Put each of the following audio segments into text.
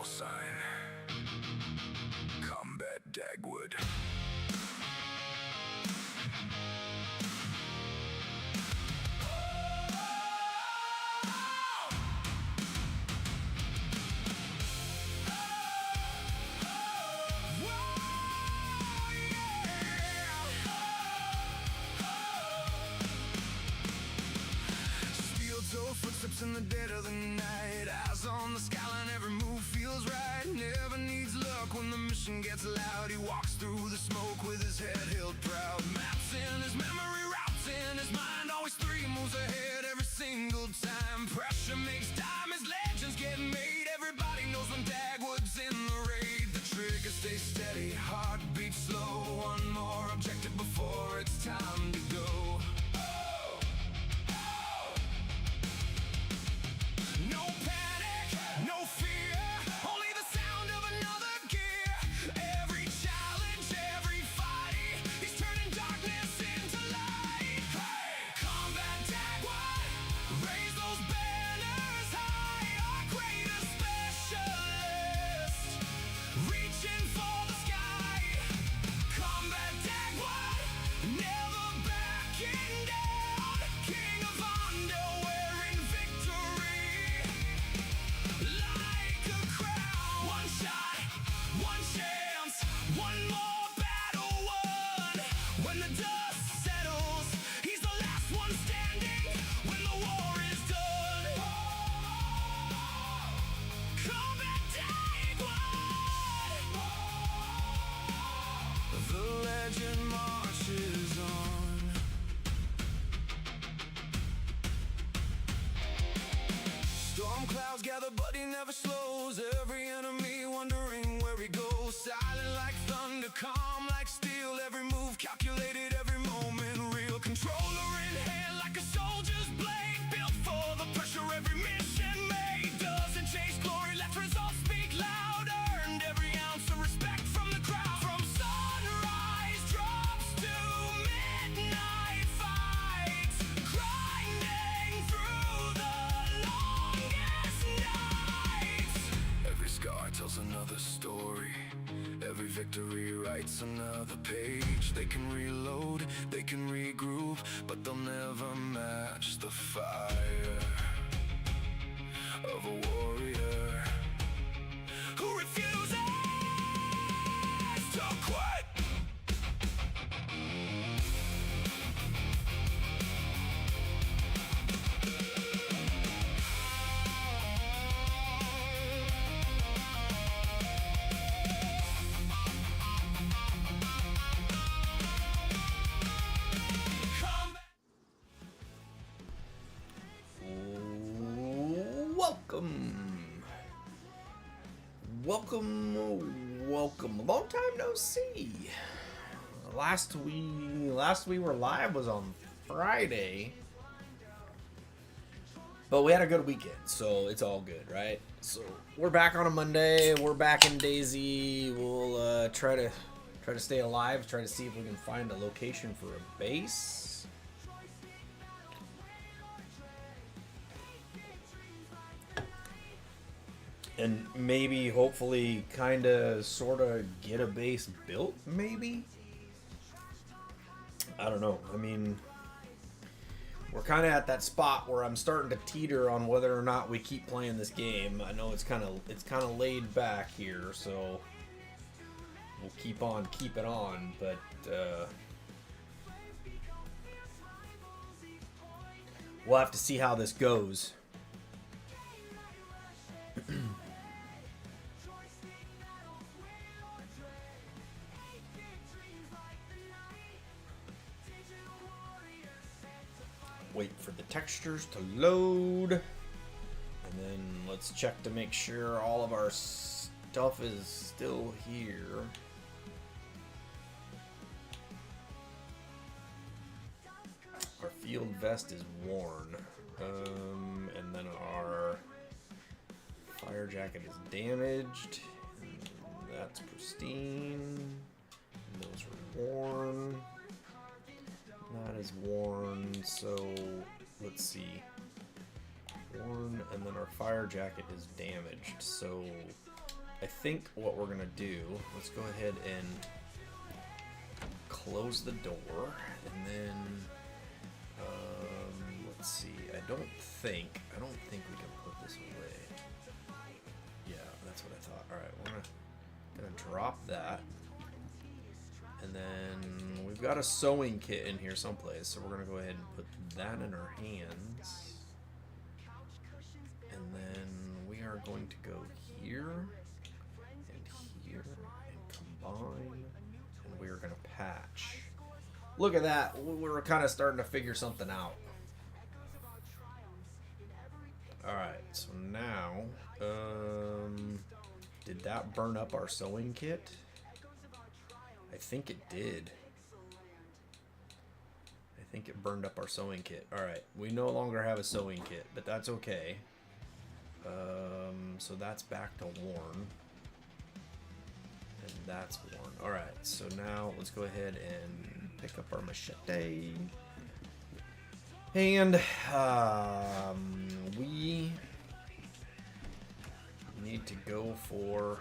sign. Combat Dagwood. Footsteps in the dead of the night, eyes on the skyline, every move feels right. Never needs luck when the mission gets loud. He walks through the smoke with his head held proud. Maps in his memory, routes in his mind, always 3 moves ahead every single time. Pressure makes time as legends get made. Everybody knows when Dagwood's in the raid. The trigger stays steady, heart beats slow. One more objective before it's time to go. Clouds gather, but he never slows. Every enemy wondering where he goes. Silent like thunder, calm like steel. Every move calculated, every moment real. Controller in hand like a soldier's blade. Built for the pressure, every mission made. Doesn't chase glory, lets results speak loud. Earned every ounce of respect from the crowd. From sunrise drops to midnight fights, grinding through the every scar tells another story. Every victory writes another page. They can reload, they can regroup, but they'll never match the fire of a warrior who refuses to quit. Welcome. Long time no see. Last we were live was on Friday, but we had a good weekend, so it's all good, right? So we're back on a Monday. We're back in DayZ. We'll try to stay alive. Try to see if we can find a location for a base. And maybe, hopefully, kind of, sort of get a base built, maybe? I don't know. I mean, we're kind of at that spot where I'm starting to teeter on whether or not we keep playing this game. I know it's kind of laid back here, so we'll keep it on, but we'll have to see how this goes. Wait for the textures to load, and then let's check to make sure all of our stuff is still here. Our field vest is worn, and then our fire jacket is damaged, and that's pristine, and those are worn. That is worn, so let's see. Worn, and then our fire jacket is damaged, so I think what we're gonna do, let's go ahead and close the door, and then let's see. I don't think we can put this away. Yeah, that's what I thought. All right, we're gonna drop that, and then we've got a sewing kit in here someplace, so we're gonna go ahead and put that in our hands, and then we are going to go here and here and combine, and we are gonna patch. Look at that. We're kind of starting to figure something out. Alright, so now, did that burn up our sewing kit? I think it did. I think it burned up our sewing kit. Alright, we no longer have a sewing kit, but that's okay. So that's back to worn. And that's worn. Alright, so now let's go ahead and pick up our machete. And we need to go for.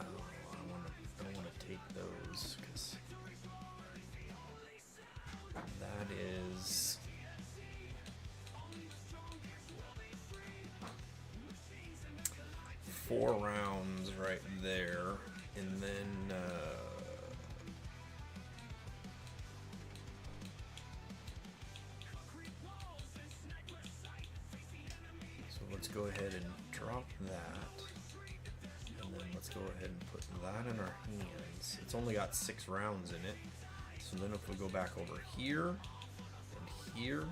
Oh, I want to take those because that is. Four rounds right there, and then. Let's go ahead and drop that, and then let's go ahead and put that in our hands. It's only got 6 rounds in it, so then if we go back over here and here,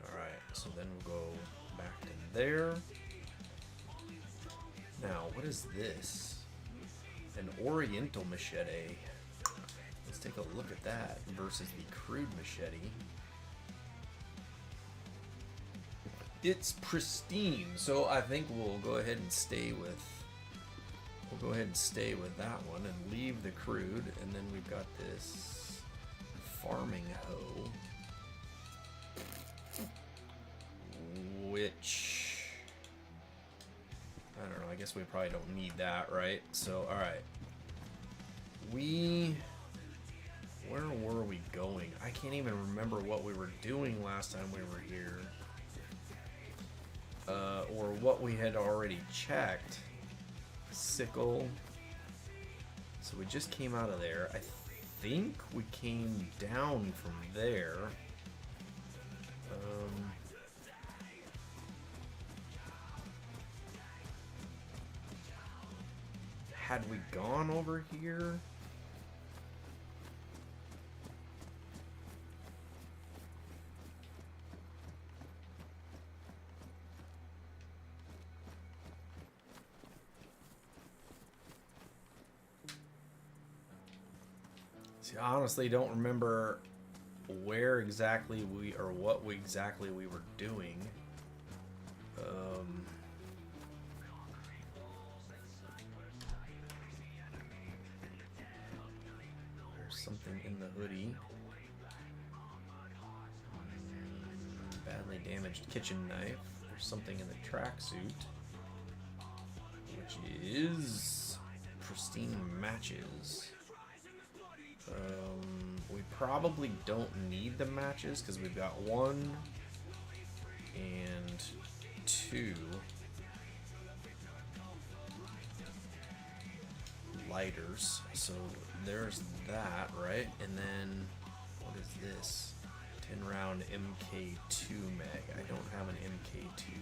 alright, so then we'll go back to there. Now, what is this? An Oriental machete. Let's take a look at that versus the crude machete. It's pristine, so I think we'll go ahead and stay with. We'll go ahead and stay with that one and leave the crude, and then we've got this farming hoe, which I don't know. I guess we probably don't need that, right? So, all right, where were we going? I can't even remember what we were doing last time we were here. Or what we had already checked. Sickle. So we just came out of there. I think we came down from there. Had we gone over here? See, I honestly don't remember where exactly we or what exactly we were doing. There's something in the hoodie. Badly damaged kitchen knife. There's something in the tracksuit, which is pristine matches. We probably don't need the matches because we've got 1 and 2 lighters. So there's that, right? And then what is this? 10 round MK2 mag. I don't have an MK2.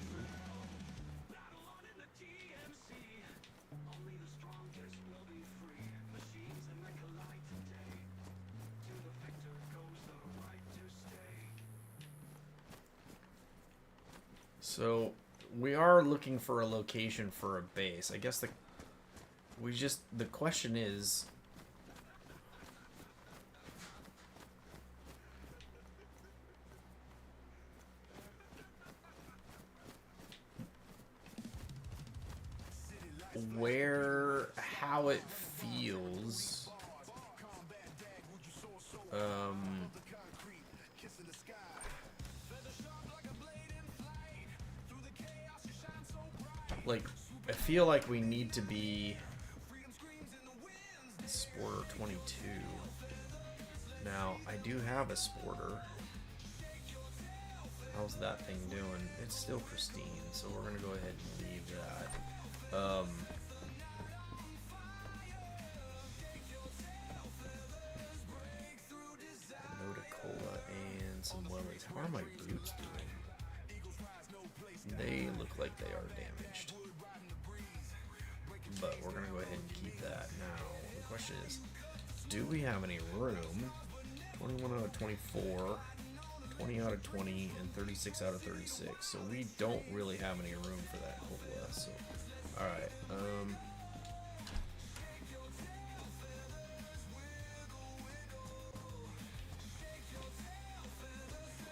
So we are looking for a location for a base. I guess the question is, how it feels like, I feel like we need to be Sporter 22. Now, I do have a Sporter. How's that thing doing? It's still pristine, so we're gonna go ahead and leave that. Noticola and some lilies. How are my boots doing? They look like they are damaged. But we're gonna go ahead and keep that. Now, the question is, do we have any room? 21 out of 24, 20 out of 20, and 36 out of 36. So we don't really have any room for that cola. So, alright.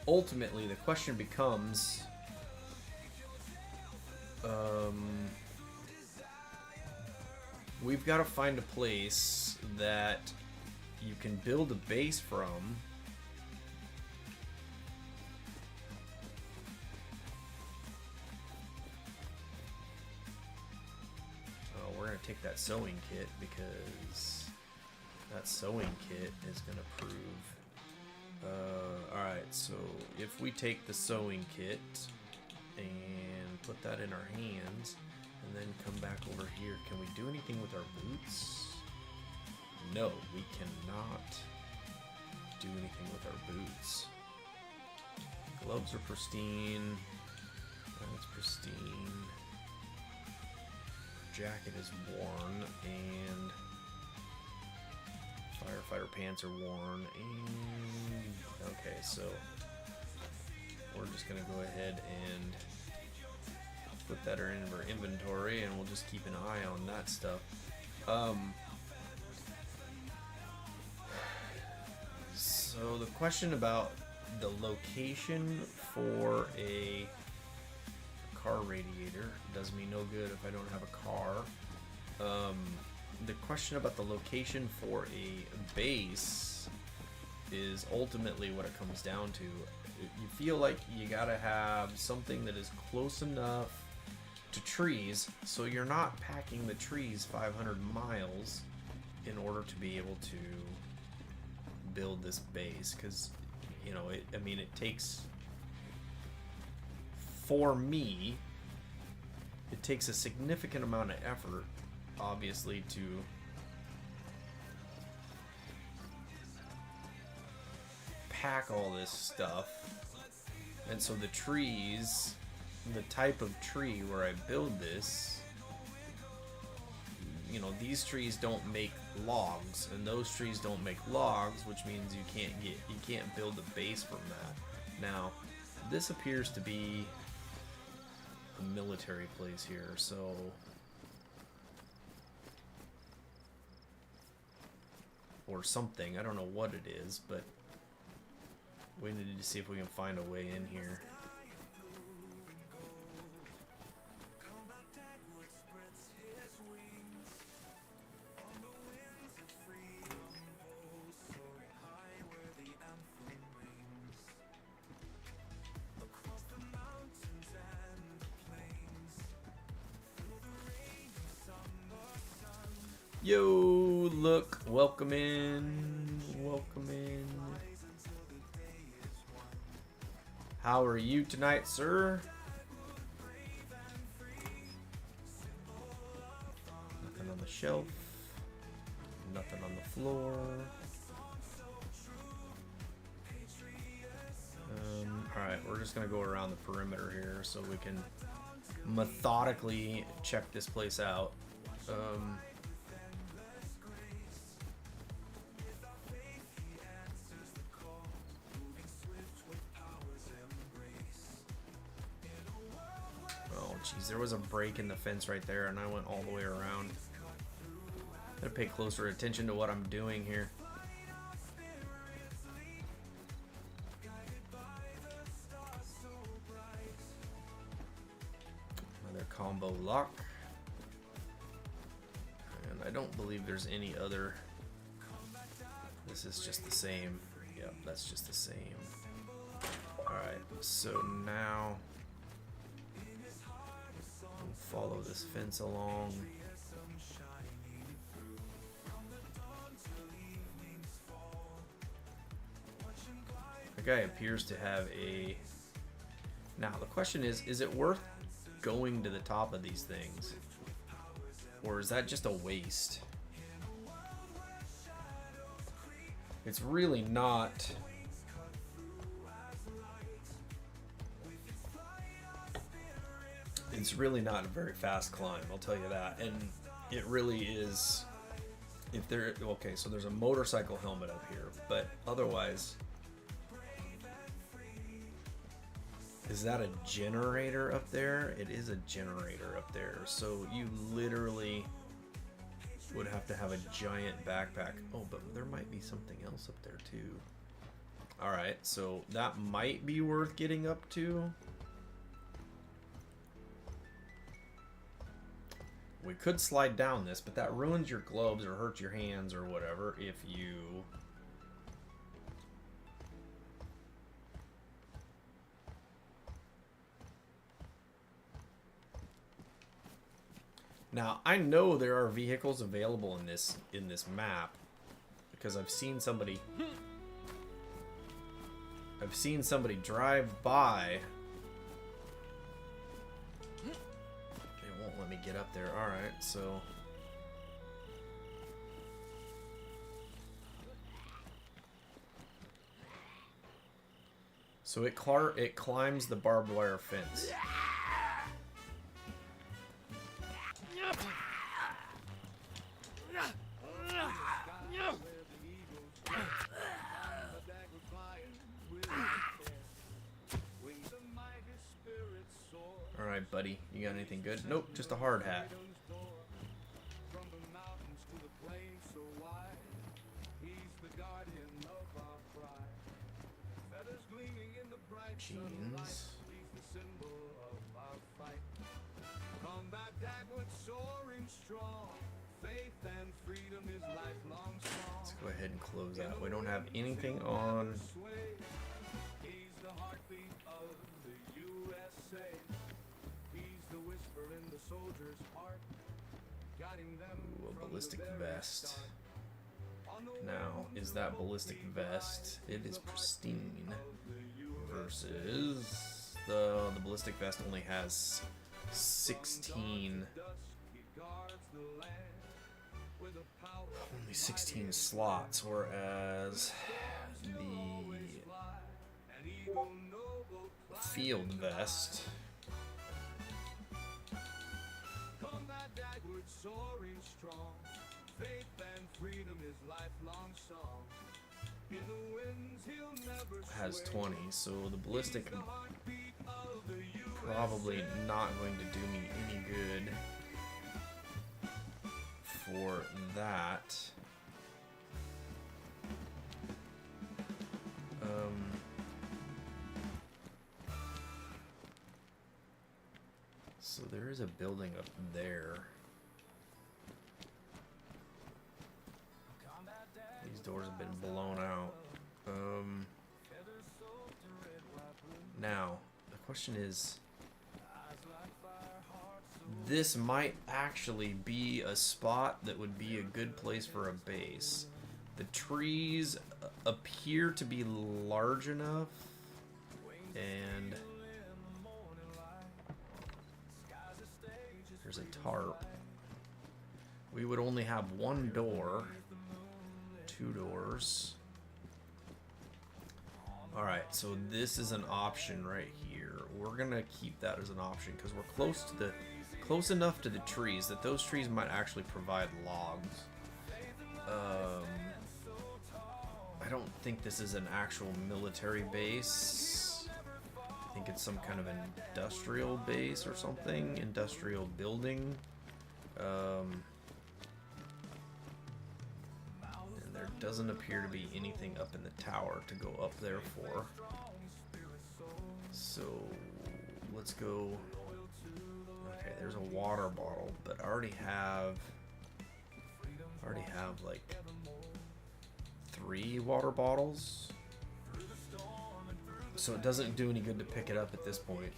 Ultimately, the question becomes, we've got to find a place that you can build a base from. Oh, we're going to take that sewing kit because that sewing kit is going to prove... Alright, so if we take the sewing kit and put that in our hands and then come back over here, can we do anything with our boots? No, we cannot do anything with our boots. Gloves are pristine. That's pristine. Jacket is worn and firefighter pants are worn, and okay, so we're just gonna go ahead and put that in our inventory, and we'll just keep an eye on that stuff. So the question about the location for a car radiator does me no good if I don't have a car. The question about the location for a base is ultimately what it comes down to. You feel like you gotta have something that is close enough to trees so you're not packing the trees 500 miles in order to be able to build this base, because you know it takes, for me, it takes a significant amount of effort, obviously, to pack all this stuff. And so the trees, the type of tree where I build this, you know, these trees don't make logs, and those trees don't make logs, which means you can't build a base from that. Now, this appears to be a military place here, so or something. I don't know what it is, but we need to see if we can find a way in here. Yo, look, welcome in, welcome in. How are you tonight, sir? Nothing on the shelf, nothing on the floor. Alright, we're just gonna go around the perimeter here so we can methodically check this place out. Jeez, there was a break in the fence right there, and I went all the way around. Gotta pay closer attention to what I'm doing here. Another combo lock. And I don't believe there's any other. This is just the same. Yep, that's just the same. Alright, so now follow this fence along. The guy appears to have a... Now, the question is it worth going to the top of these things? Or is that just a waste? It's really not... It's really not a very fast climb, I'll tell you that. And it really is... If there... Okay, so there's a motorcycle helmet up here, but otherwise... Is that a generator up there? It is a generator up there. So you literally would have to have a giant backpack. Oh, but there might be something else up there too. Alright, so that might be worth getting up to. We could slide down this, but that ruins your gloves or hurts your hands or whatever if you... Now, I know there are vehicles available in this map because I've seen somebody drive by. It won't let me get up there. All right, so it climbs the barbed wire fence. Alright, buddy. You got anything good? Nope, just a hard hat. Jeans. Let's go ahead and close out. We don't have anything on. Ooh, a ballistic vest. Now, is that ballistic vest? It is pristine. Versus the ballistic vest only has 16. Only 16 slots, whereas the field vest has 20, so the ballistic probably not going to do me any good for that. So there is a building up there. These doors have been blown out. Now, the question is, this might actually be a spot that would be a good place for a base. The trees appear to be large enough, and there's a tarp. We would only have one door, 2 doors. Alright, so this is an option right here. We're gonna keep that as an option because we're close enough to the trees that those trees might actually provide logs. I don't think this is an actual military base. I think it's some kind of industrial base or something, industrial building. And there doesn't appear to be anything up in the tower to go up there for. So let's go. Okay, there's a water bottle, but I already have like 3 water bottles, so it doesn't do any good to pick it up at this point.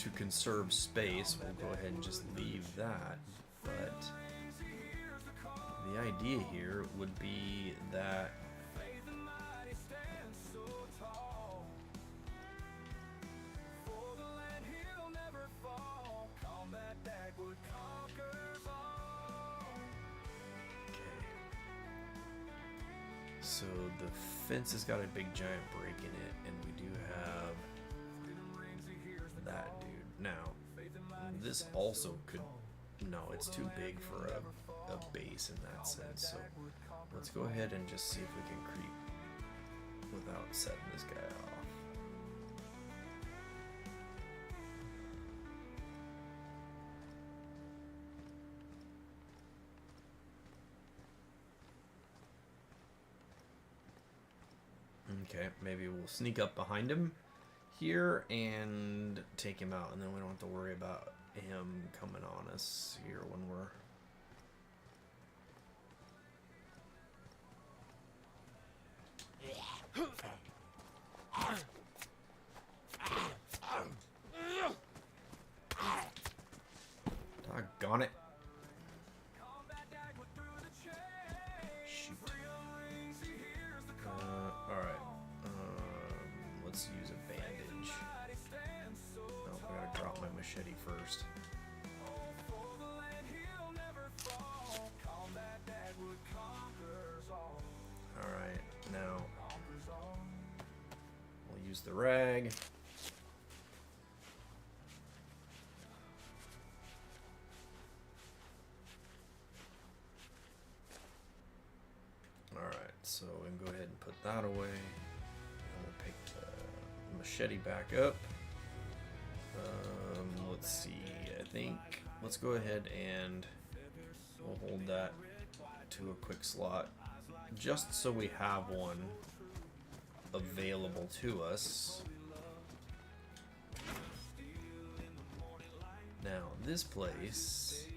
to conserve space, we'll go ahead and just leave that. But the idea here would be that so the fence has got a big giant break in it, and we do have that dude. Now, this also could, no, it's too big for a base in that sense, so let's go ahead and just see if we can creep without setting this guy off. Okay, maybe we'll sneak up behind him here and take him out, and then we don't have to worry about him coming on us here when we're... Doggone it. Shoot. Alright. Let's use a bandage. Oh, I gotta drop my machete first. Alright, now we'll use the rag. Alright, so we can go ahead and put that away. And we'll pick the machete back up. Let's see, I think let's go ahead and we'll hold that to a quick slot just so we have one available to us. Now this place,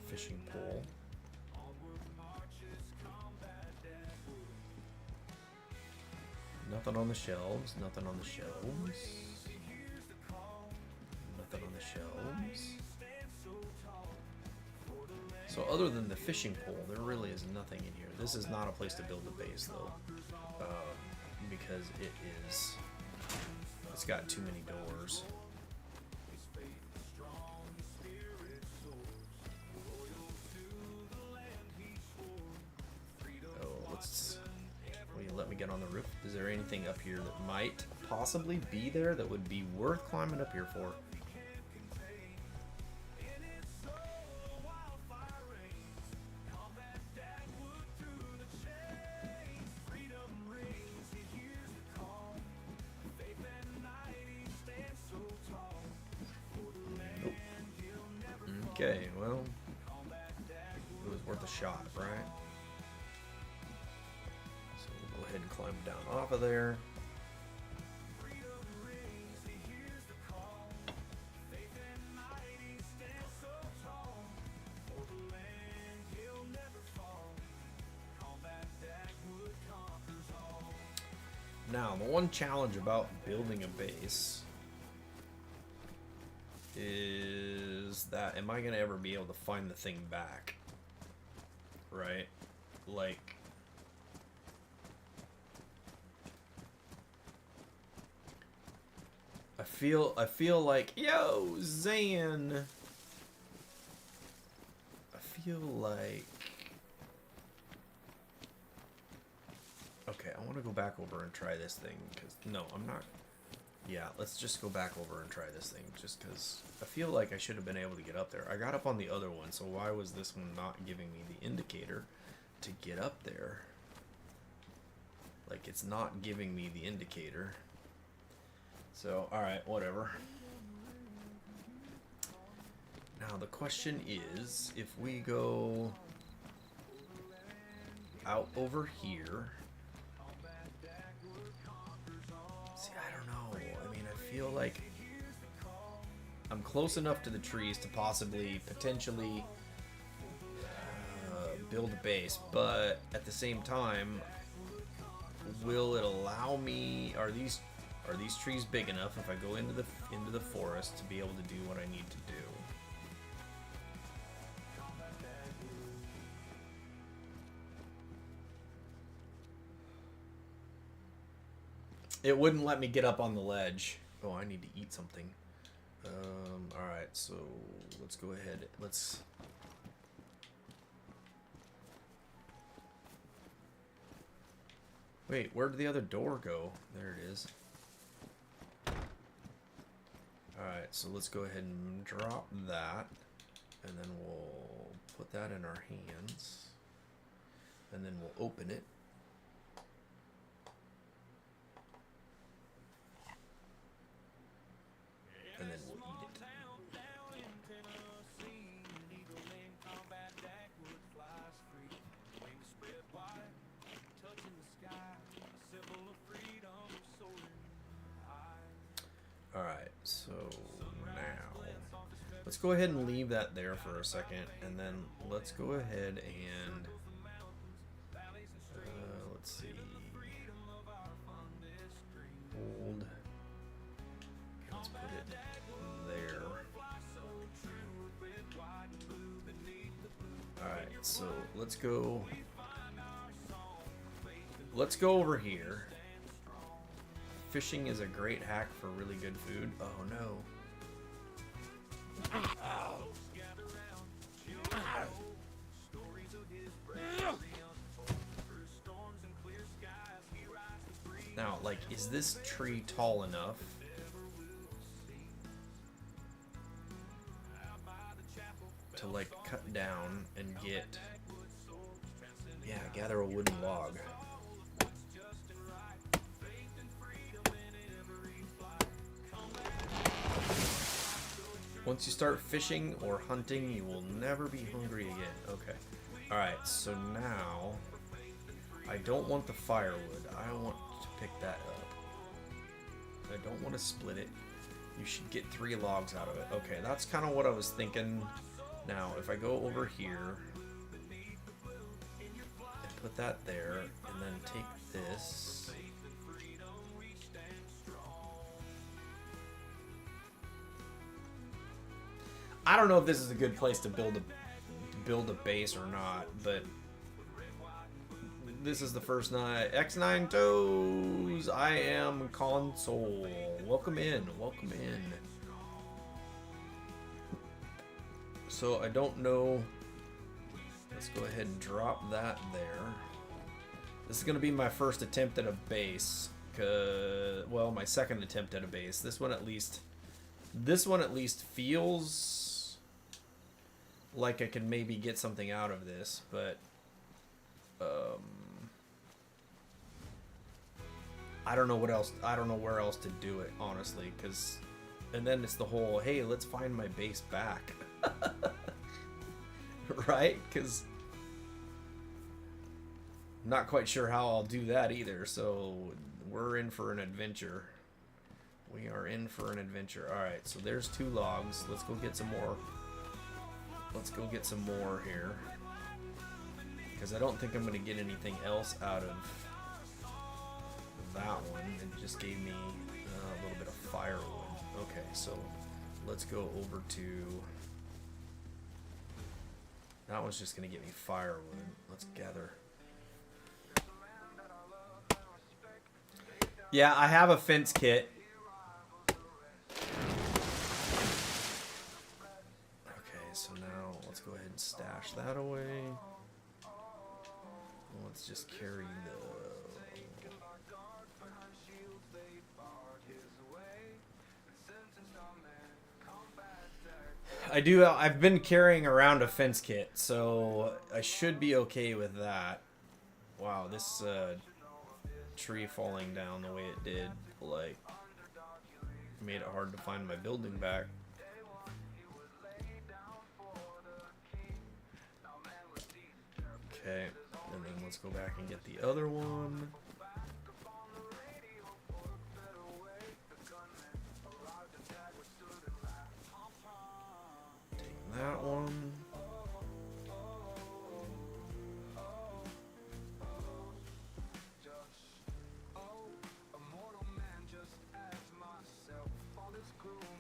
fishing pole. Nothing on the shelves, nothing on the shelves. Nothing on the shelves. So other than the fishing pole, there really is nothing in here. This is not a place to build a base though, because it's got too many doors. Will you let me get on the roof? Is there anything up here that might possibly be there that would be worth climbing up here for? Nope. Okay, well, it was worth a shot, right? Go ahead and climb down off of there. Now, the one challenge about building a base is that am I going to ever be able to find the thing back? Right? Like, I feel like, yo, Zan. I feel like, okay, I want to go back over and try this thing because no, I'm not. Yeah, let's just go back over and try this thing just because I feel like I should have been able to get up there. I got up on the other one, so why was this one not giving me the indicator to get up there? Like, it's not giving me the indicator. So, alright, whatever. Now, the question is, if we go out over here... See, I don't know. I mean, I feel like I'm close enough to the trees to possibly, potentially build a base, but at the same time, will it allow me... Are these Are these trees big enough if I go into the forest to be able to do what I need to do? It wouldn't let me get up on the ledge. Oh, I need to eat something. Alright, so let's go ahead. Let's... Wait, where did the other door go? There it is. Alright, so let's go ahead and drop that. And then we'll put that in our hands. And then we'll open it. And then we'll eat it. Alright, so now let's go ahead and leave that there for a second, and then let's go ahead and let's see, hold, let's put it there. Alright, so let's go over here. Fishing is a great hack for really good food. Oh no. Now, like, is this tree tall enough? To, like, cut down and get... Yeah, gather a wooden log. Once you start fishing or hunting, you will never be hungry again. Okay. Alright, so now... I don't want the firewood. I want to pick that up. I don't want to split it. You should get 3 logs out of it. Okay, that's kind of what I was thinking. Now, if I go over here... and put that there, and then take this... I don't know if this is a good place to build a base or not, but this is the first night. X9 Toes, I am console. Welcome in, welcome in. So I don't know. Let's go ahead and drop that there. This is gonna be my first attempt at a base. Well, my second attempt at a base. This one at least feels like I can maybe get something out of this, but I don't know what else. I don't know where else to do it, honestly, because and then it's the whole, hey, let's find my base back. Right? Because I'm not quite sure how I'll do that either, so we're in for an adventure. We are in for an adventure. Alright, so there's 2 logs. Let's go get some more. Let's go get some more here. Because I don't think I'm going to get anything else out of that one. It just gave me a little bit of firewood. Okay, so let's go over to... That one's just going to get me firewood. Let's gather. Yeah, I have a fence kit. So now let's go ahead and stash that away. Let's just carry the... I've been carrying around a fence kit, so I should be okay with that. Wow, this tree falling down the way it did, like, made it hard to find my building back. Okay, and then let's go back and get the other one. Take that one.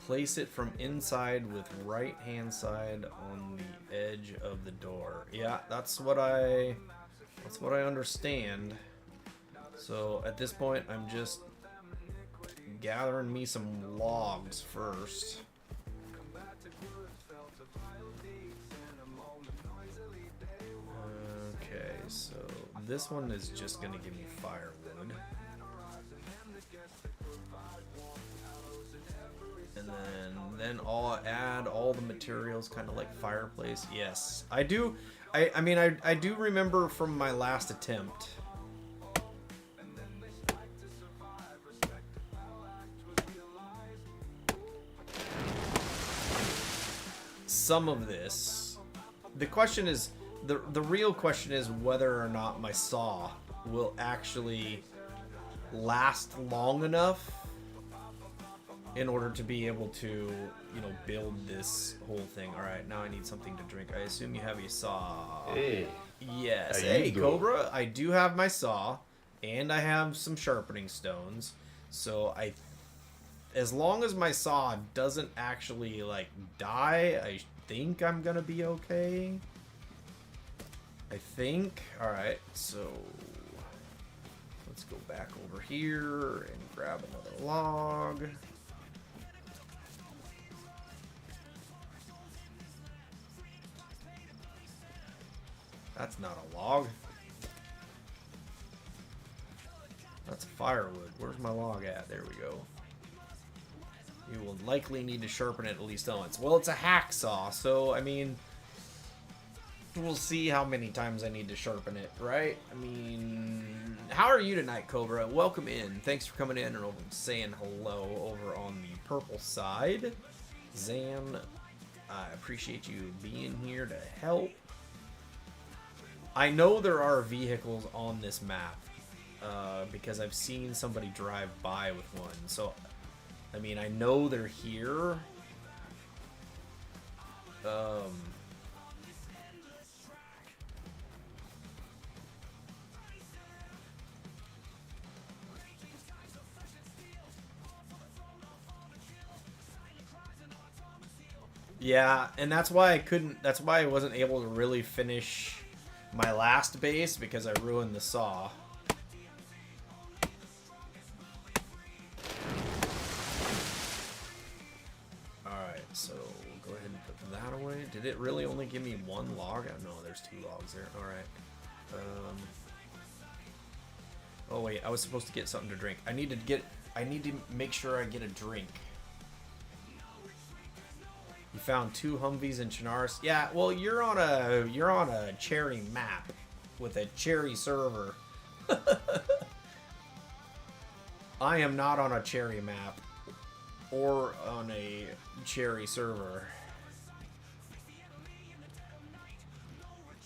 Place it from inside with right hand side on the edge of the door. Yeah, that's what I understand. So at this point, I'm just gathering me some logs first. Okay, so this one is just gonna give me firewood. And then I'll add all the materials, kind of like fireplace. Yes, I do. I mean, I do remember from my last attempt. Some of this. The question is, the real question is whether or not my saw will actually last long enough in order to be able to, you know, build this whole thing. All right, now I need something to drink. I assume you have your saw. Hey. Yes. How Hey, you doing? Cobra. I do have my saw, and I have some sharpening stones. So as long as my saw doesn't actually like die, I think I'm gonna be okay. I think. All right. So let's go back over here and grab another log. That's not a log. That's firewood. Where's my log at? There we go. You will likely need to sharpen it at least once. Well, it's a hacksaw, so, I mean, we'll see how many times I need to sharpen it, right? I mean, how are you tonight, Cobra? Welcome in. Thanks for coming in and saying hello over on the purple side. Zan, I appreciate you being here to help. I know there are vehicles on this map because I've seen somebody drive by with one. So, I mean, I know they're here. Yeah, and that's why I wasn't able to really finish my last base because I ruined the saw. Alright, so we'll go ahead and put that away. Did it really only give me one log? Oh, no, there's 2 logs there. Alright. Oh wait, I was supposed to get something to drink. I need to make sure I get a drink. You found 2 Humvees in Chinaris. Yeah, well, you're on a cherry map with a cherry server. I am not on a cherry map or on a cherry server.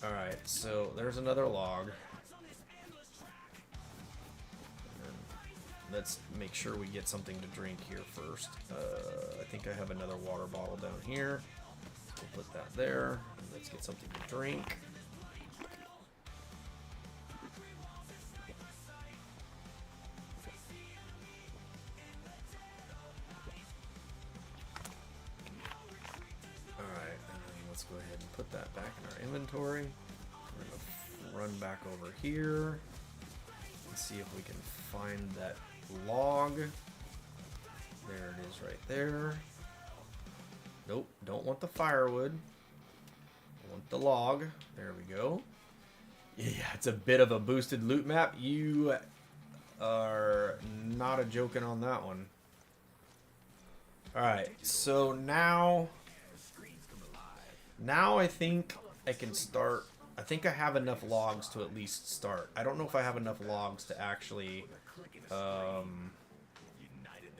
All right, so there's another log. Let's make sure we get something to drink here first. I think I have another water bottle down here. We'll put that there. And let's get something to drink. Alright, and then let's go ahead and put that back in our inventory. We're going to run back over here and see if we can find that log. There it is right there. Nope, don't want the firewood. I want the log. There we go. Yeah, it's a bit of a boosted loot map. You are not a joking on that one. Alright, so now I think I can start. I think I have enough logs to at least start. I don't know if I have enough logs to actually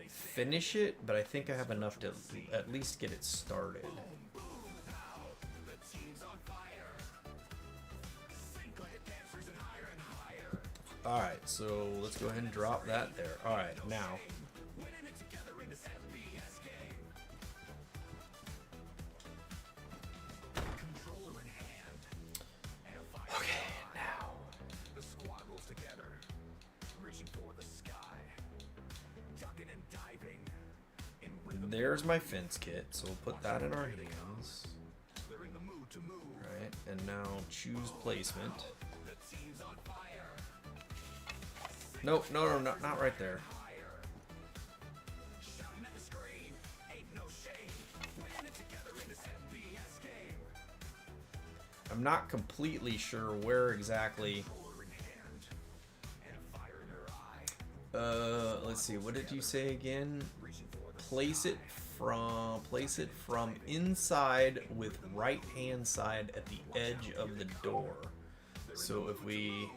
finish it, but I think I have enough to at least get it started. Alright, so let's go ahead and drop that there. Alright, now. there's my fence kit, so we'll put that in our hands. Right, and now choose placement. Nope, no, not right there. I'm not completely sure where exactly. Let's see. What did you say again? Place it from inside with right hand side at the edge of the door. So if we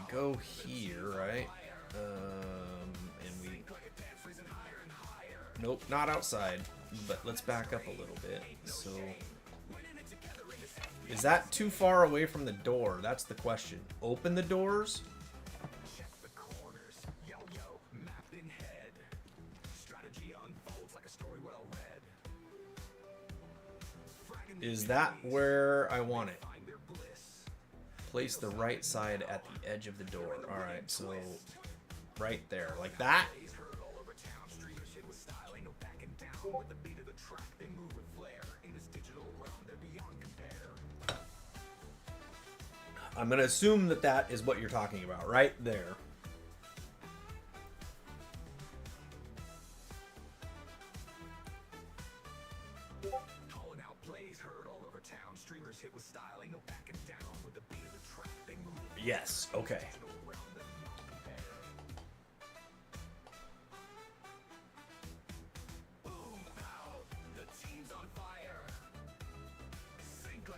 go here, right? And we nope, not outside. But let's back up a little bit. So is that too far away from the door? That's the question. Open the doors. Is that where I want it? Place the right side at the edge of the door. Alright, so right there. Like that? I'm going to assume that that is what you're talking about. Right there. Yes, okay.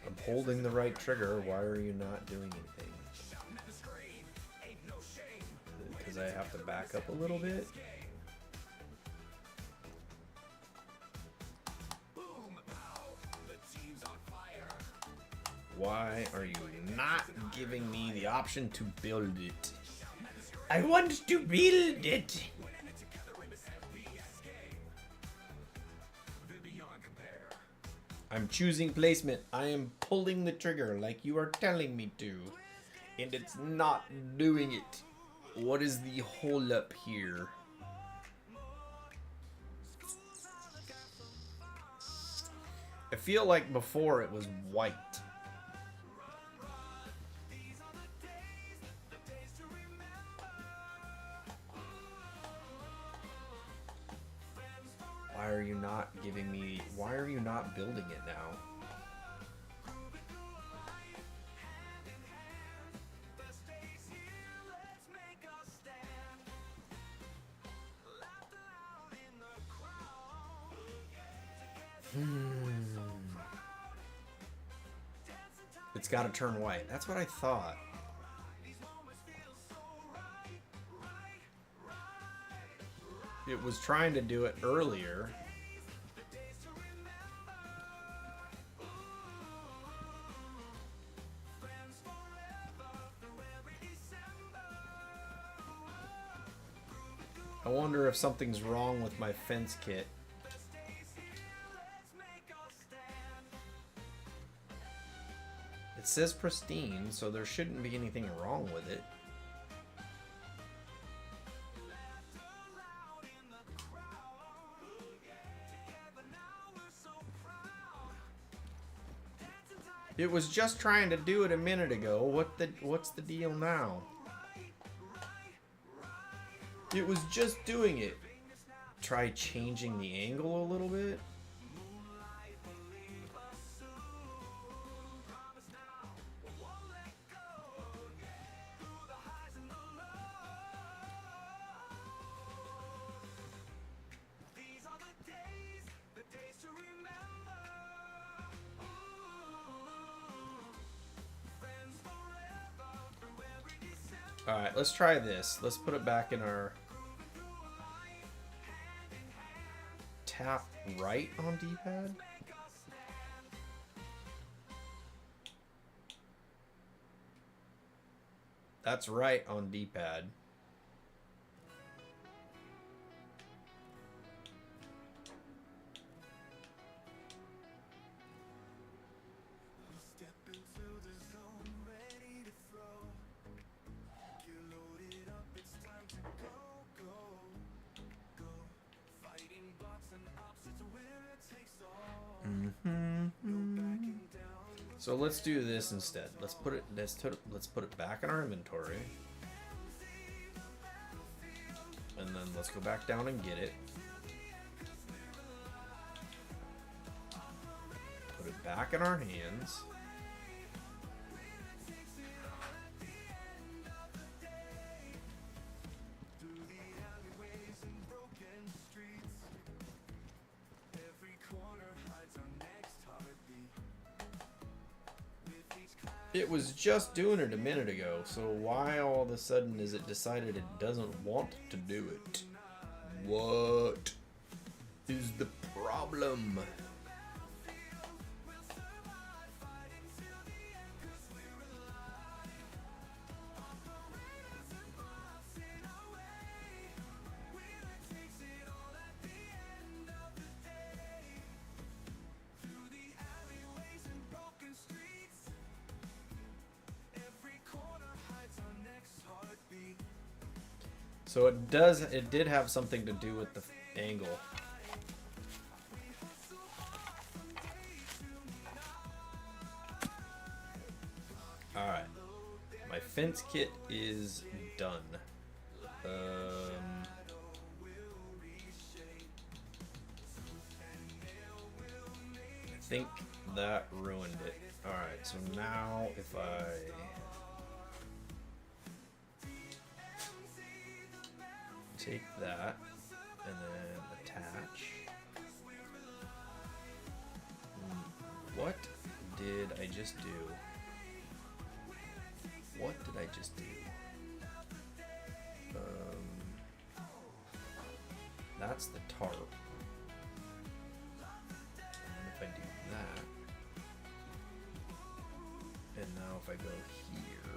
I'm holding the right trigger. Why are you not doing anything? Because I have to back up a little bit. Why are you not giving me the option to build it? I want to build it! I'm choosing placement. I am pulling the trigger like you are telling me to. And it's not doing it. What is the hole up here? I feel like before it was white. Why are you not giving me... Why are you not building it now? It's got to turn white. That's what I thought. It was trying to do it earlier. I wonder if something's wrong with my fence kit. It says pristine, so there shouldn't be anything wrong with it. It was just trying to do it a minute ago. What's the deal now? It was just doing it. Try changing the angle a little bit. Alright, let's try this. Let's put it back in our tap right on D-pad. That's right on D-pad. So let's do this instead. Let's put it back in our inventory. And then let's go back down and get it. Put it back in our hands. It was just doing it a minute ago, so why all of a sudden is it decided it doesn't want to do it? What is the problem? So it did have something to do with the angle. Alright. My fence kit is done. I think that ruined it. Alright, so now if I take that and then attach. What did I just do? What did I just do? That's the tarp. And if I do that, and now if I go here,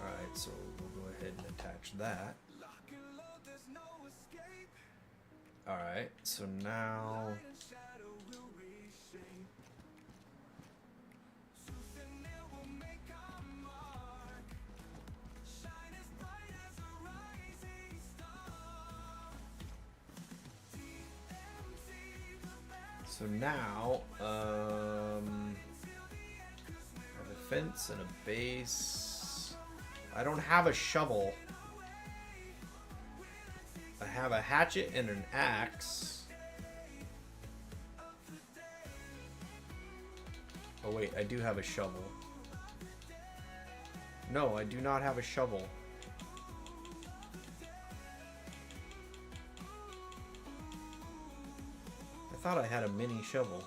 alright, so we'll go ahead and attach that. Alright, so now I have a fence and a base. I don't have a shovel. I have a hatchet and an axe. Oh wait, I do have a shovel. No, I do not have a shovel. I thought I had a mini shovel.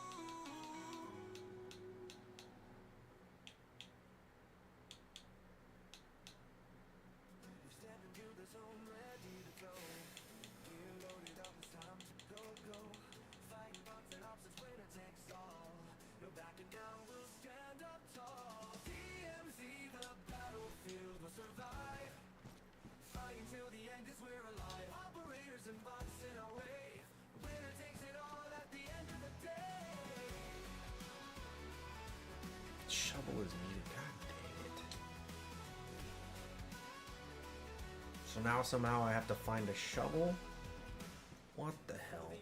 Shovel is needed. God dang it. So now somehow I have to find a shovel? What the hell?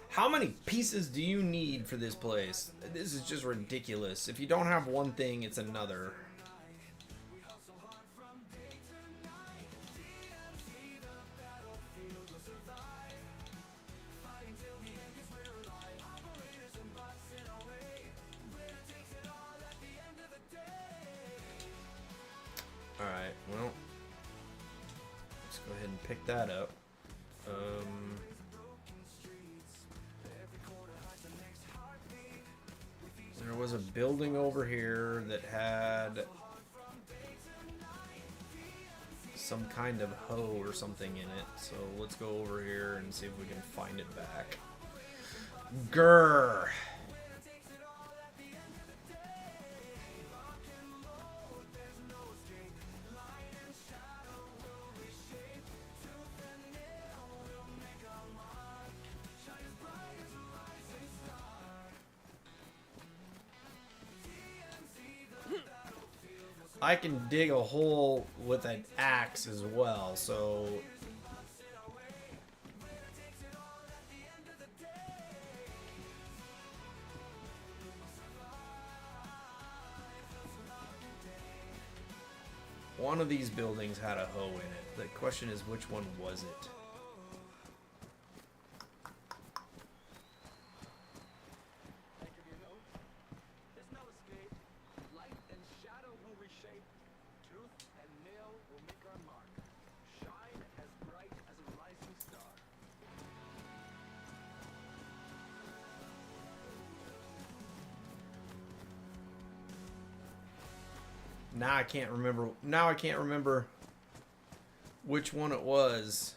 How many pieces do you need for this place? This is just ridiculous. If you don't have one thing, it's another. Alright, well, let's go ahead and pick that up. There was a building over here that had some kind of hoe or something in it, so let's go over here and see if we can find it back. Grr! I can dig a hole with an axe as well, so One of these buildings had a hoe in it. The question is, which one was it? Now I can't remember. Now I can't remember which one it was.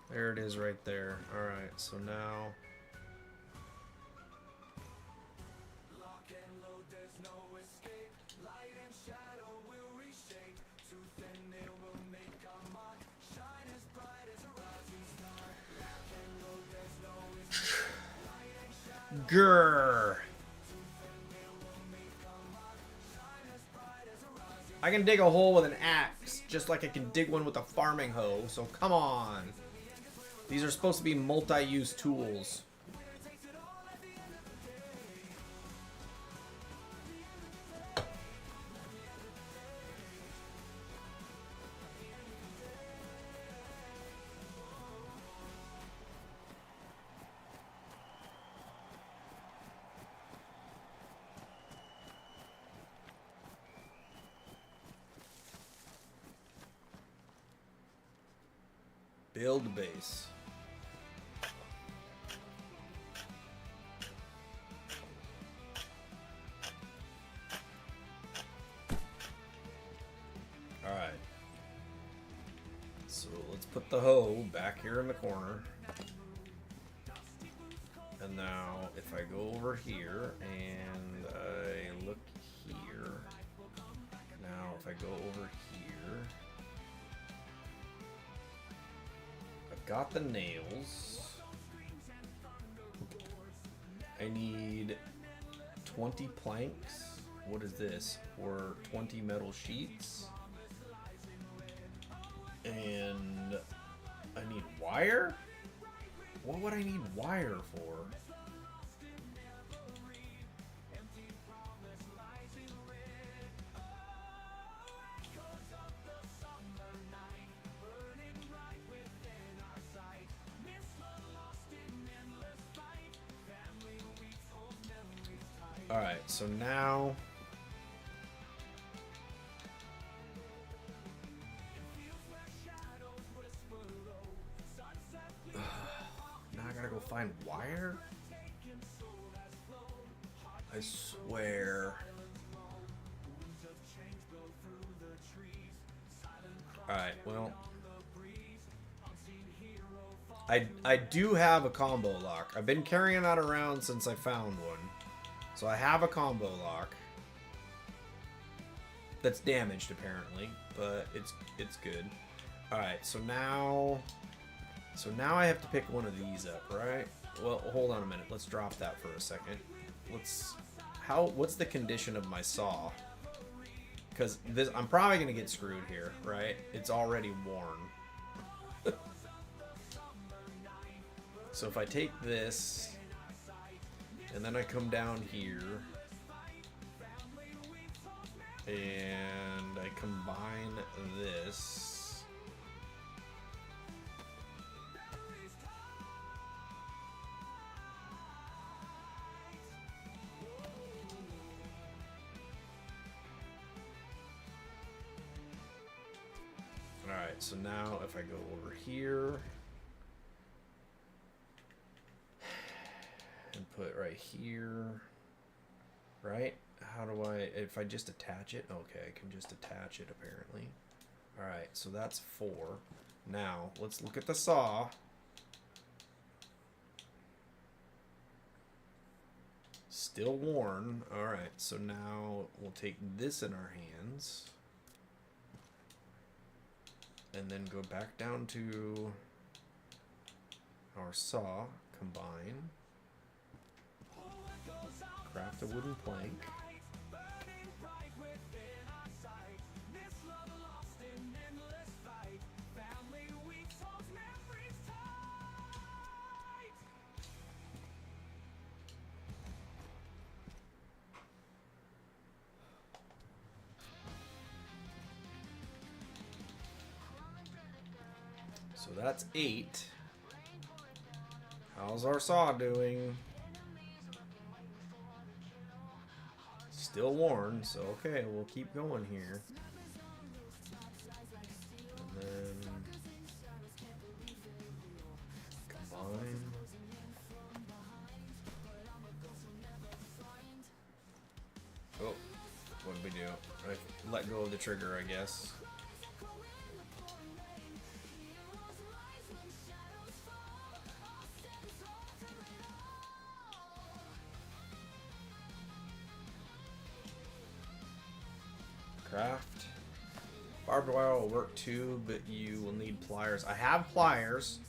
There it is right there. All right, so now grrr. I can dig a hole with an axe just like I can dig one with a farming hoe, so come on. These are supposed to be multi-use tools. Build base. All right. So let's put the hoe back here in the corner. And now if I go over here and I look here. Now if I go over here. Got the nails. I need 20 planks. What is this? Or 20 metal sheets. And I need wire? What would I need wire for? Alright, so now I gotta go find wire? I swear. Alright, well, I do have a combo lock. I've been carrying that around since I found one. So I have a combo lock that's damaged apparently, but it's good. All right, so now I have to pick one of these up, right? Well, hold on a minute. Let's drop that for a second. What's the condition of my saw? Because I'm probably gonna get screwed here, right? It's already worn. So if I take this. And then I come down here and I combine this. All right, so now if I go over here and put right here, right? How do I, if I just attach it? Okay, I can just attach it apparently. All right, so that's 4. Now, let's look at the saw. Still worn. All right, so now we'll take this in our hands and then go back down to our saw, combine. Craft a wooden plank. So that's 8. How's our saw doing? Still worn, so okay, we'll keep going here. And then combine. Oh, what did we do? I let go of the trigger, I guess. Craft. Barbed wire will work too, but you will need pliers. I have pliers.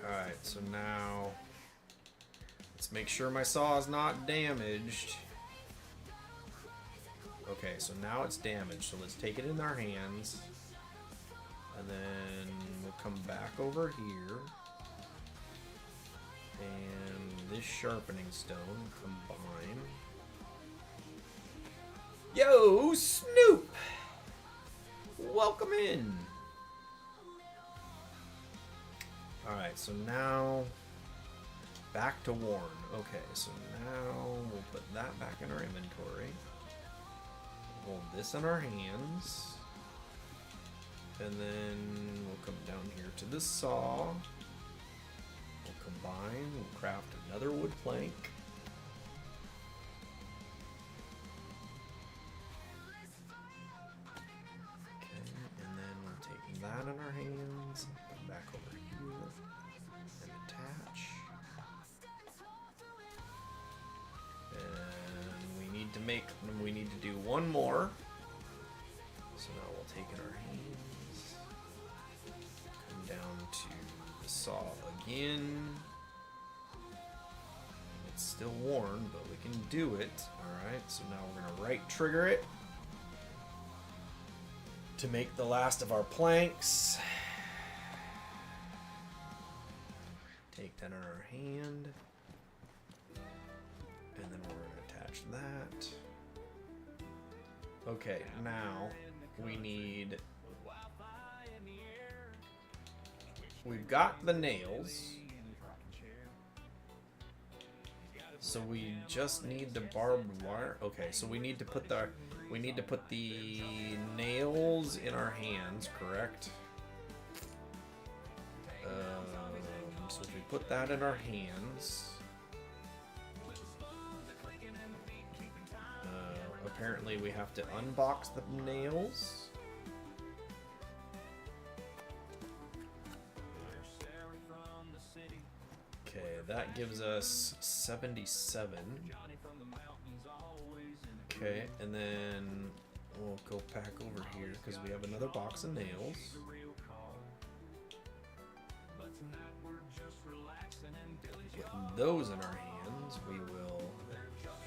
Alright, so now let's make sure my saw is not damaged. Okay, so now it's damaged, so let's take it in our hands. And then we'll come back over here. And this sharpening stone, combine. Yo, Snoop! Welcome in! Alright, so now back to worn. Okay, so now we'll put that back in our inventory. Hold this in our hands. And then we'll come down here to the saw. We'll combine, we'll craft another wood plank. Okay, and then we'll take that in our hands, put back over here, and attach. And we need to do one more. So now we'll take in our hands, come down to the saw again. It's still worn, but we can do it. Alright, so now we're going to right trigger it to make the last of our planks. Take that in our hand. And then we're going to attach that. Okay, now we've got the nails. So we just need the barbed wire. Okay, so we need to put the nails in our hands, correct? So if we put that in our hands, apparently we have to unbox the nails. Okay, that gives us 77. Okay, and then we'll go back over here because we have another box of nails. With those in our hands, we will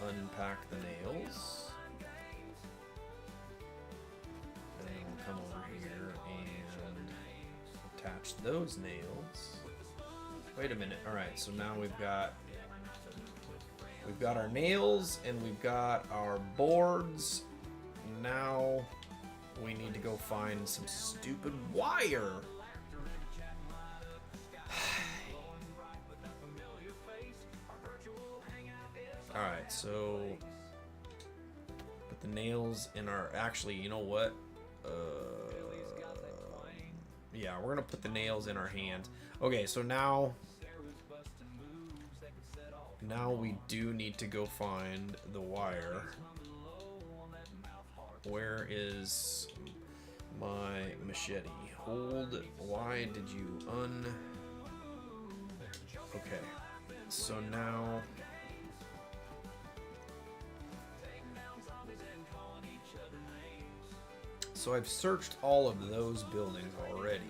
unpack the nails. And then we'll come over here and attach those nails. Wait a minute. Alright, so now we've got our nails and we've got our boards. Now we need to go find some stupid wire. Alright, so put the nails in our... Actually, you know what? Yeah, we're gonna put the nails in our hands. Okay, so now we do need to go find the wire. Where is my machete? Hold. Why did you Okay, so now I've searched all of those buildings already.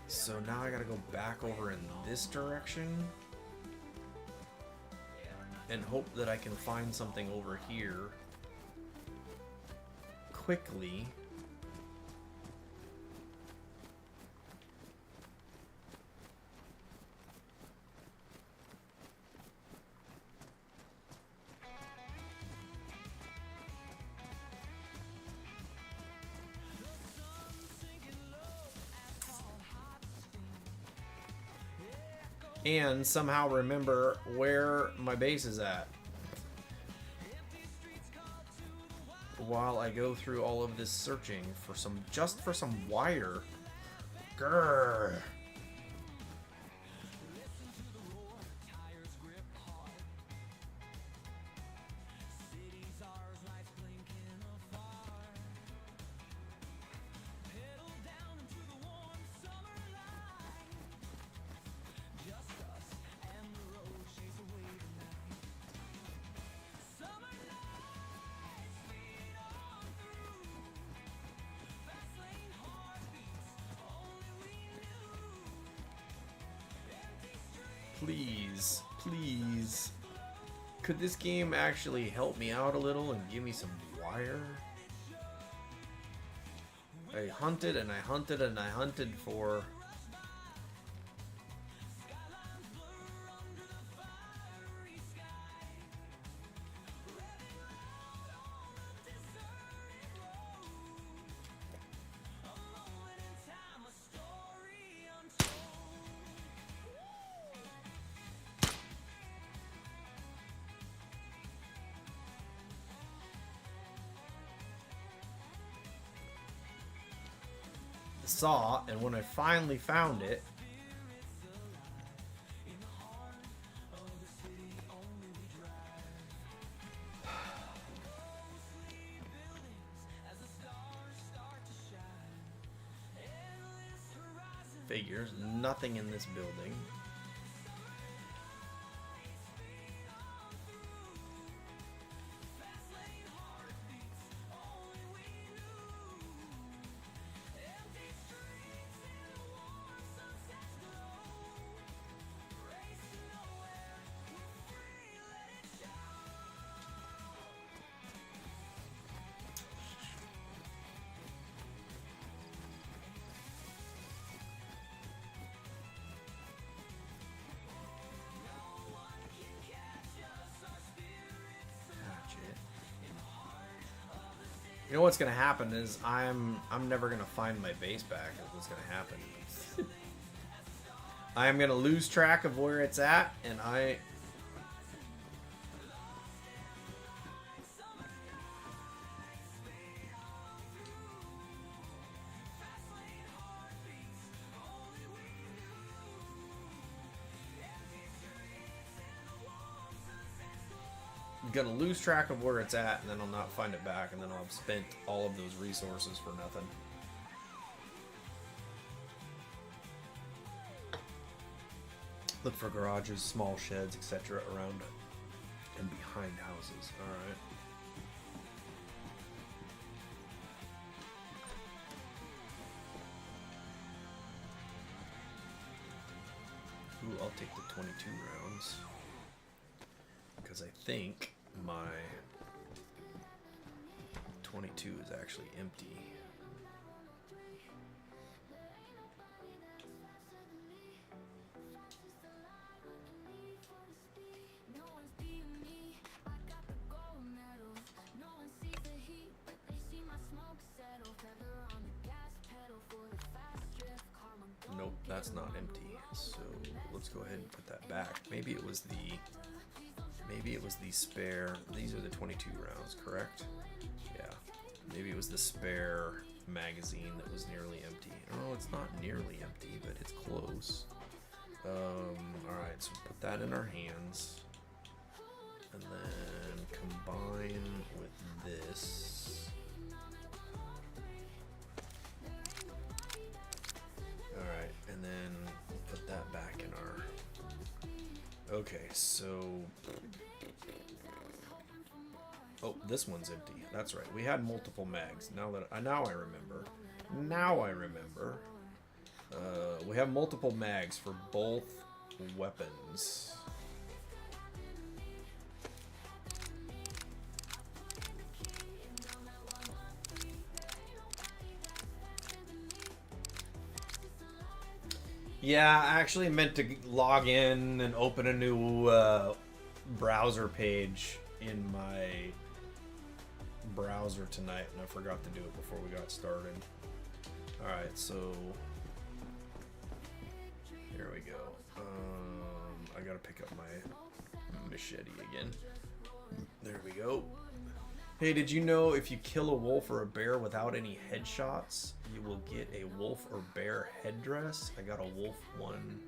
So now I gotta go back over in this direction and hope that I can find something over here quickly. and somehow remember where my base is at while I go through all of this searching for some, just for some wire. Grrr. Please, please. Could this game actually help me out a little and give me some wire? I hunted and I hunted and I hunted for... saw, and when I finally found it, figures, nothing in this building. You know what's gonna happen is I'm never gonna find my base back. Is what's gonna happen. I'm gonna lose track of where it's at, and gonna lose track of where it's at, and then I'll not find it back, and then I'll have spent all of those resources for nothing. Look for garages, small sheds, etc. around and behind houses. Alright. Ooh, I'll take the 22 rounds. Because I think my 22 is actually empty. Nope, that's not empty. So let's go ahead and put that back. Maybe it was the spare. These are the 22 rounds, correct? Yeah. Maybe it was the spare magazine that was nearly empty. Oh, it's not nearly empty, but it's close. Alright, so put that in our hands. And then combine with this. Alright, and then put that back in our... Okay, so... Oh, this one's empty. That's right. We had multiple mags. Now I remember. Now I remember. We have multiple mags for both weapons. Yeah, I actually meant to log in and open a new browser page in my browser tonight, and I forgot to do it before we got started. Alright, so here we go. I gotta pick up my machete again. There we go. Hey, did you know if you kill a wolf or a bear without any headshots, you will get a wolf or bear headdress? I got a wolf one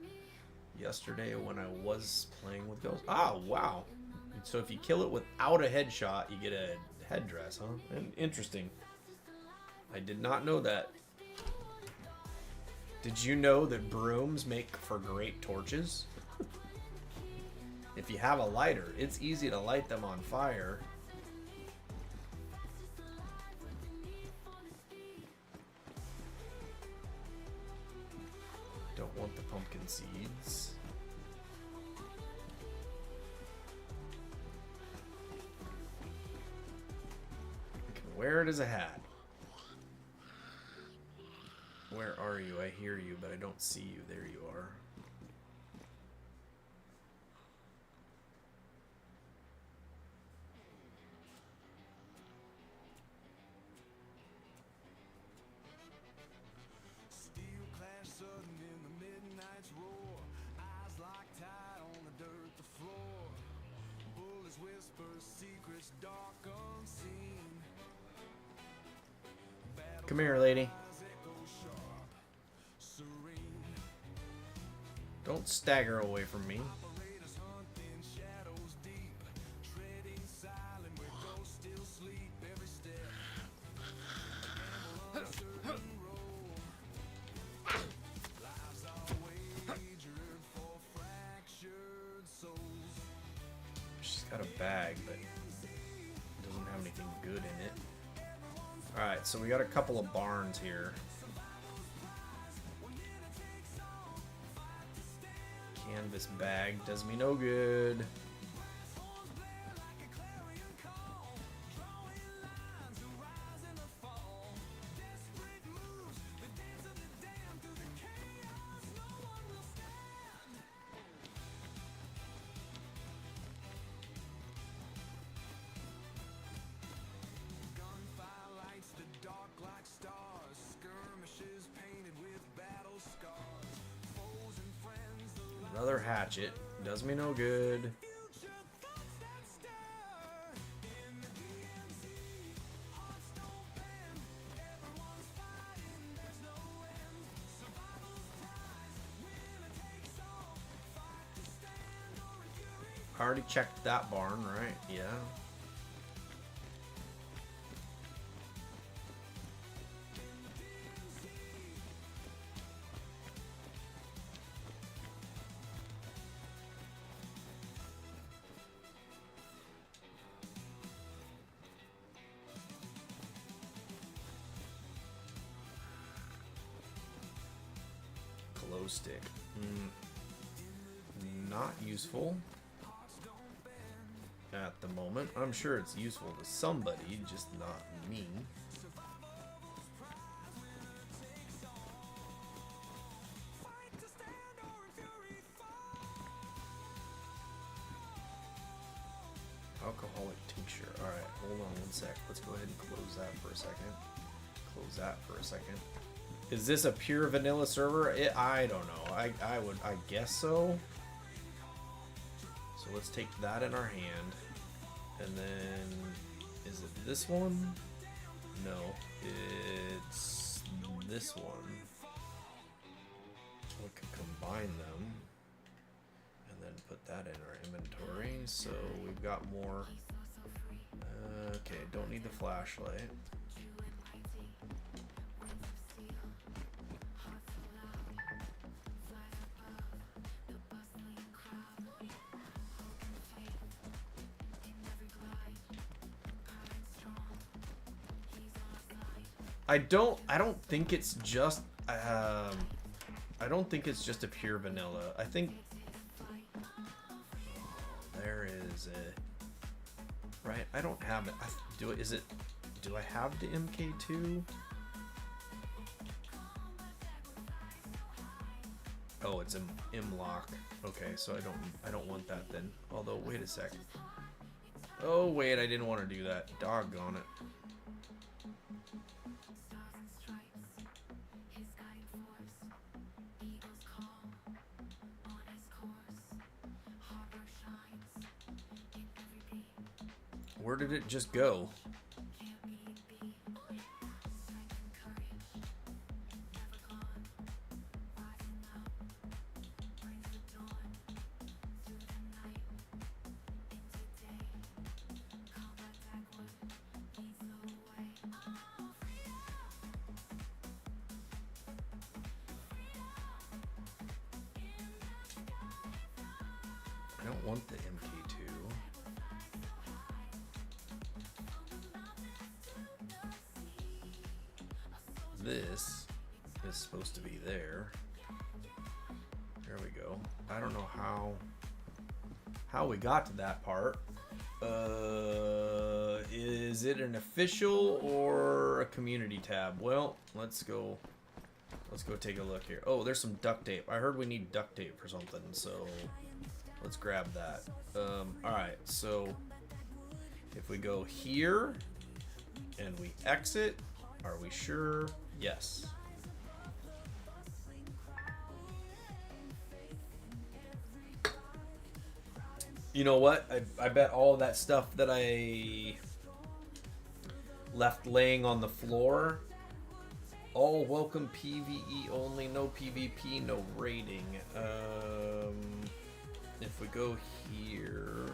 yesterday when I was playing with ghosts. Ah, wow. So if you kill it without a headshot, you get a headdress, huh? Interesting. I did not know that. Did you know that brooms make for great torches? If you have a lighter, it's easy to light them on fire. Don't want the pumpkin seeds. I can wear it as a hat. Where are you? I hear you, but I don't see you. There you are. Come here, lady. Don't stagger away from me. She's got a bag, but doesn't have anything good in it. Alright, so we got a couple of barns here. Canvas bag does me no good. Another hatchet. Does me no good. I already checked that barn, right? Yeah. Glow stick. Not useful at the moment. I'm sure it's useful to somebody, just not me. Alcoholic tincture. Alright, hold on one sec. Let's go ahead and close that for a second. Close that for a second. Is this a pure vanilla server? I don't know. I guess so. So let's take that in our hand. And then, is it this one? No, it's this one. We can combine them and then put that in our inventory. So we've got more. Okay, don't need the flashlight. I don't think it's just I don't think it's just a pure vanilla. I think there is a right. I don't have it. Do I have the MK2? Oh, it's an M-lock. Okay, so I don't want that then. Although wait a sec. Oh wait, I didn't want to do that. Doggone it. Where did it just go? I don't want the MK2. This is supposed to be there. There we go. I don't know how we got to that part. Is it an official or a community tab? Well, let's go take a look here. Oh, there's some duct tape. I heard we need duct tape for something, so let's grab that. Alright, so if we go here and we exit, are we sure? Yes. You know what? I bet all of that stuff that I left laying on the floor, all welcome PvE only, no PvP, no rating. If we go here,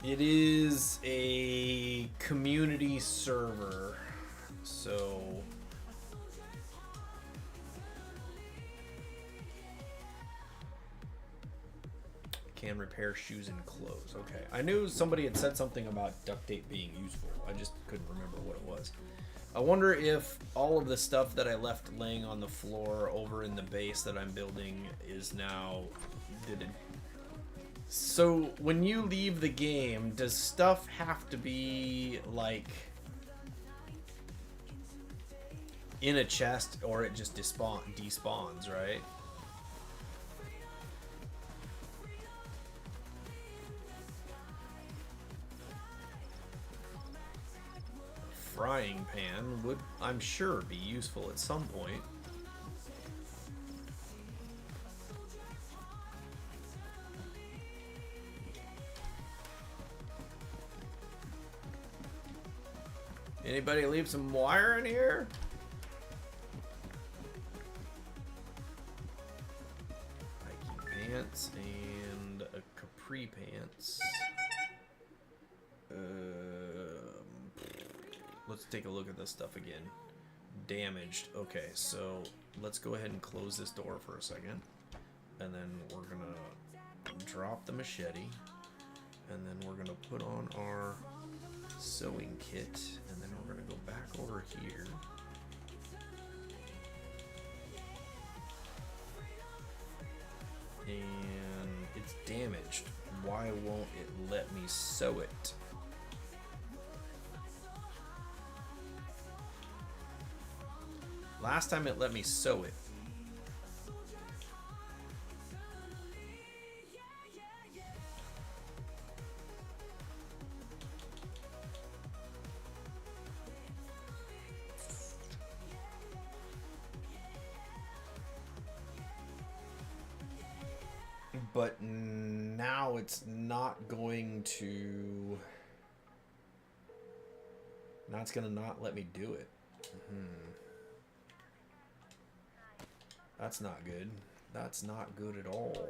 it is a community server, so can repair shoes and clothes. Okay, I knew somebody had said something about duct tape being useful. I just couldn't remember what it was. I wonder if all of the stuff that I left laying on the floor over in the base that I'm building is now... So when you leave the game, does stuff have to be like in a chest, or it just despawns, right? Frying pan would, I'm sure, be useful at some point. Anybody leave some wire in here? Hiking pants and a capri pants. Let's take a look at this stuff again. Damaged. Okay, so let's go ahead and close this door for a second. And then we're gonna drop the machete. And then we're gonna put on our sewing kit. And then we're gonna go back over here. And it's damaged. Why won't it let me sew it? Last time it let me sew it. But now it's not going to... Now it's gonna not let me do it. That's not good. That's not good at all.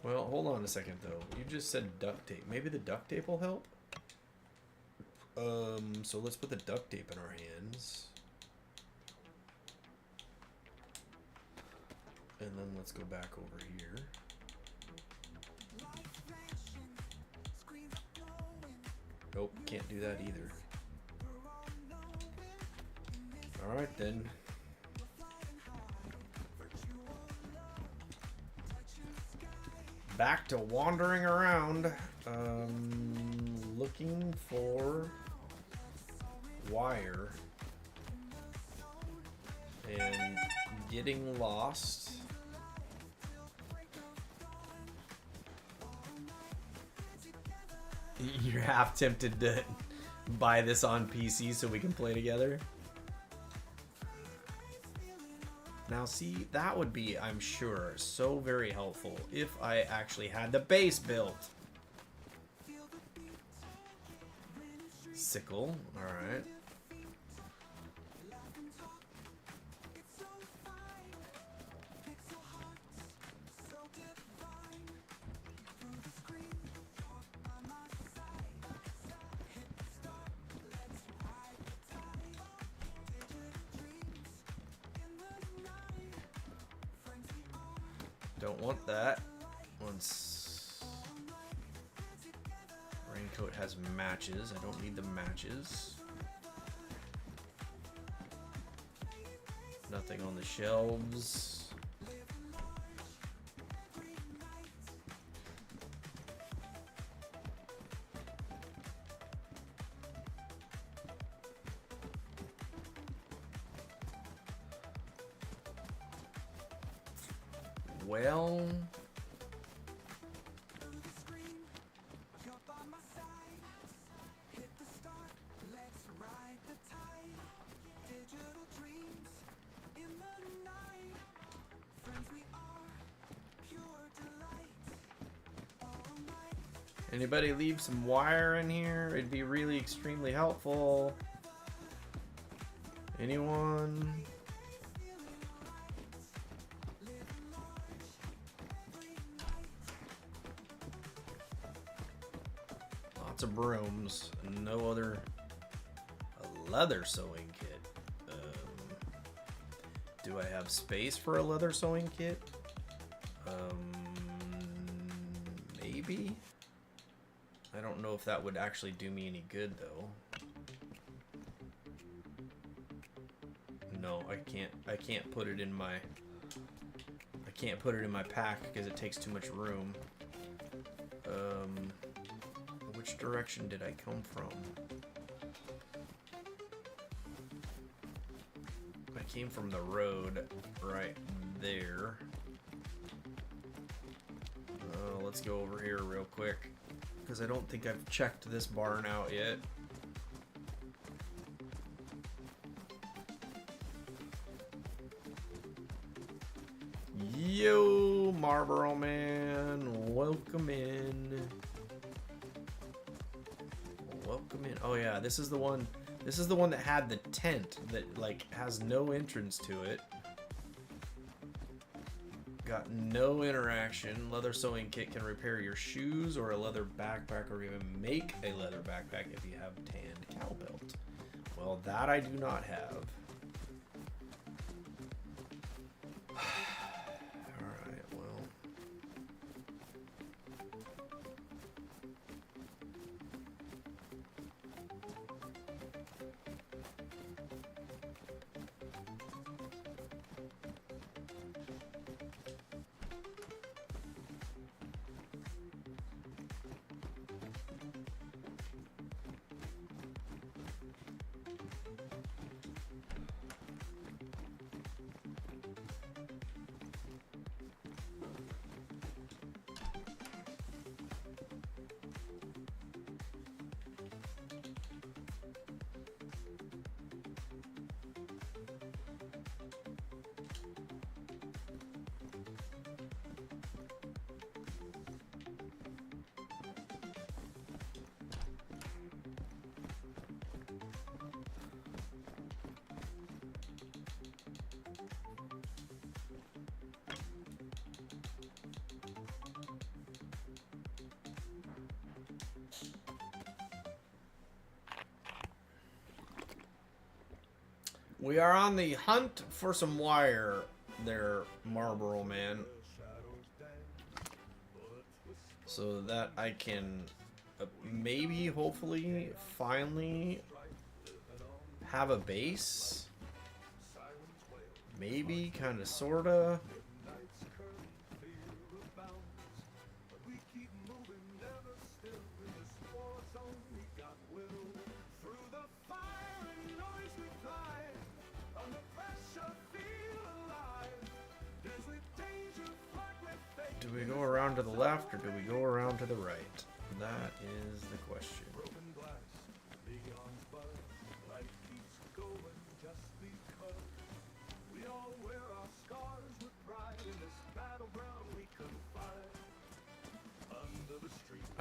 Well, hold on a second though. You just said duct tape. Maybe the duct tape will help? So let's put the duct tape in our hands. And then let's go back over here. Nope, can't do that either. Alright then. Back to wandering around, looking for wire and getting lost. You're half tempted to buy this on PC so we can play together. Now see, that would be, I'm sure, so very helpful if I actually had the base built. Sickle, alright. Don't want that. Once raincoat has matches, I don't need the matches. Nothing on the shelves. Well, anybody leave some wire in here? It'd be really extremely helpful. Anyone? Lots of brooms. No other. A leather sewing kit. Do I have space for a leather sewing kit? Maybe. I don't know if that would actually do me any good though. No, I can't put it in my pack because it takes too much room. Which direction did I come from? I came from the road right there. Let's go over here real quick because I don't think I've checked this barn out yet. Yo, Marlboro Man, welcome in. Welcome in. Oh yeah, this is the one. This is the one that had the tent that like has no entrance to it. Got no interaction. Leather sewing kit can repair your shoes or a leather backpack or even make a leather backpack if you have tanned cowbelt. Well, that I do not have. Alright, well. We are on the hunt for some wire there, Marlboro Man. So that I can maybe, hopefully, finally have a base. Maybe, kind of, sort of. Do we go around to the left or do we go around to the right? That is the question.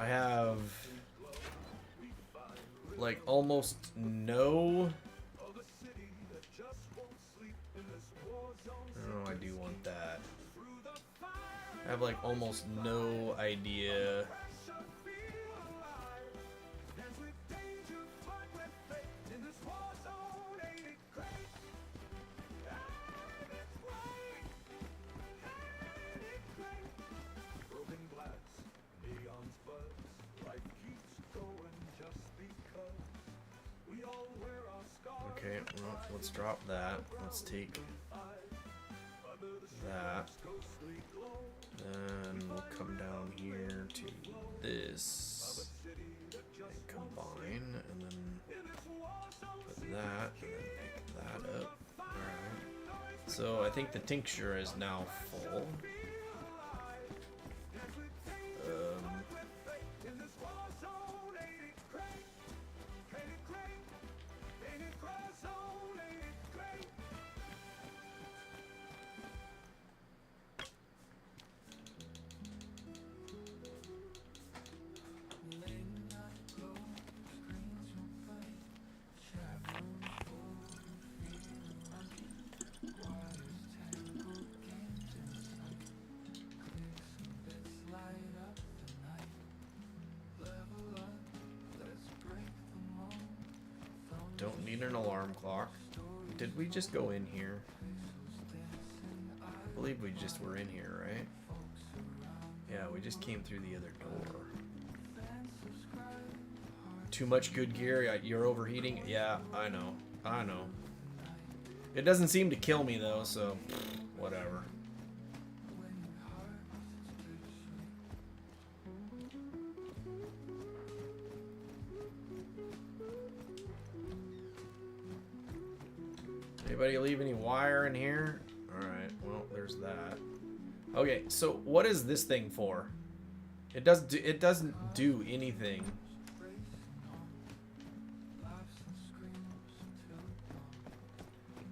I have like almost no. Oh, I do want that. I have like almost no idea. Okay, well, let's drop that. Let's take that. Then we'll come down here to this and combine, and then put that, and then pick that up. Alright. So I think the tincture is now full. Don't need an alarm clock. Did we just go in here? I believe we just were in here, right? Yeah, we just came through the other door. Too much good gear. You're overheating? Yeah, I know. I know. It doesn't seem to kill me though, so whatever. Anybody leave any wire in here? Alright, well, there's that. Okay, so what is this thing for? It doesn't do anything.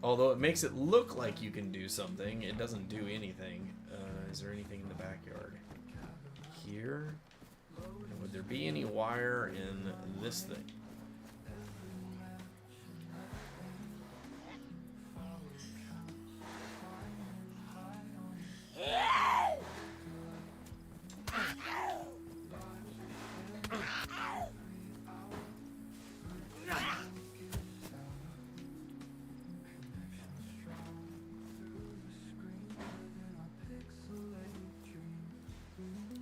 Although it makes it look like you can do something, it doesn't do anything. Is there anything in the backyard? Here? Would there be any wire in this thing?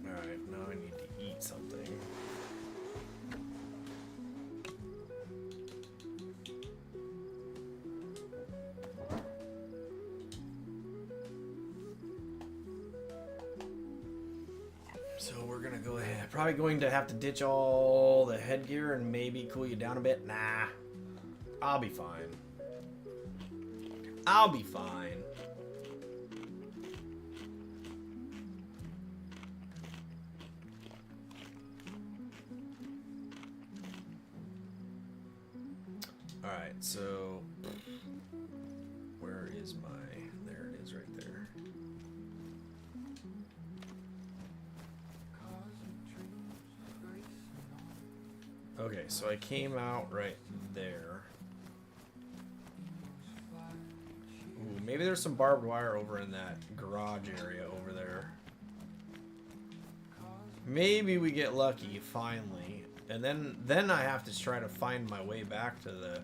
Alright, now I need to eat something. So we're gonna go ahead. Probably going to have to ditch all the headgear and maybe cool you down a bit. Nah, I'll be fine. I'll be fine. Alright, so where is my... There it is right there. Okay, so I came out right there. Ooh, maybe there's some barbed wire over in that garage area over there. Maybe we get lucky finally, and then I have to try to find my way back to the...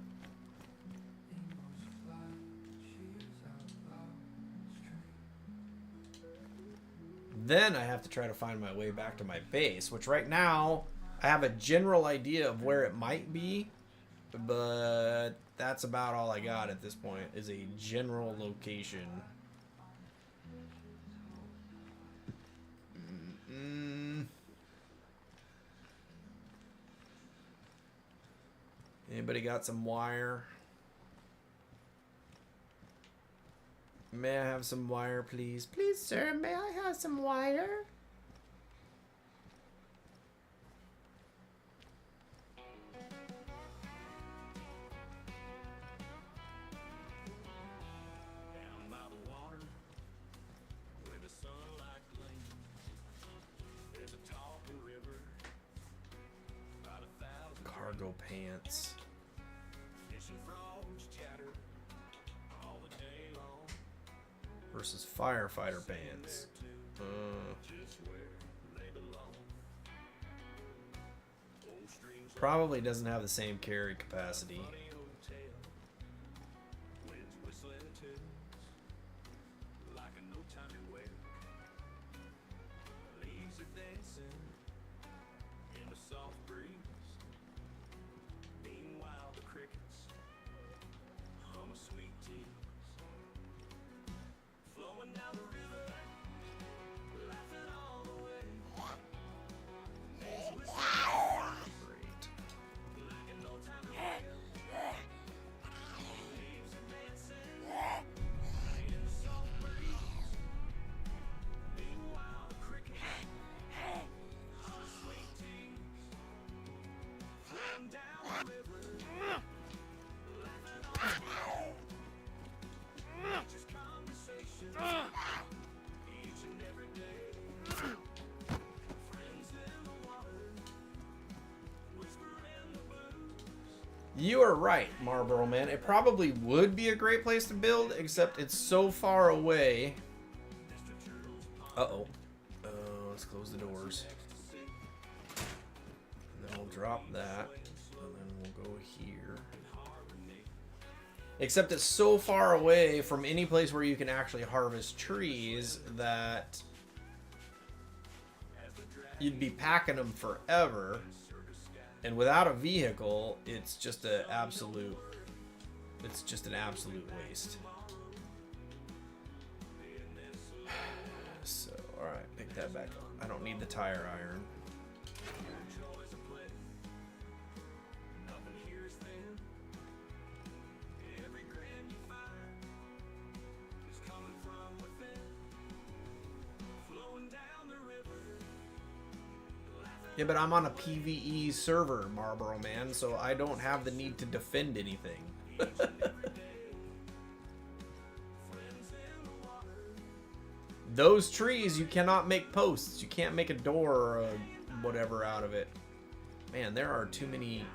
Then I have to try to find my way back to my base, which right now I have a general idea of where it might be, but that's about all I got at this point, is a general location. Anybody got some wire? May I have some wire, please? Please, sir, may I have some wire? Down by the water, where the sunlight gleams, there's a talking river pants. Versus firefighter pants. Probably doesn't have the same carry capacity. You are right, Marlboro Man. It probably would be a great place to build, except it's so far away. Uh-oh. Let's close the doors. And then we'll drop that. And then we'll go here. Except it's so far away from any place where you can actually harvest trees that you'd be packing them forever. And without a vehicle, it's just an absolute waste. So, alright, pick that back up. I don't need the tire iron. Yeah, but I'm on a PvE server, Marlboro Man, so I don't have the need to defend anything. Those trees, you cannot make posts. You can't make a door or a whatever out of it. Man, there are too many...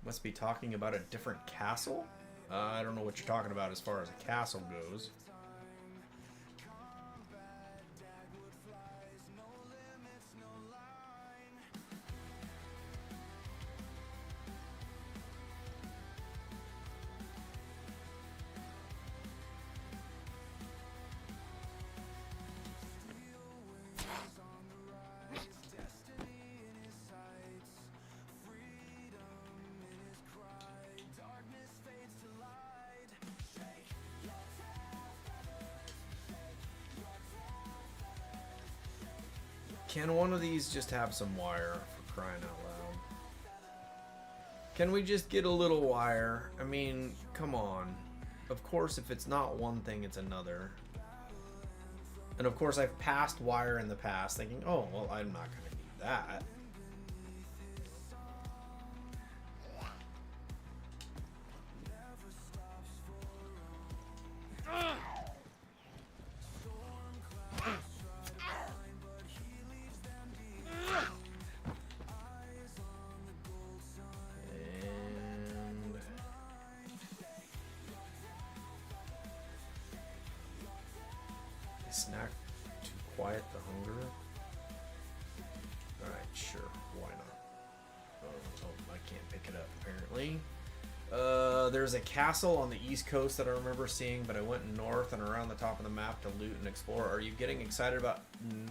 Must be talking about a different castle? I don't know what you're talking about as far as a castle goes. Can one of these just have some wire, for crying out loud? Can we just get a little wire? I mean, come on. Of course, if it's not one thing, it's another. And of course, I've passed wire in the past thinking, oh, well, I'm not going to need that. Snack to quiet the hunger. Alright, sure. Why not? Oh, I can't pick it up, apparently. There's a castle on the east coast that I remember seeing, but I went north and around the top of the map to loot and explore. Are you getting excited about...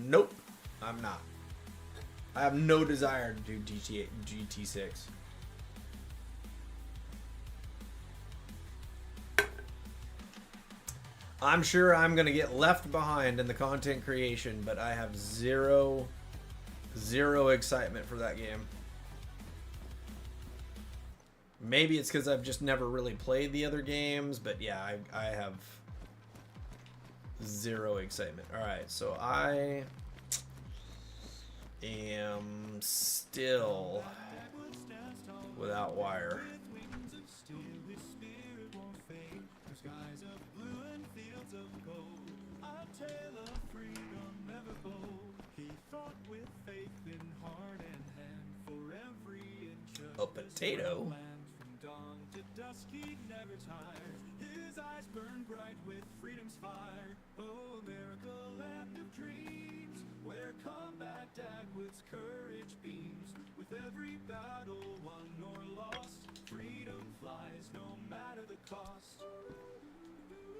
Nope, I'm not. I have no desire to do GT6. I'm sure I'm going to get left behind in the content creation, but I have zero excitement for that game. Maybe it's because I've just never really played the other games, but yeah, I have zero excitement. Alright, so am still without wire. A potato? His eyes burn bright with freedom's fire. Oh, America, land of dreams, where combat dagwoods courage beams. With every battle won or lost, freedom flies no matter the cost.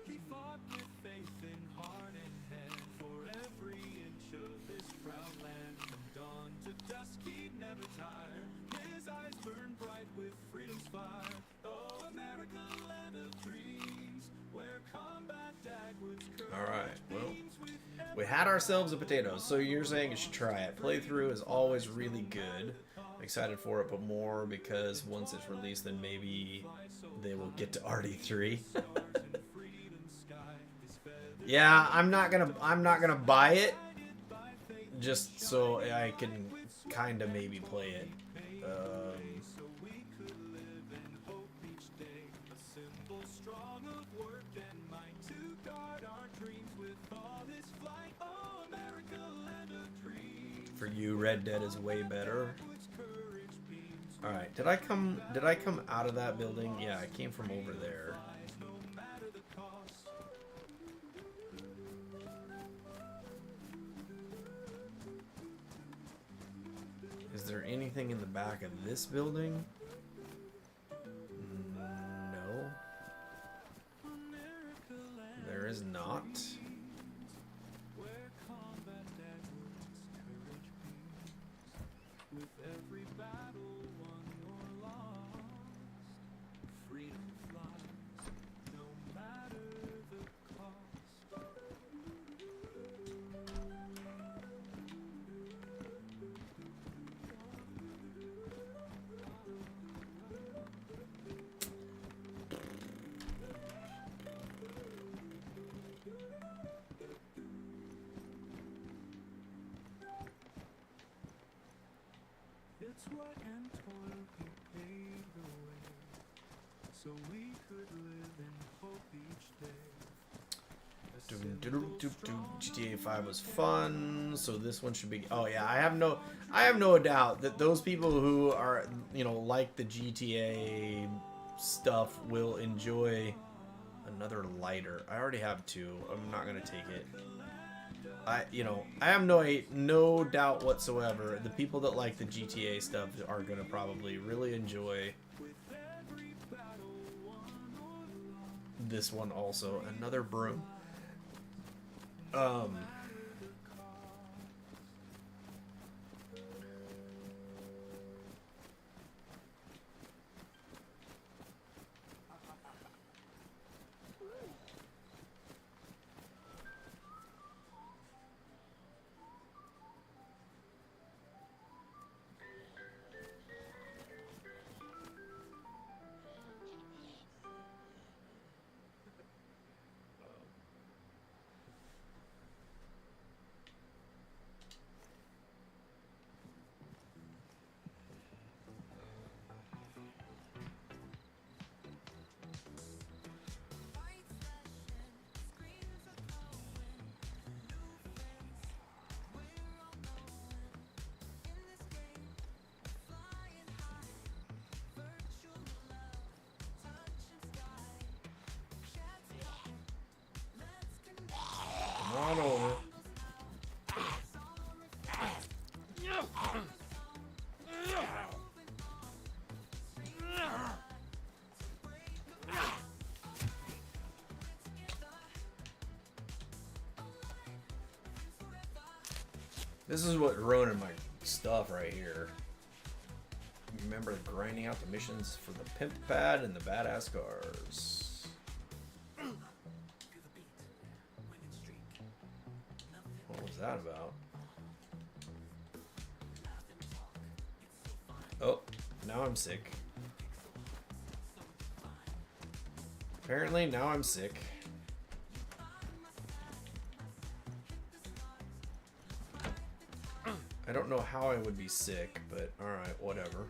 He fought with faith in heart and head for every inch of this proud land. From dawn to dusk he'd never tire. His eyes burn bright with freedom's fire. Oh, America, land of dreams, where combat dagwoods courage. Alright, well, we had ourselves a potato, so you're saying you should try it. Playthrough is always really good. I'm excited for it, but more because once it's released, then maybe they will get to RD3. Yeah, I'm not gonna buy it, just so I can kind of maybe play it. For you, Red Dead is way better. All right, did I come out of that building? Yeah, I came from over there. Is there anything in the back of this building? No. There is not. Sweat and toil he paved the way, so we could live in hope each day. GTA 5 was fun, so this one should be. Oh yeah, I have no doubt that those people who are, you know, like the GTA stuff will enjoy another lighter. I already have two. I'm not gonna take it. I have no doubt whatsoever the people that like the GTA stuff are gonna probably really enjoy this one also. Another broom. Come on over. This is what ruined my stuff right here. Remember grinding out the missions for the pimp pad and the badass cars. What was that about? Oh, now I'm sick. Apparently now I'm sick. don't know how I would be sick, but alright, whatever.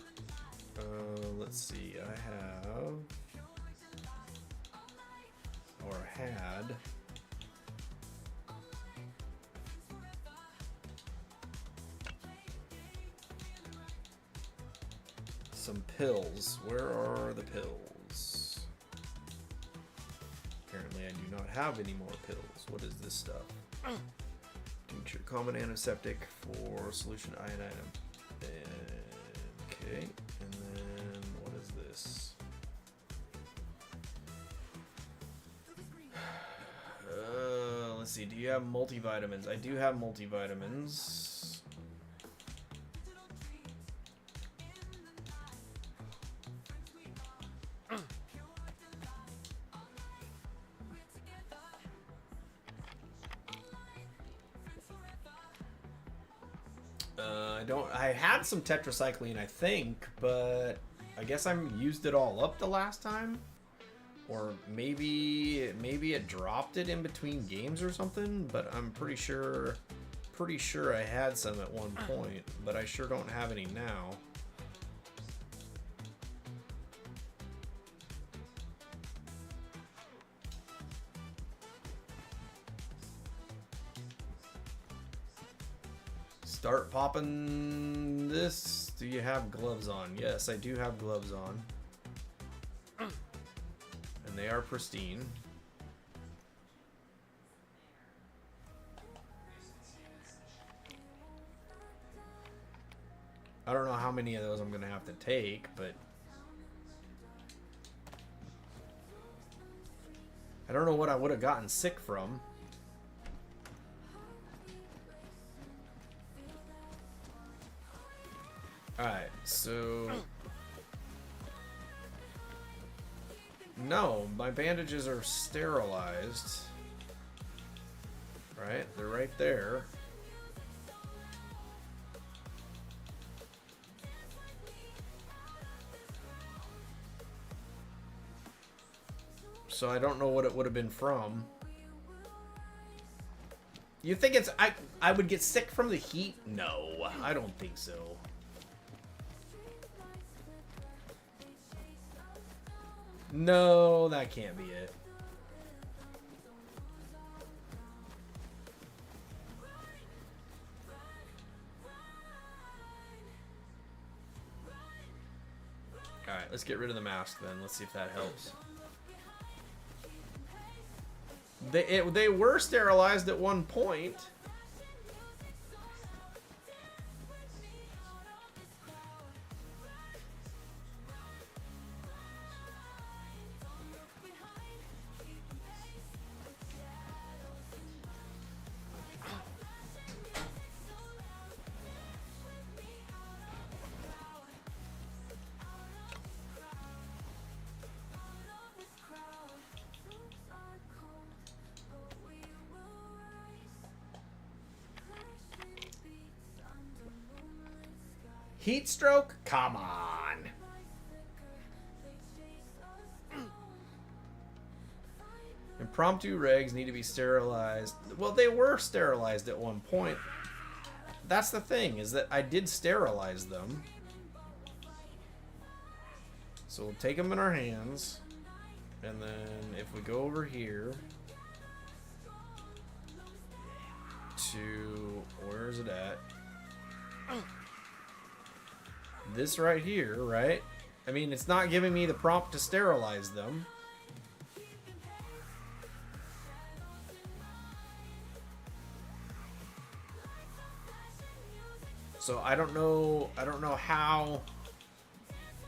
Let's see, I have... or had... some pills. Where are the pills? Apparently I do not have any more pills. What is this stuff? Tincture, common antiseptic for solution iodine. Okay, and then what is this? Let's see, do you have multivitamins? I do have multivitamins. I had some tetracycline, I think, but I guess I used it all up the last time, or maybe it dropped it in between games or something. But I'm pretty sure I had some at one point, but I sure don't have any now. Start popping this. Do you have gloves on? Yes, I do have gloves on. And they are pristine. I don't know how many of those I'm gonna have to take, but I don't know what I would have gotten sick from. Alright, so... No, my bandages are sterilized. Right? They're right there. So I don't know what it would have been from. You think it's... I would get sick from the heat? No, I don't think so. No, that can't be it. Alright, let's get rid of the mask then. Let's see if that helps. They were sterilized at one point. Heat stroke? Come on. Impromptu regs need to be sterilized. Well, they were sterilized at one point. That's the thing, is that I did sterilize them. So we'll take them in our hands. And then if we go over here to, where is it at? This right here, right? I mean, it's not giving me the prompt to sterilize them. So I don't know how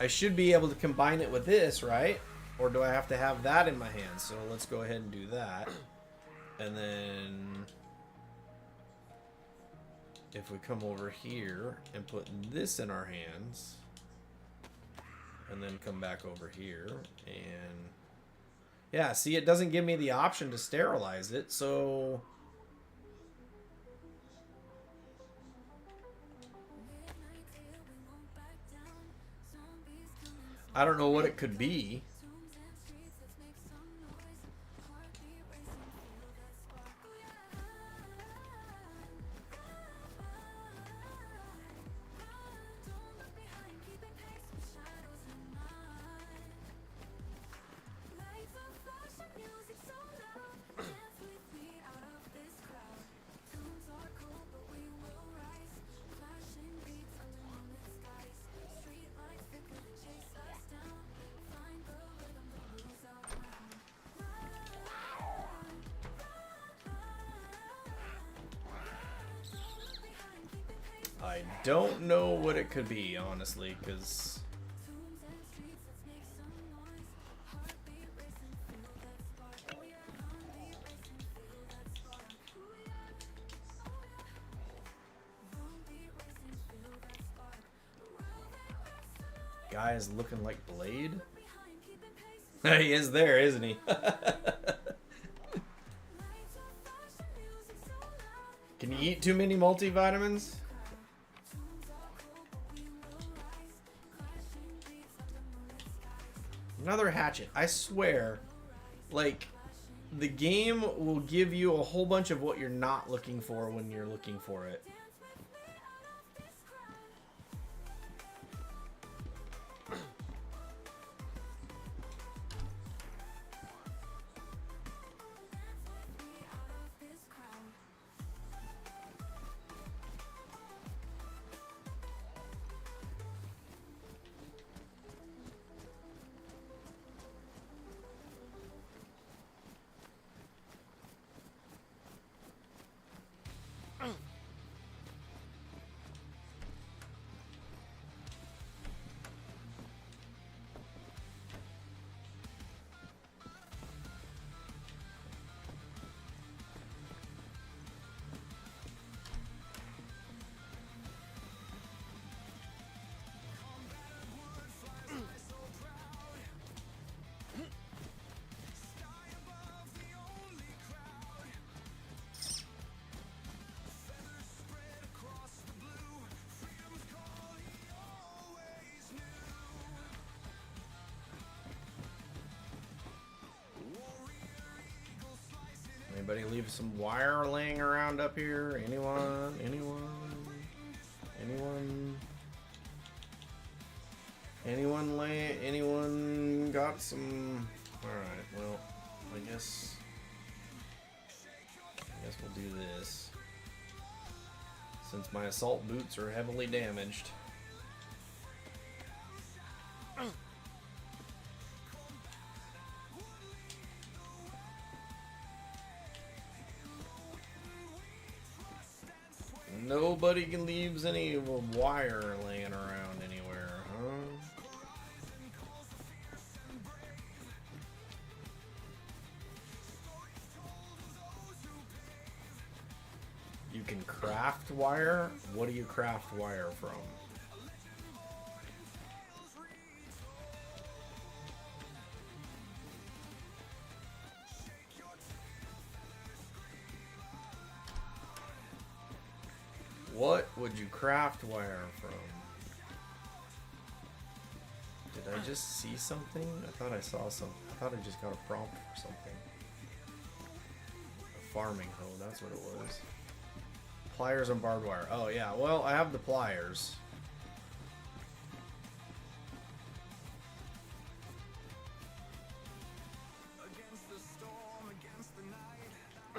I should be able to combine it with this, right? Or do I have to have that in my hands? So let's go ahead and do that. And then if we come over here and put this in our hands and then come back over here and yeah, see, it doesn't give me the option to sterilize it, so I don't know what it could be. I don't know what it could be, honestly, because... Guy is looking like Blade. He is there, isn't he? Can you eat too many multivitamins? Another hatchet. I swear, like, the game will give you a whole bunch of what you're not looking for when you're looking for it. Anybody leave some wire laying around up here? Anyone? Anyone? Anyone? Anyone got some? Alright, well, I guess we'll do this. Since my assault boots are heavily damaged. Nobody can leave any wire laying around anywhere, huh? You can craft wire? What do you craft wire from? What would you craft wire from? Did I just see something? I thought I saw something. I thought I just got a prompt for something. A farming hoe, that's what it was. Pliers and barbed wire. Oh yeah, well I have the pliers.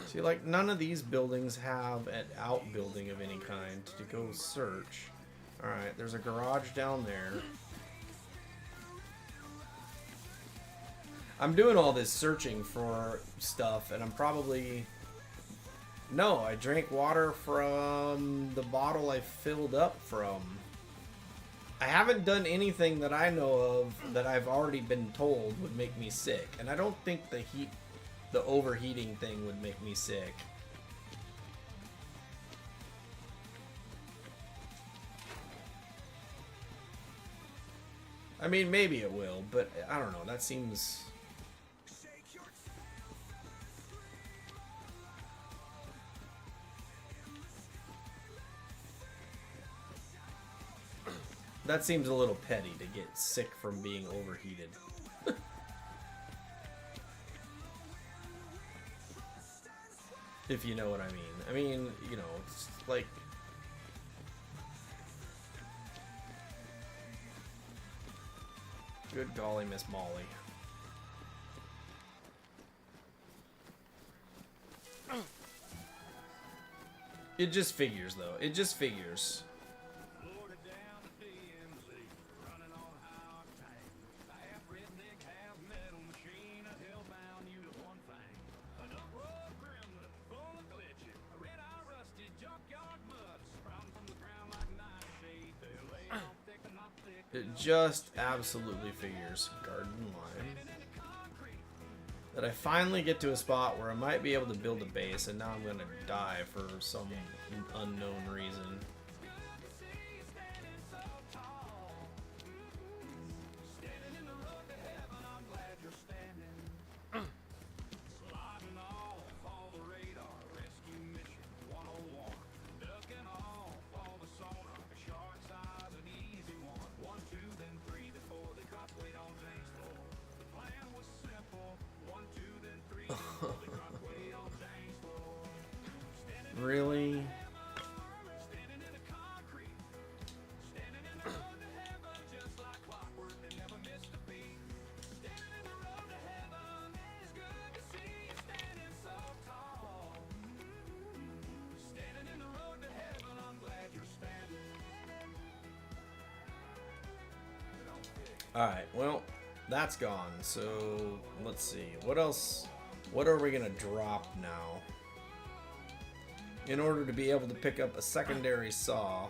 See, like, none of these buildings have an outbuilding of any kind to go search. Alright, there's a garage down there. I'm doing all this searching for stuff, and I'm probably... No, I drank water from the bottle I filled up from. I haven't done anything that I know of that I've already been told would make me sick. And I don't think the overheating thing would make me sick. I mean, maybe it will, but I don't know. That seems... That seems a little petty to get sick from being overheated. If you know what I mean. I mean, you know, it's like... Good golly, Miss Molly. It just figures, though. It just figures. It just absolutely figures. Garden line. That I finally get to a spot where I might be able to build a base, and now I'm gonna die for some unknown reason. Really? Alright, well, that's gone. So, let's see. What else? What are we going to drop now? In order to be able to pick up a secondary saw.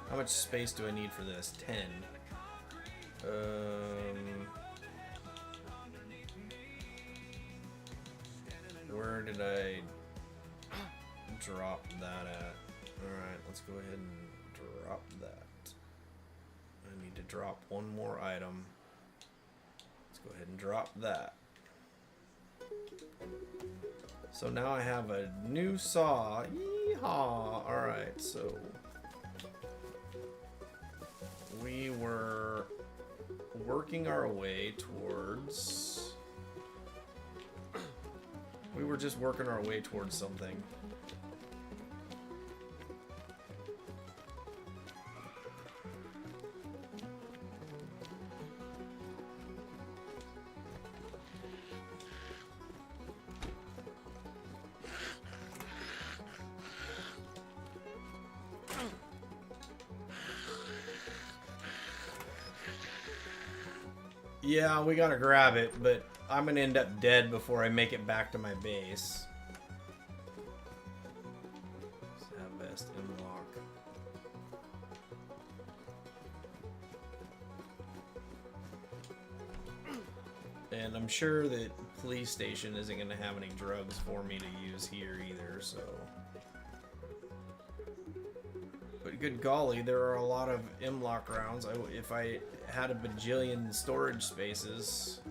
How much space do I need for this? 10. Where did I drop that at? Alright, let's go ahead and drop that. I need to drop one more item. Let's go ahead and drop that. So now I have a new saw. Yeehaw! Alright, so we were working our way towards... We were just working our way towards something. Yeah, we gotta grab it, but I'm gonna end up dead before I make it back to my base. At best, unlock. And I'm sure that police station isn't gonna have any drugs for me to use here either, so. But good golly, there are a lot of M-lock rounds. If I had a bajillion storage spaces,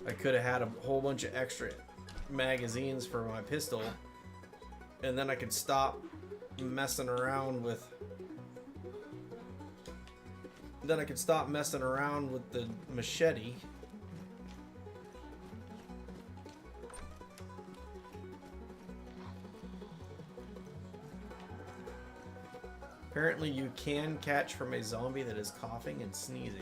I could have had a whole bunch of extra magazines for my pistol, and then I could stop messing around with the machete. Apparently you can catch from a zombie that is coughing and sneezing.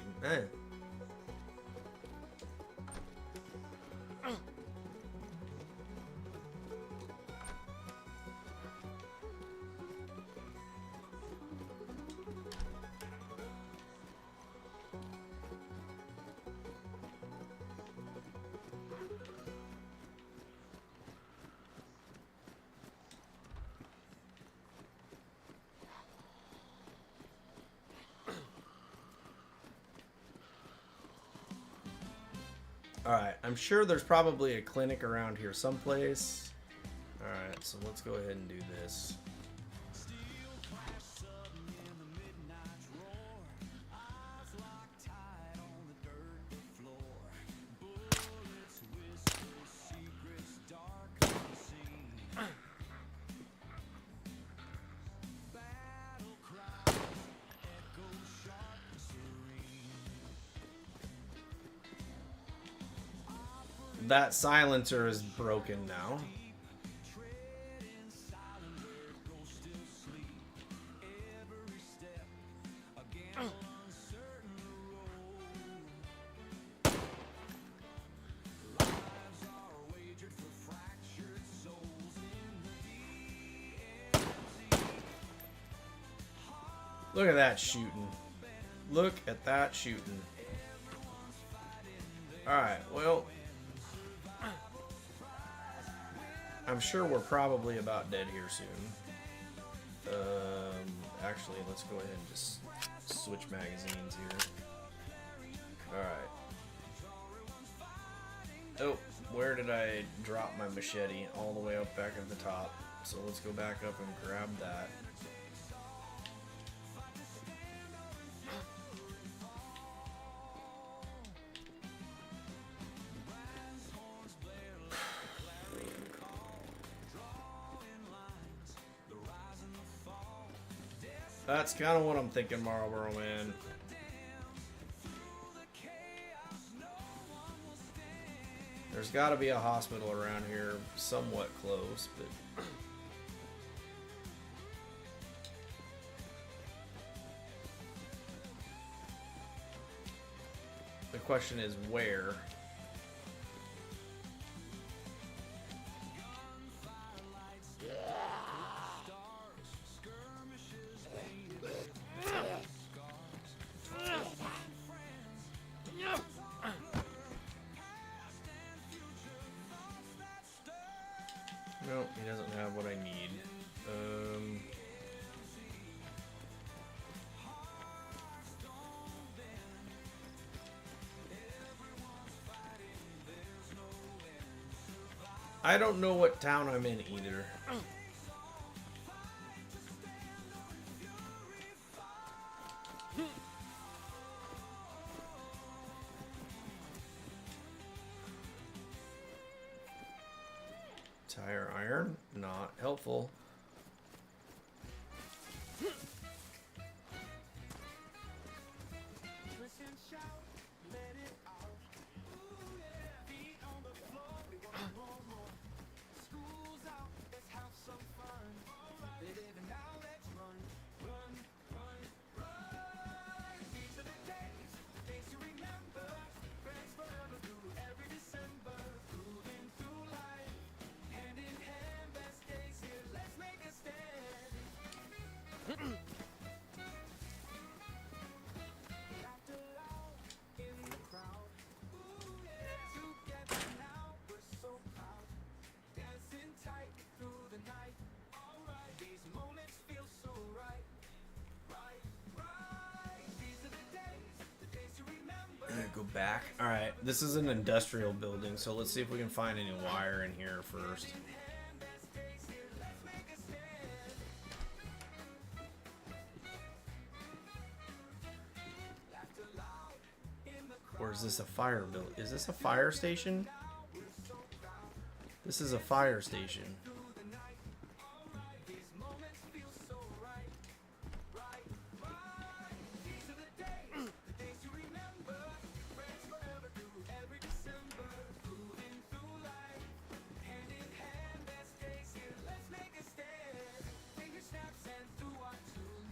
Alright, I'm sure there's probably a clinic around here someplace. Alright, so let's go ahead and do this. That silencer is broken now. Look at that shooting. Look at that shooting. Alright, well, I'm sure we're probably about dead here soon. Actually, let's go ahead and just switch magazines here. Alright. Oh, where did I drop my machete? All the way up back at the top. So let's go back up and grab that. That's kind of what I'm thinking, Marlboro Man. There's got to be a hospital around here, somewhat close, but... The question is where? Nope, he doesn't have what I need. I don't know what town I'm in either. Tire iron, not helpful. Go back. Alright, this is an industrial building, so let's see if we can find any wire in here first. Or is this a fire build? Is this a fire station? This is a fire station.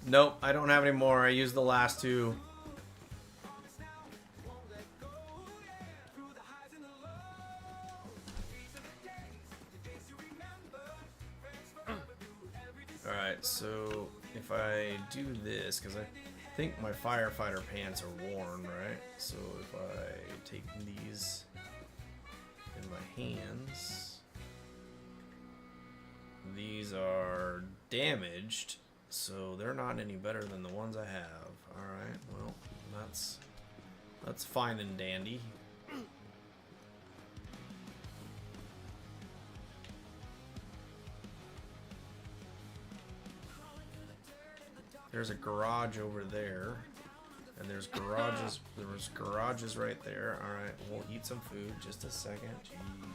Nope, I don't have any more. I used the last two. Alright, so if I do this, because I think my firefighter pants are worn, right? So if I take these in my hands, these are damaged. So they're not any better than the ones I have. Alright, well, that's fine and dandy. There's a garage over there. And there's garages right there. Alright, we'll eat some food. Just a second.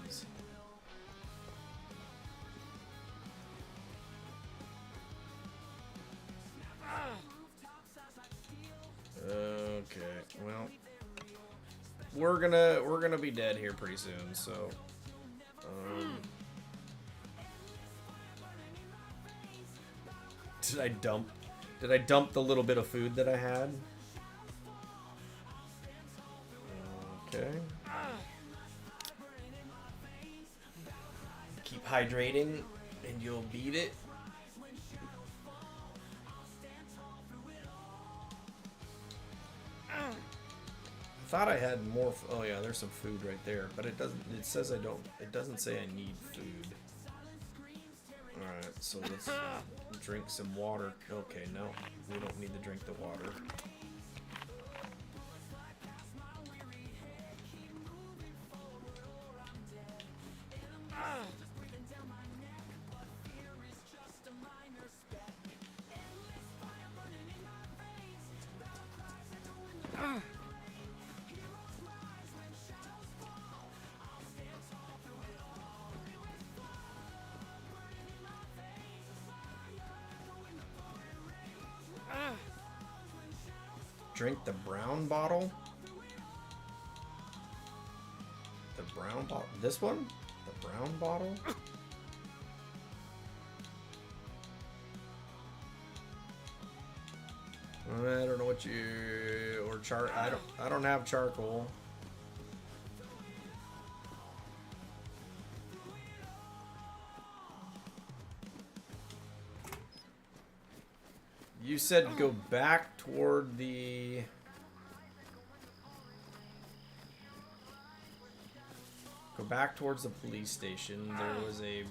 Jeez. Okay, well, we're gonna be dead here pretty soon, so did I dump the little bit of food that I had? Okay. Keep hydrating and you'll beat it. Thought I had more. Oh yeah, there's some food right there, but it doesn't. It says I don't. It doesn't say I need food. All right, so let's drink some water. Okay, no, we don't need to drink the water. Drink the brown bottle. The brown bottle. This one? The brown bottle? I don't know what you or char. I don't have charcoal. You said go back toward the... Go back towards the police station. There was a...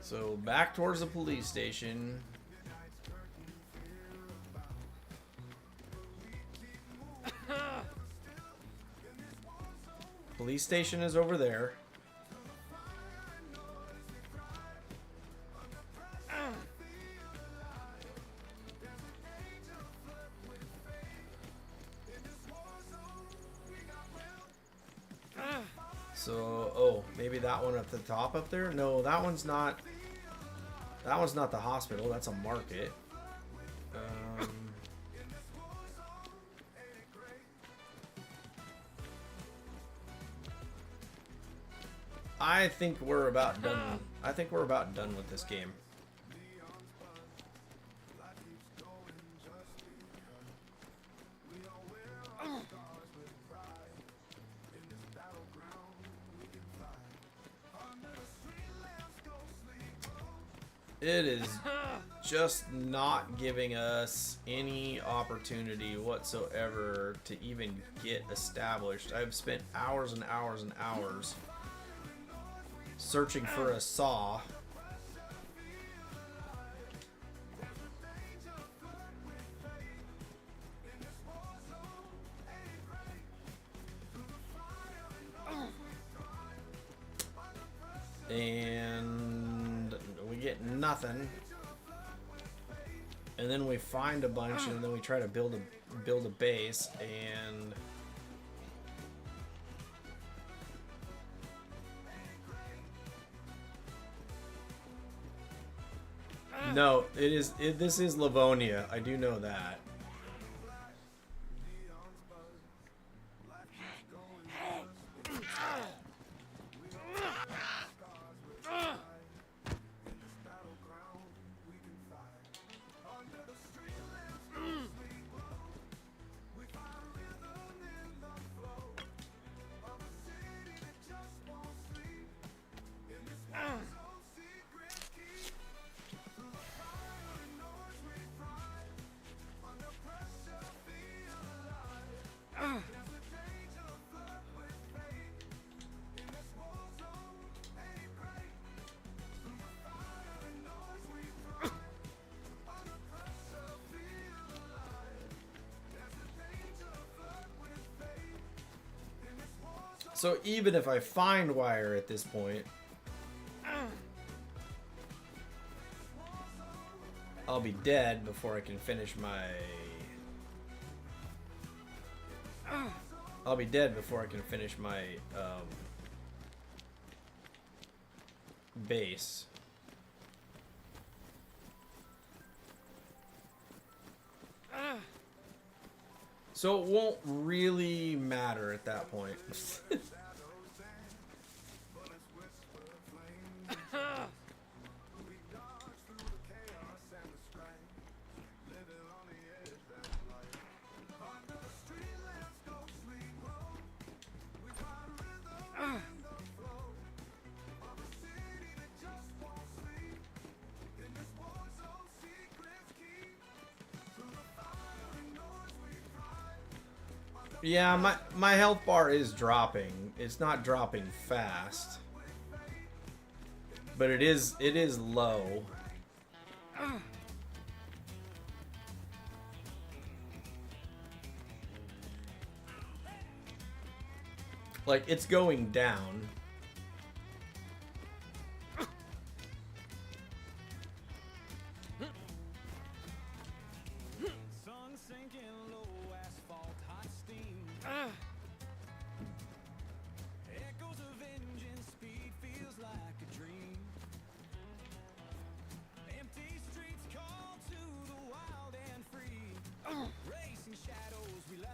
So back towards the police station. Police station is over there. So, oh, maybe that one at the top up there? No, that one's not. That one's not the hospital. That's a market. I think we're about done. I think we're about done with this game. It is just not giving us any opportunity whatsoever to even get established. I've spent hours and hours and hours searching for a saw. And we get nothing. And then we find a bunch, and then we try to build a base, and no, this is Livonia. I do know that. So even if I find wire at this point, I'll be dead before I can finish my... I'll be dead before I can finish my base. So it won't really matter at that point. Yeah, my health bar is dropping. It's not dropping fast, but it is low. Like, it's going down.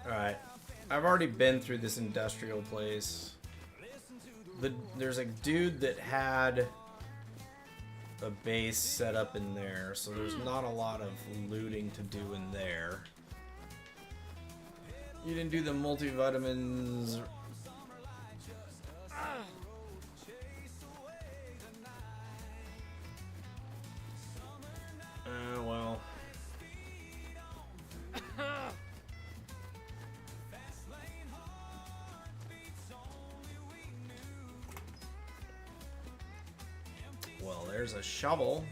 Alright, I've already been through this industrial place. There's a dude that had a base set up in there, so there's not a lot of looting to do in there. You didn't do the multivitamins. Well. Well, there's a shovel.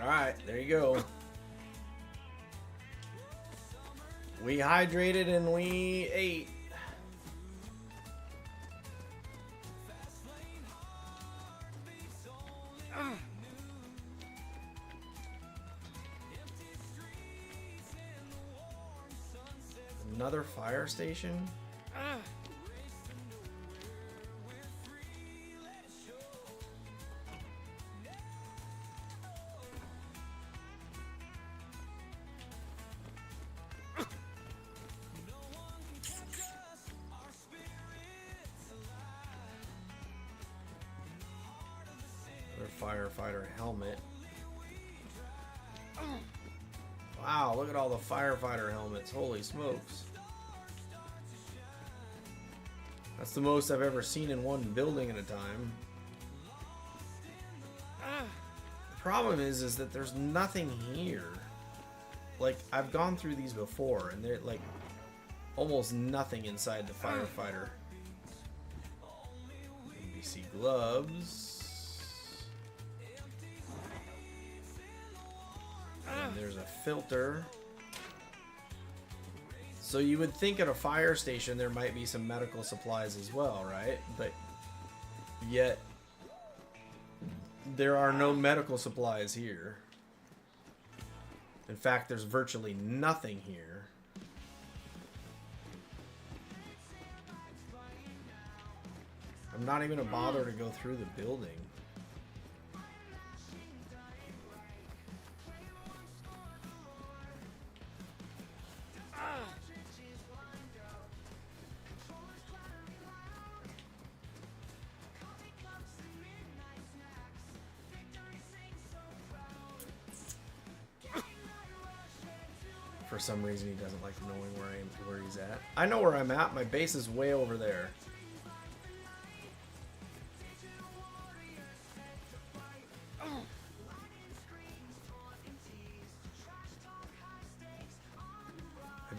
Alright, there you go. We hydrated and we ate. Another fire station? Firefighter helmet. Wow, look at all the firefighter helmets. Holy smokes. That's the most I've ever seen in one building at a time. The problem is that there's nothing here. Like, I've gone through these before, and they're like almost nothing inside the firefighter. NBC gloves. And there's a filter. So you would think at a fire station there might be some medical supplies as well, right? But yet there are no medical supplies here. In fact, there's virtually nothing here. I'm not even gonna bother to go through the building. For some reason, he doesn't like knowing where he's at. I know where I'm at. My base is way over there.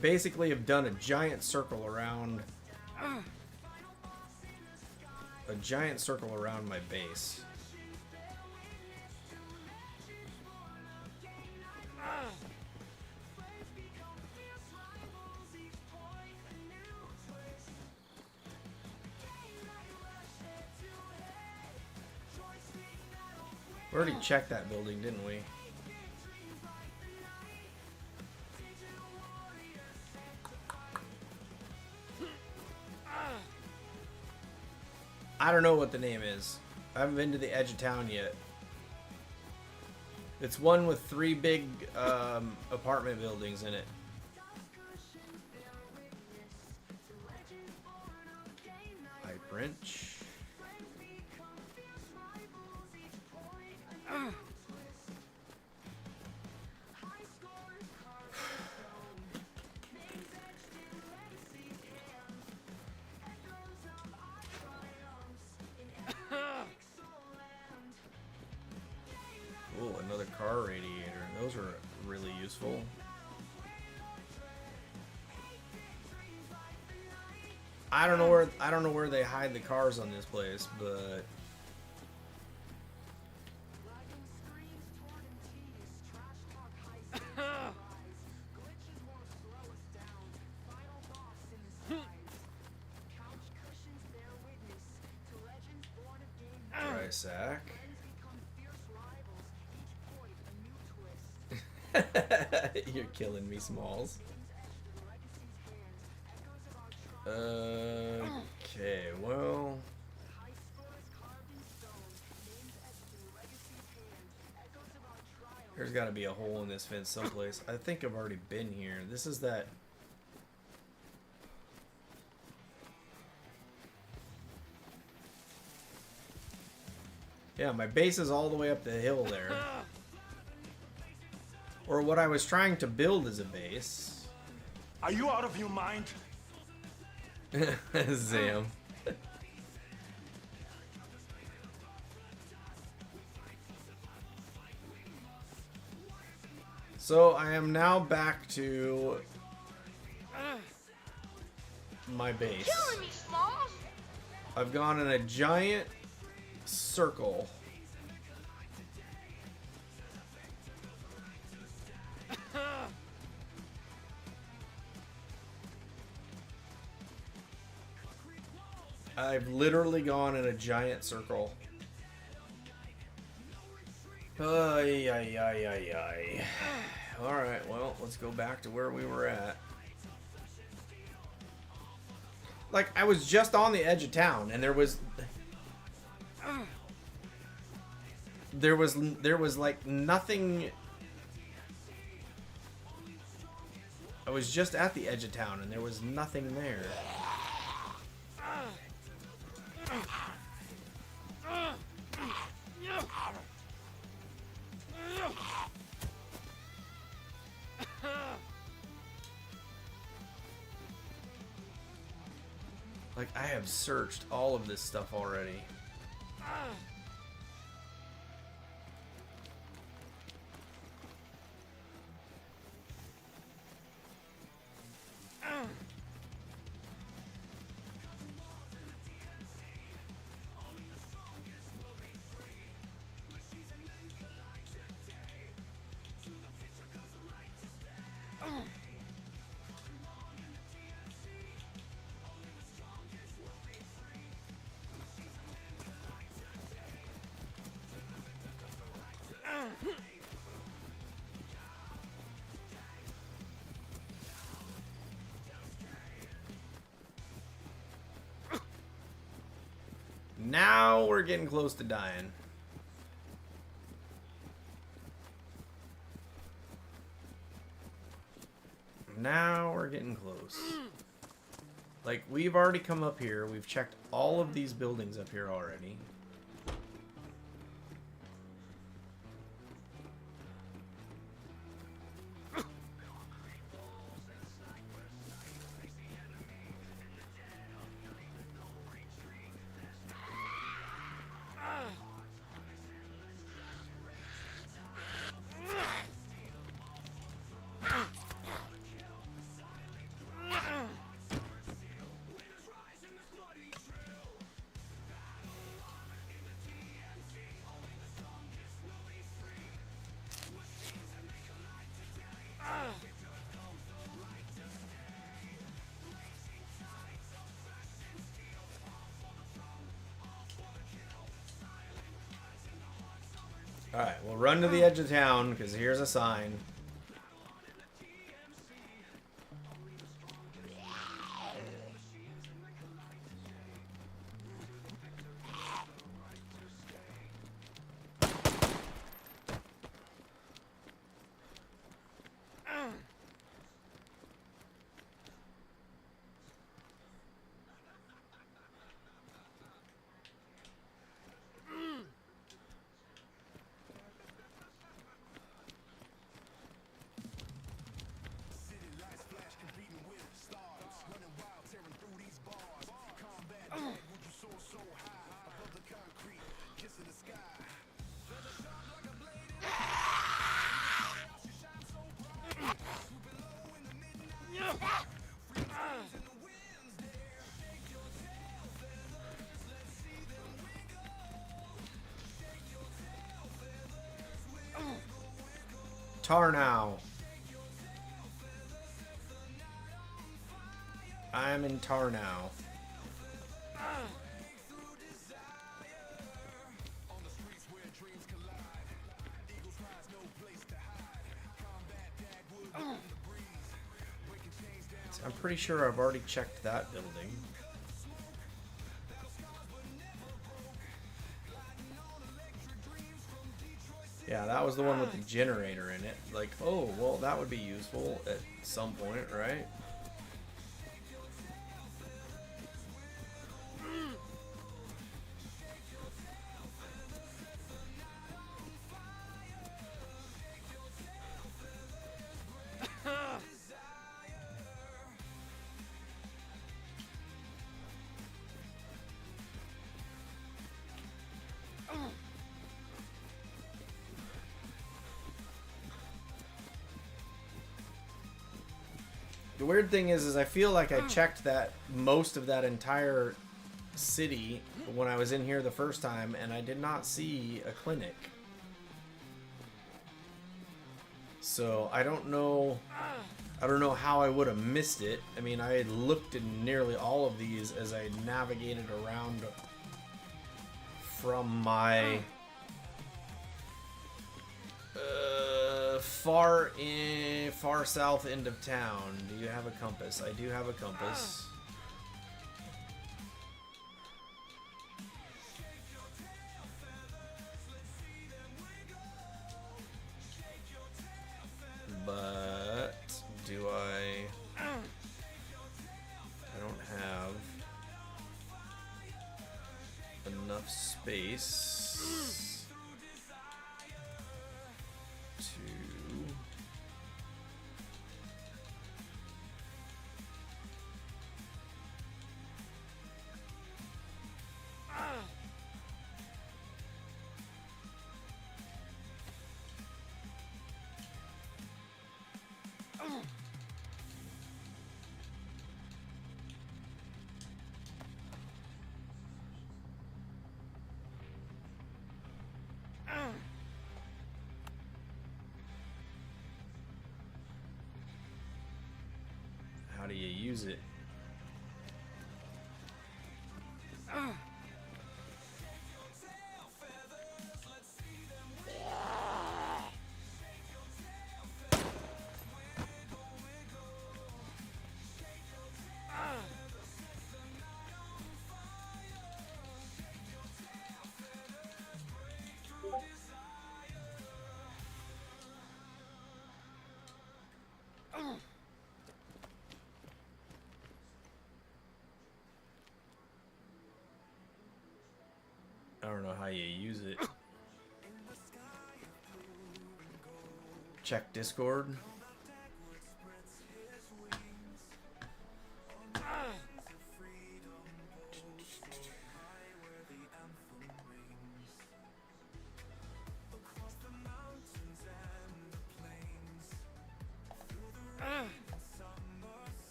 basically have done a giant circle around my base. We already checked that building, didn't we? I don't know what the name is. I haven't been to the edge of town yet. It's one with 3 big apartment buildings in it. Pipe wrench. Oh, another car radiator. Those are really useful. I don't know where they hide the cars on this place, but dry sack. You're killing me, Smalls. Okay, well. There's got to be a hole in this fence someplace. I think I've already been here. This is that. Yeah, my base is all the way up the hill there. Or what I was trying to build as a base. Are you out of your mind? Zam. So I am now back to my base. Killing me, Smalls. I've gone in a giant circle. I've literally gone in a giant circle. Ay, ay, ay, ay, ay. Alright, well, let's go back to where we were at. Like, I was just on the edge of town, and there was like nothing. I was just at the edge of town, and there was nothing there. Like, I have searched all of this stuff already. Now we're getting close to dying. Now we're getting close. Like, we've already come up here. We've checked all of these buildings up here already. Alright, we'll run to the edge of town, because here's a sign. Tarnow. I'm in Tarnow. I'm pretty sure I've already checked that building. Yeah, that was the one with the generator in it. Like, oh, well, that would be useful at some point, right? The weird thing is I feel like I checked that most of that entire city when I was in here the first time, and I did not see a clinic. So I don't know how I would have missed it. I mean, I had looked in nearly all of these as I navigated around from my far south end of town. Do you have a compass? I do have a compass. But do I don't have enough space to how do you use it? I don't know how you use it. Check Discord.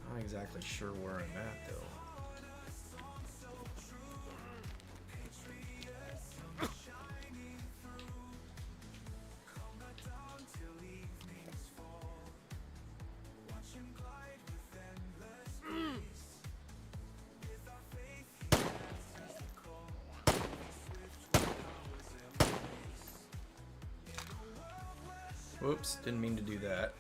Not exactly sure where I'm at though. Whoops, didn't mean to do that.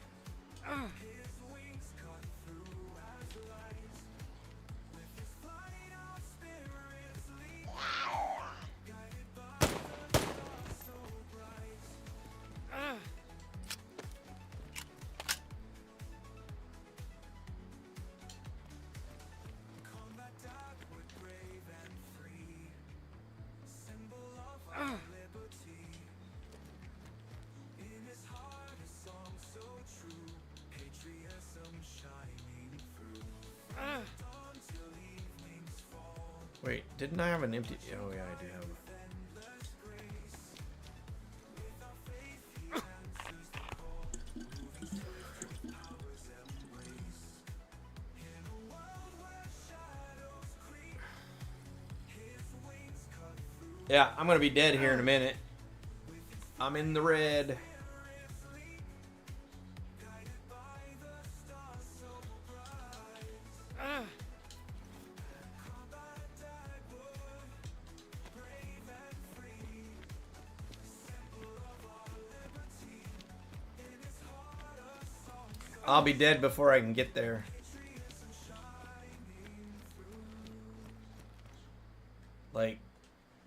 Wait, didn't I have an empty... Oh, yeah, I do have... Yeah, I'm gonna be dead here in a minute. I'm in the red. I'll be dead before I can get there. Like,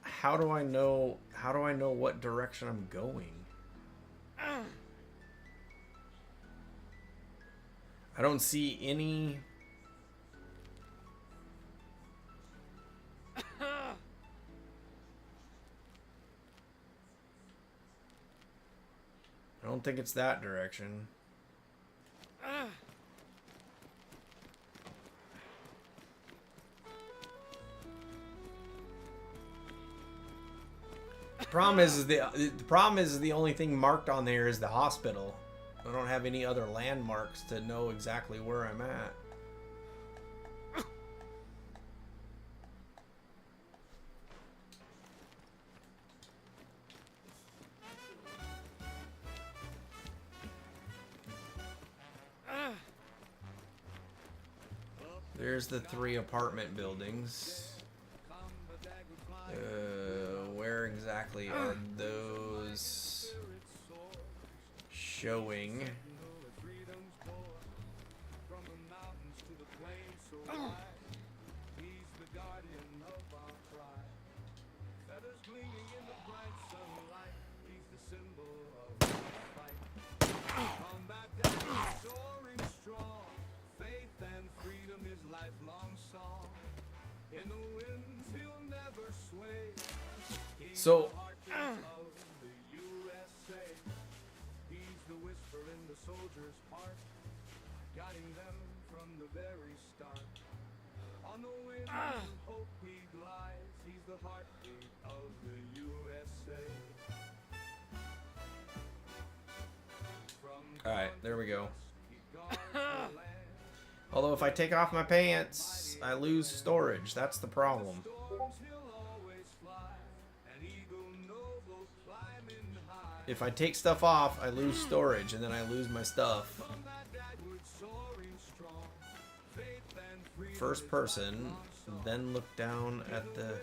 how do I know what direction I'm going? I don't see any... I don't think it's that direction. The problem is the only thing marked on there is the hospital. I don't have any other landmarks to know exactly where I'm at. There's the 3 apartment buildings. Where exactly are those showing? So, alright, there we go. Although if I take off my pants, I lose storage. That's the problem. If I take stuff off, I lose storage, and then I lose my stuff. First person, then look down at the...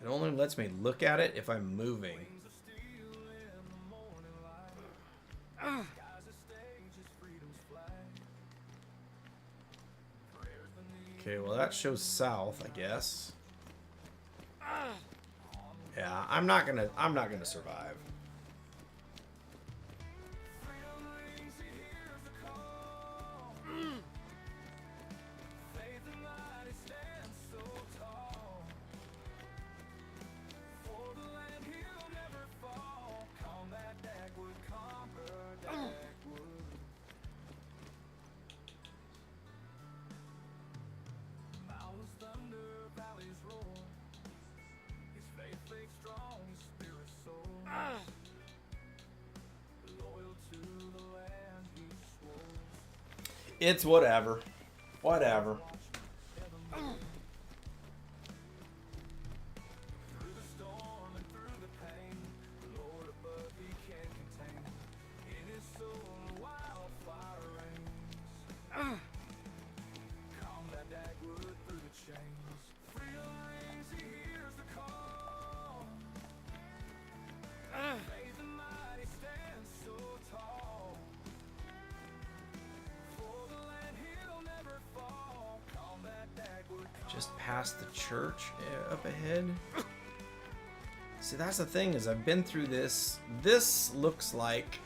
It only lets me look at it if I'm moving. Okay, well that shows south, I guess. Yeah, I'm not gonna survive. It's whatever. Whatever. Just past the church up ahead. See, that's the thing, is I've been through this. This looks like...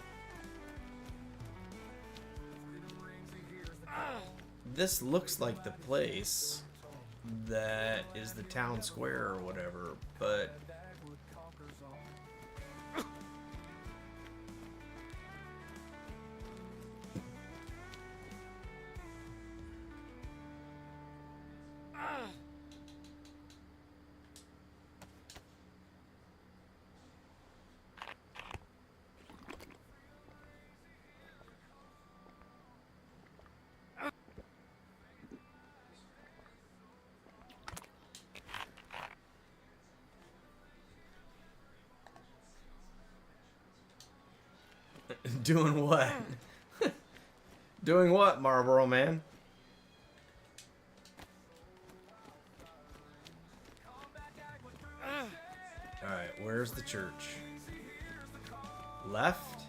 This looks like the place that is the town square or whatever, but... Doing what? Doing what, Marlboro Man? Alright, where's the church? Left?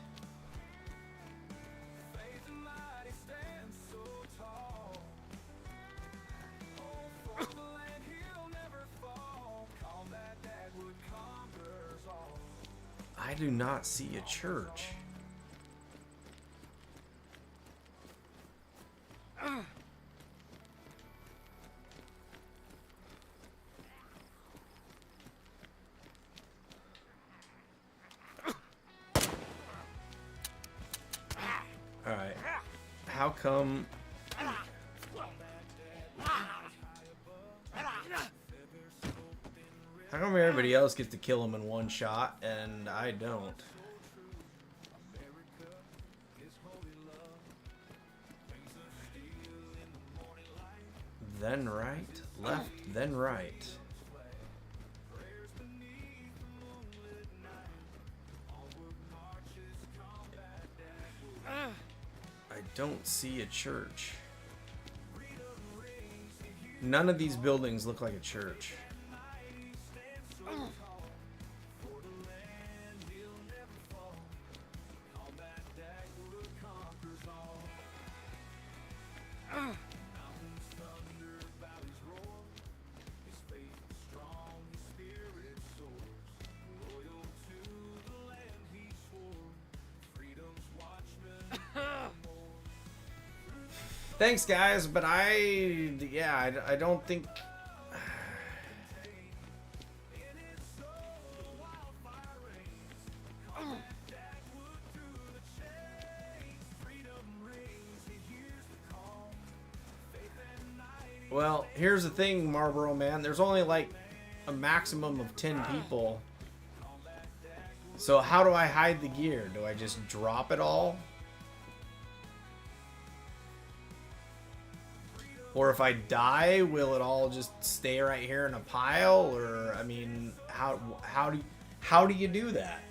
I do not see a church. Alright. How come... How come everybody else gets to kill him in one shot and I don't? Then right, left, then right. I don't see a church. None of these buildings look like a church. Thanks, guys, but I don't think... Well, here's the thing, Marlboro Man. There's only like a maximum of 10 people. So how do I hide the gear? Do I just drop it all? Or if I die, will it all just stay right here in a pile? Or, I mean, how do you do that?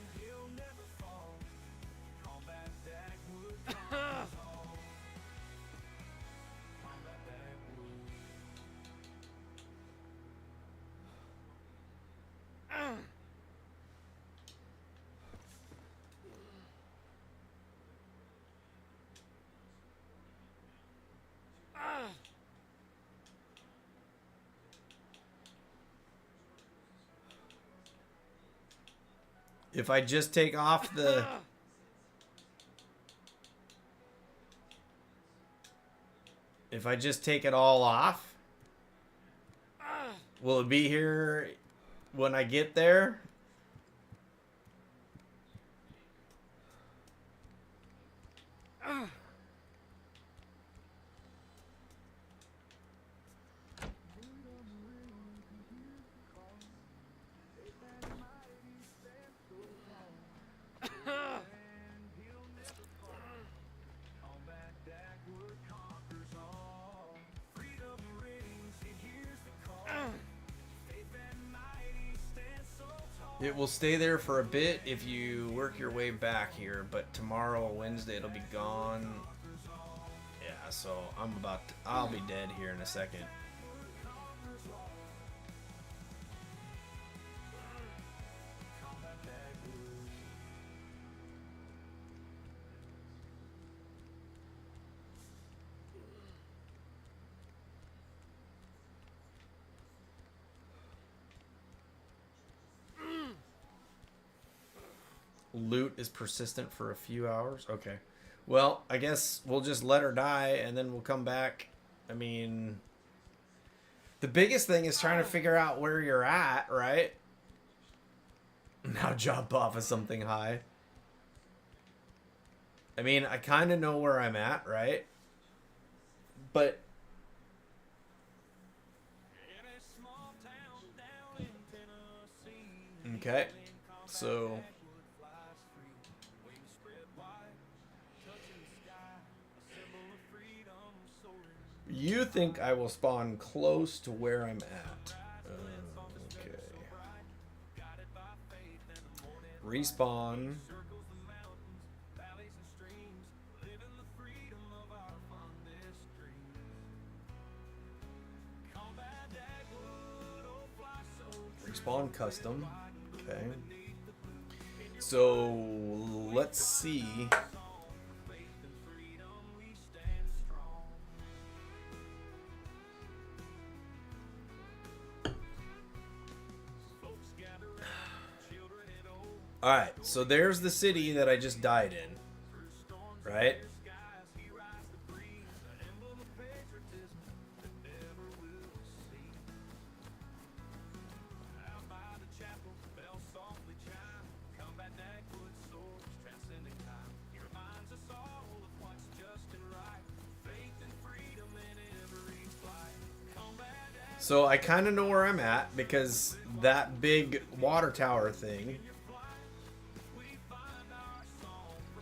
If I just take off the... If I just take it all off, will it be here when I get there? It will stay there for a bit if you work your way back here, but tomorrow, Wednesday, it'll be gone. Yeah, so I'll be dead here in a second. Loot is persistent for a few hours. Okay. Well, I guess we'll just let her die and then we'll come back. I mean, the biggest thing is trying to figure out where you're at, right? Now jump off of something high. I mean, I kind of know where I'm at, right? But okay. So you think I will spawn close to where I'm at. Okay. Respawn. Respawn custom. Okay. So let's see. Alright, so there's the city that I just died in, right? So I kind of know where I'm at because that big water tower thing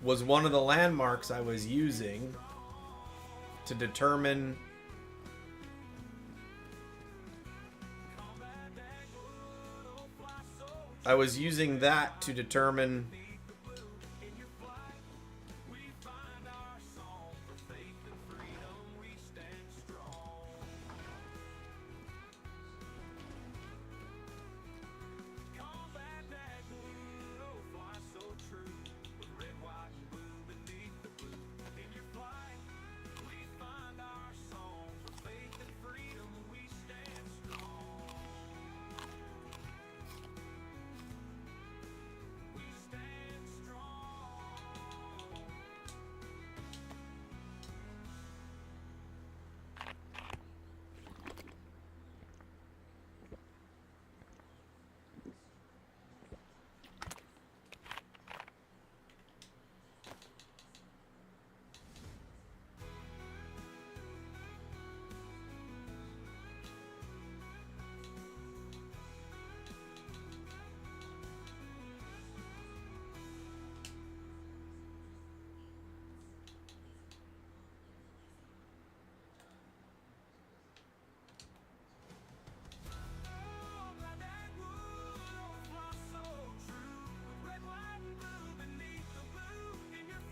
was one of the landmarks I was using to determine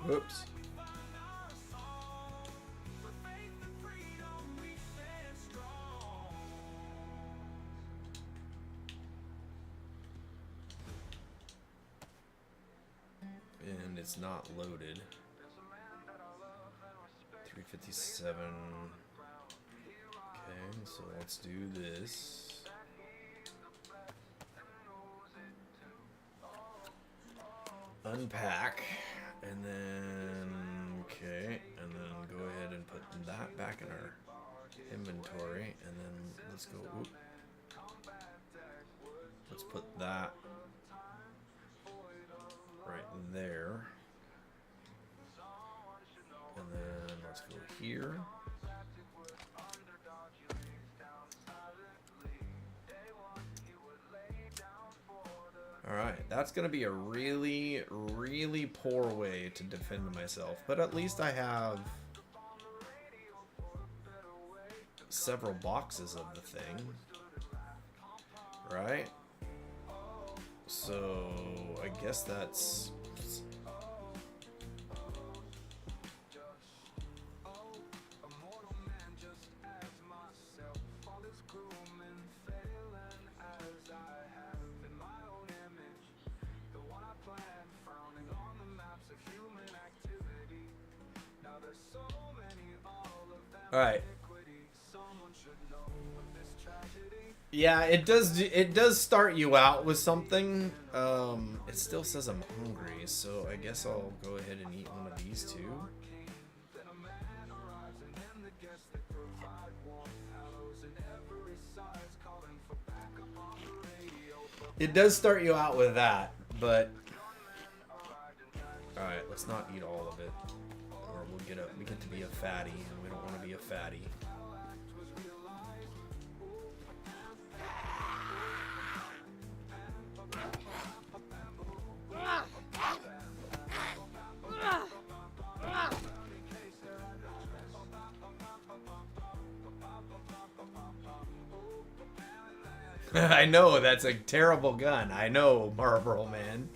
Whoops. And it's not loaded. 357. Okay, so let's do this. Unpack. And then, okay, and then go ahead and put that back in our inventory, and then let's go, oop. Let's put that right there, and then let's go here. Alright, that's going to be a really, really poor way to defend myself. But at least I have several boxes of the thing. Right? So I guess that's. All right. Yeah, it does. It does start you out with something. It still says I'm hungry, so I guess I'll go ahead and eat one of these two. It does start you out with that, but all right, let's not eat all of it, or we get to be a fatty, and we don't want to be a fatty. I know, that's a terrible gun. I know, Marlboro Man.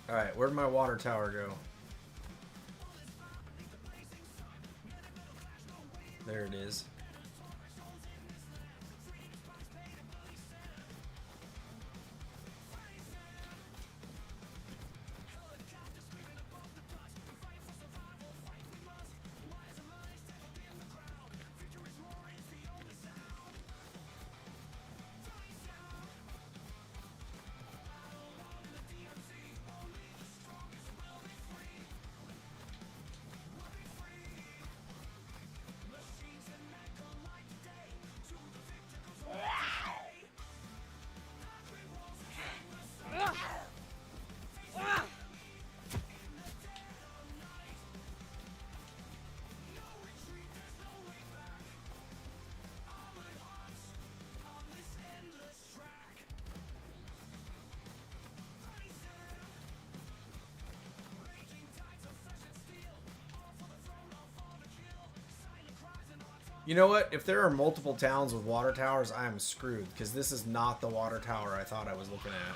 Alright, where'd my water tower go? There it is. You know what? If there are multiple towns with water towers, I am screwed, because this is not the water tower I thought I was looking at.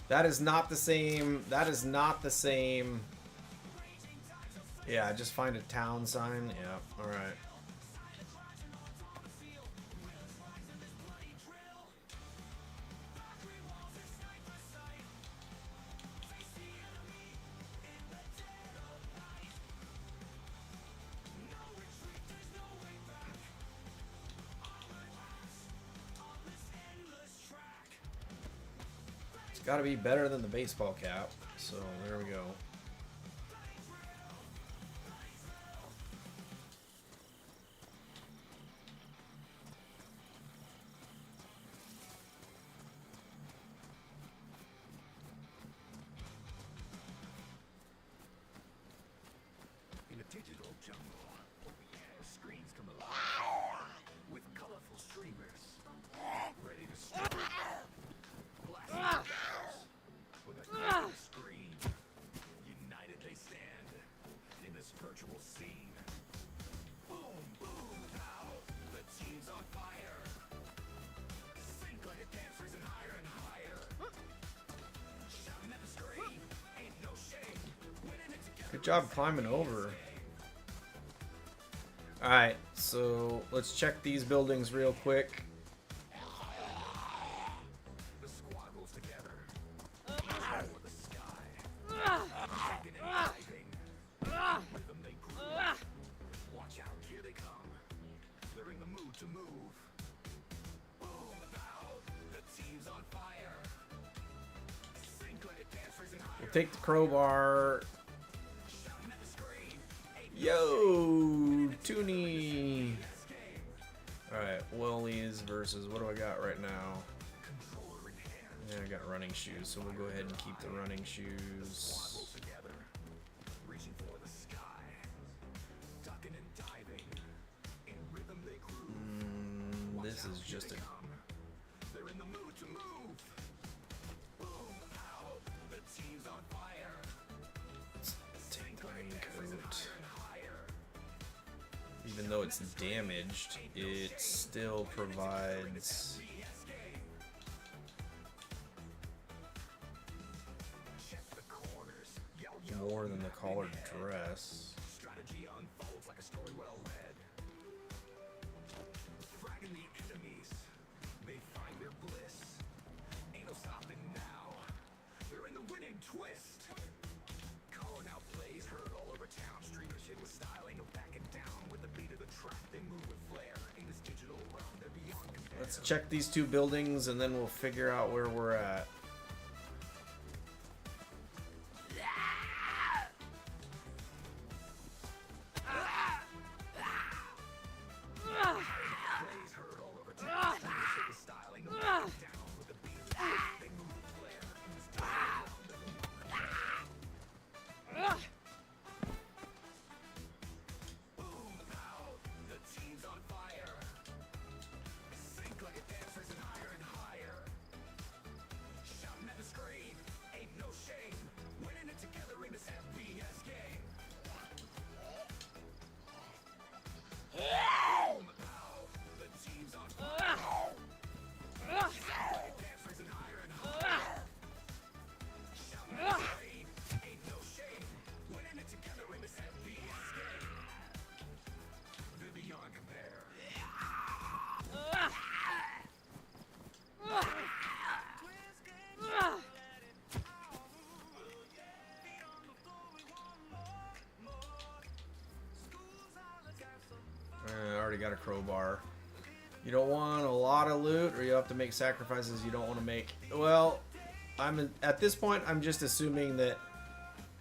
That is not the same. That is not the same. Yeah, just find a town sign. Yeah, alright. Got to be better than the baseball cap. So there we go. In a digital jungle, screens come alive with colorful streamers ready to strike. With a screen, united they stand in this virtual scene. Boom, boom, pow, the team's on fire. Sink like a dance racing higher and higher. Shouting at the screen, ain't no shame. Winning it together. Good job climbing over. Alright, so let's check these buildings real quick. The squad rolls together. For the sky. Taking and diving. With them they groove. Watch out, here they come. They're in the mood to move. Boom, pow. The team's on fire. Sink like a dancers and higher. We'll take the crowbar. Shouting at the screen. Yo, Toonie. Alright, Wellies versus what do I got right now? Yeah, I got running shoes, so we'll go ahead and keep the running shoes. Together. Reaching for the sky. Ducking and diving. In rhythm they groove. This is just a They're in the mood to move. Boom, pow. The team's on fire. take the raincoat. Even though it's damaged, it still provides more than the collared dress. Strategy unfolds like a story well read. Fragging the enemies. They find their bliss. Ain't no stopping now. They're in the winning twist. Calling out plays heard all over town. Streamer shit with style. Ain't no backing down. With the beat of the track, they move with flair. In this digital realm, they're beyond compare. Let's check these two buildings and then we'll figure out where we're at. Plays heard all over town. Streamer shit with style. Ain't no backing down. With the beat of the track, they move with flair. In this digital realm, they're beyond compare. Boom, pow. The team's on fire. Sink like a dancers and higher and higher. Shouting at the screen. Ain't no shame. Winning it together in this FPS game. Boom, pow. The team's on fire. Dancers and higher and higher. Shouting at the screen. Ain't no shame. Winning it together in this FPS game. They're beyond compare. I already got a crowbar. You don't want a lot of loot, or you have to make sacrifices you don't want to make. Well, at this point, I'm just assuming that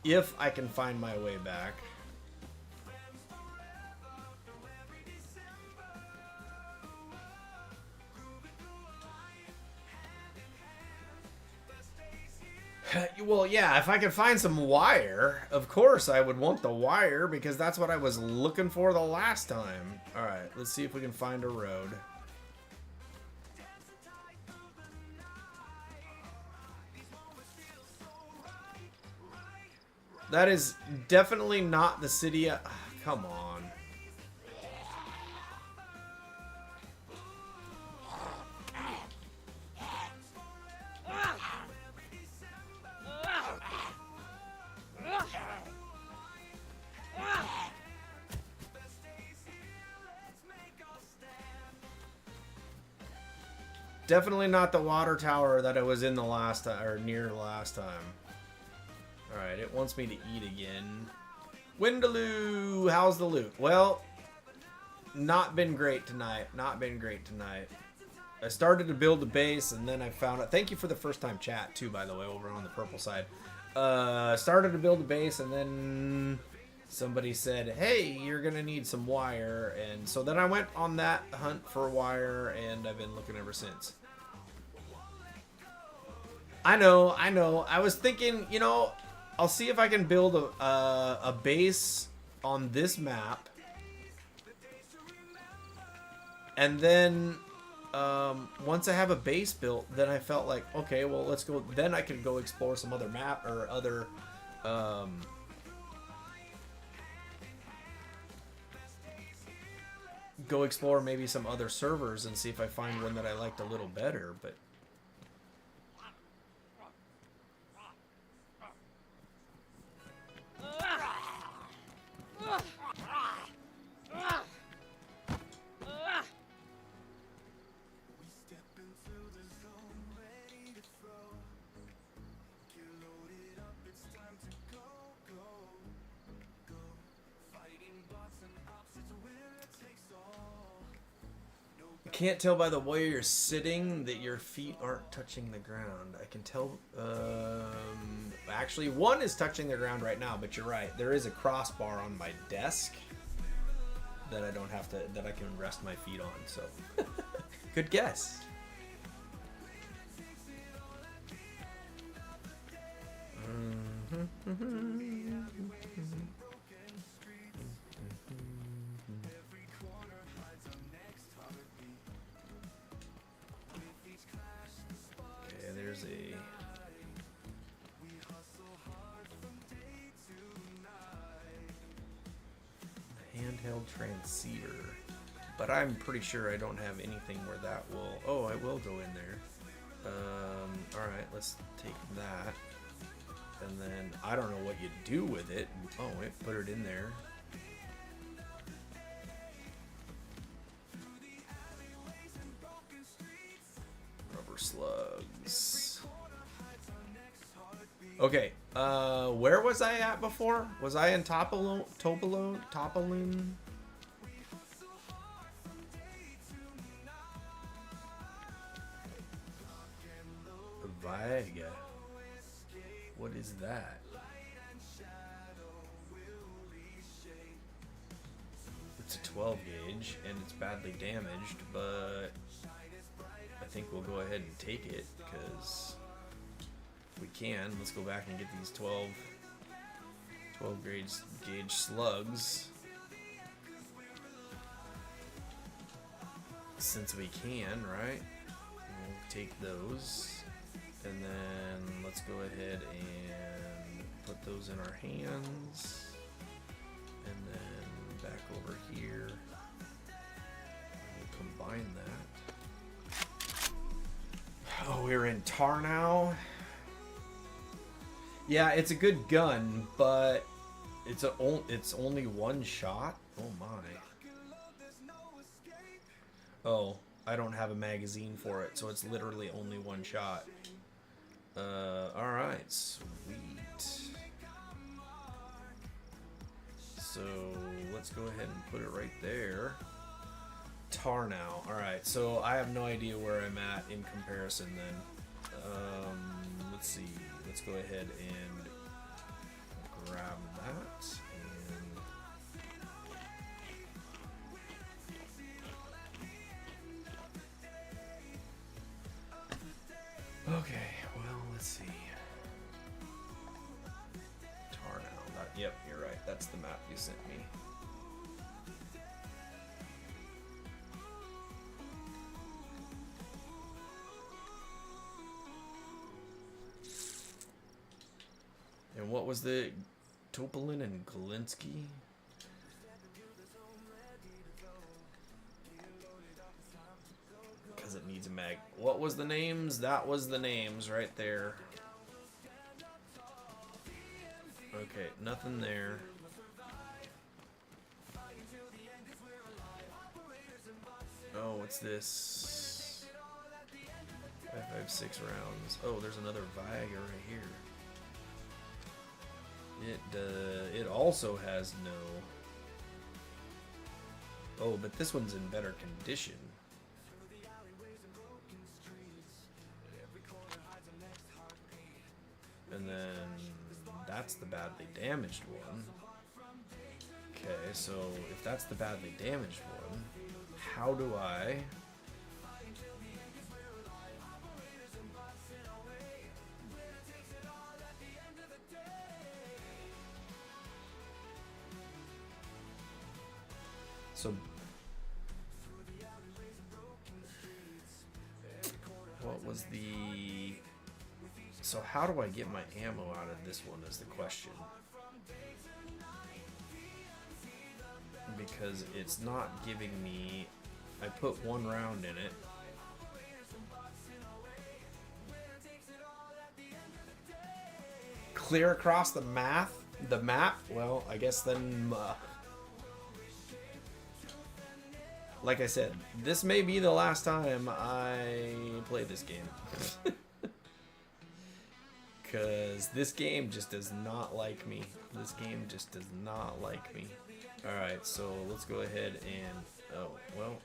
if I can find my way back. Well, yeah, if I could find some wire, of course I would want the wire, because that's what I was looking for the last time. Alright, let's see if we can find a road. That is definitely not the city. Come on. Definitely not the water tower that I was in the last time, or near last time. Alright, it wants me to eat again. Windaloo! How's the loot? Well, not been great tonight. Not been great tonight. I started to build a base, and then I found it. Thank you for the first time chat, too, by the way, over on the purple side. Started to build a base, and then somebody said, hey, you're going to need some wire. And so then I went on that hunt for wire, and I've been looking ever since. I know. I was thinking, you know, I'll see if I can build a base on this map. And then once I have a base built, then I felt like, okay, well, let's go. Then I can go explore some other map or other go explore maybe some other servers and see if I find one that I liked a little better. But can't tell by the way you're sitting that your feet aren't touching the ground. I can tell. Actually, one is touching the ground right now, but you're right. There is a crossbar on my desk that I don't have to, that I can rest my feet on. So, good guess. Okay, there's a handheld transceiver, but I'm pretty sure I don't have anything where that will. Oh, I will go in there. All right, let's take that. And then I don't know what you do with it. Oh, wait, put it in there. Rubber slugs. Okay, where was I at before? Was I in Topalone? Viega. What is that? It's a 12 gauge and it's badly damaged, but I think we'll go ahead and take it because if we can, let's go back and get these 12 gauge slugs since we can, right? We'll take those. And then let's go ahead and put those in our hands. And then back over here. We'll combine that. Oh, we're in tar now? Yeah, it's a good gun, but it's only one shot? Oh my. Oh, I don't have a magazine for it, so it's literally only one shot. Alright, sweet. So, let's go ahead and put it right there. Tar now. Alright, so I have no idea where I'm at in comparison then. Let's see. Let's go ahead and grab that. Okay, well, let's see. Tar now. Yep, you're right. That's the map you sent me. And what was the Topolin and Galinsky? Because it needs a mag. What was the names? That was the names right there. Okay, nothing there. Oh, what's this? 5.56 rounds. Oh, there's another Viagra right here. It also has no. Oh, but this one's in better condition. And then that's the badly damaged one. Okay, so if that's the badly damaged one, how do I... So what was the... So how do I get my ammo out of this one is the question. Because it's not giving me... I put one round in it. Clear across the map? Well, I guess then... like I said, this may be the last time I play this game. Because this game just does not like me. This game just does not like me. Alright, so let's go ahead and... Oh, well,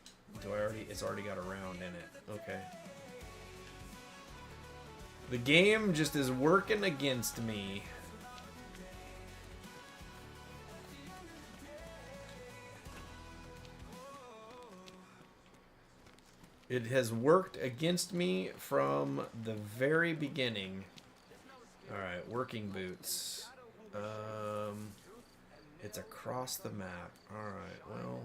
do I already... It's already got a round in it. Okay. The game just is working against me. It has worked against me from the very beginning. Alright, working boots. It's across the map. Alright, well...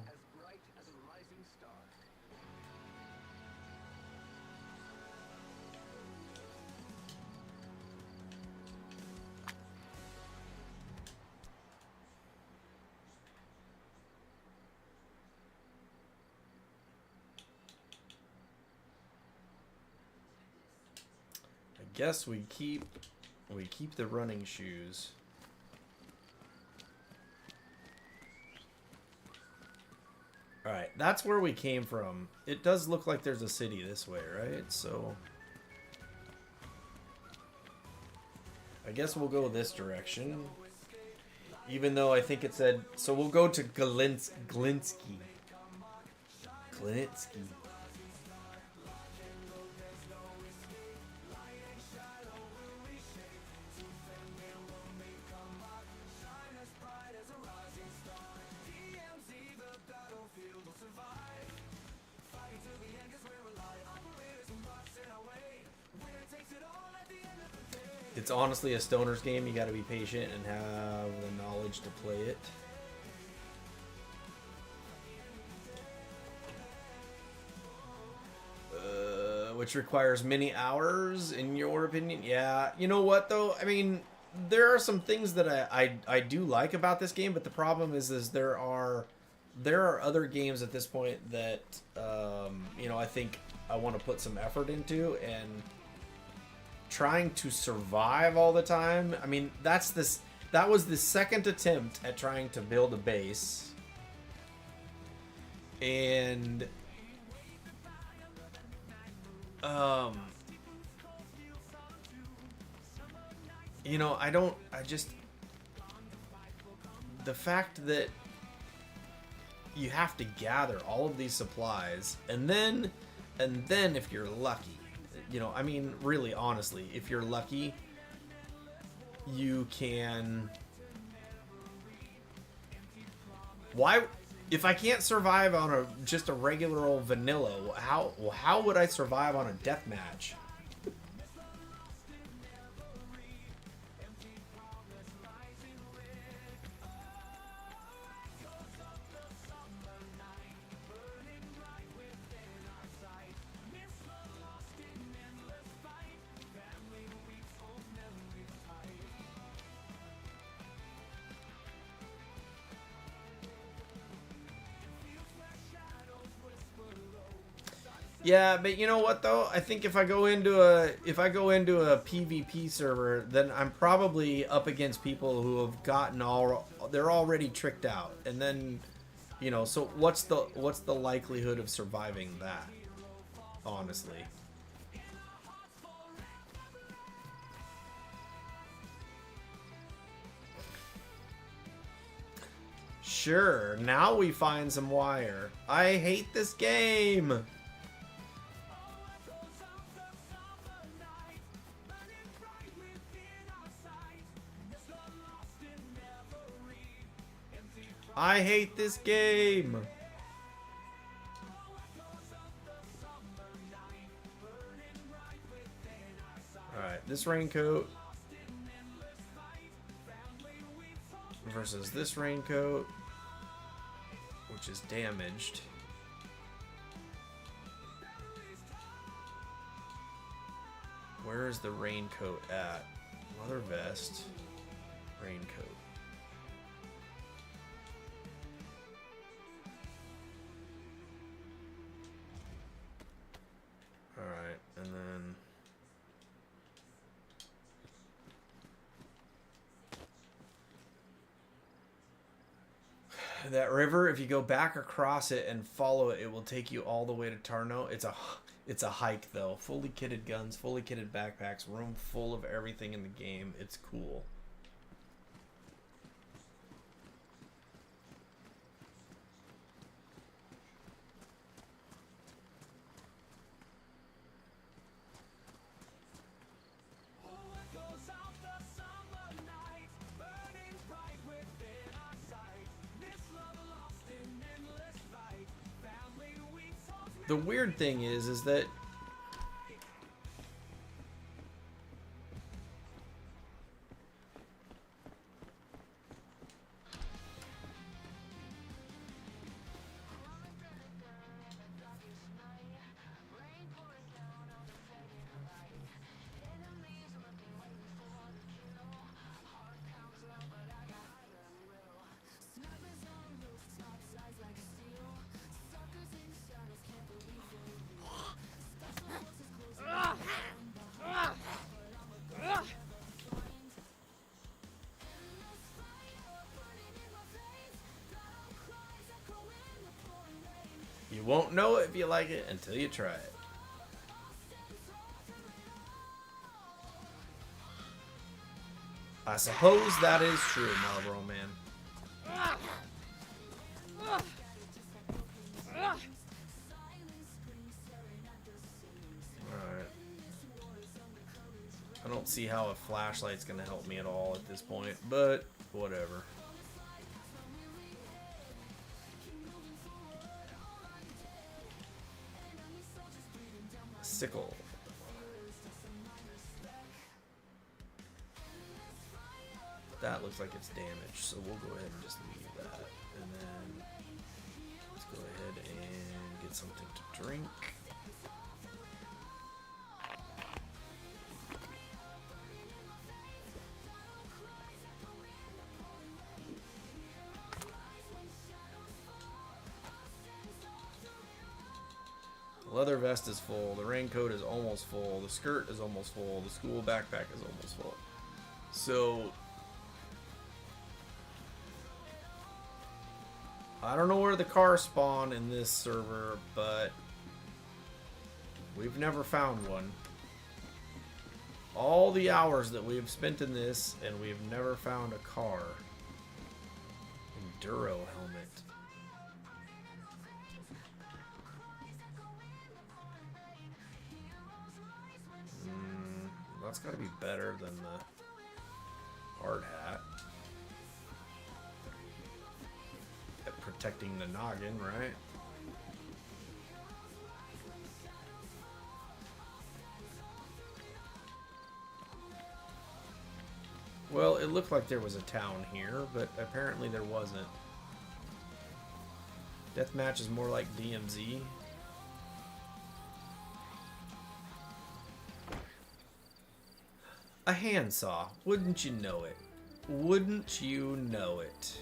I guess we keep the running shoes. Alright, that's where we came from. It does look like there's a city this way, right? So I guess we'll go this direction. Even though I think it said... So we'll go to Glinsky. It's honestly a stoner's game. You got to be patient and have the knowledge to play it. Which requires many hours, in your opinion? Yeah. You know what, though? I mean, there are some things that I do like about this game, but the problem is there are other games at this point that you know, I think I want to put some effort into, and trying to survive all the time. I mean, that was the second attempt at trying to build a base, and you know, the fact that you have to gather all of these supplies, and then if you're lucky, you know, I mean, really, honestly, if you're lucky, you can... Why... If I can't survive on just a regular old vanilla, how would I survive on a deathmatch? Yeah, but you know what though? I think if I go into a PvP server, then I'm probably up against people who have they're already tricked out. And then, you know, so what's the likelihood of surviving that? Honestly. Sure, now we find some wire. I hate this game. I hate this game. Alright, this raincoat versus this raincoat, which is damaged. Where is the raincoat at? Leather vest, raincoat. Alright, and then that river, if you go back across it and follow it, it will take you all the way to Tahoe. It's a hike though. Fully kitted guns, fully kitted backpacks, room full of everything in the game. It's cool. The weird thing is that you won't know if you like it until you try it. I suppose that is true, Marlboro Man. Alright. I don't see how a flashlight's gonna help me at all at this point, but whatever. Sickle. That looks like it's damaged, so we'll go ahead and just leave that. And then let's go ahead and get something to drink. The leather vest is full, the raincoat is almost full, the skirt is almost full, the school backpack is almost full. So I don't know where the cars spawn in this server, but we've never found one. All the hours that we've spent in this, and we've never found a car. Enduro helmet. That's got to be better than the hard hat. At protecting the noggin, right? Well, it looked like there was a town here, but apparently there wasn't. Deathmatch is more like DMZ. A handsaw. Wouldn't you know it? Wouldn't you know it?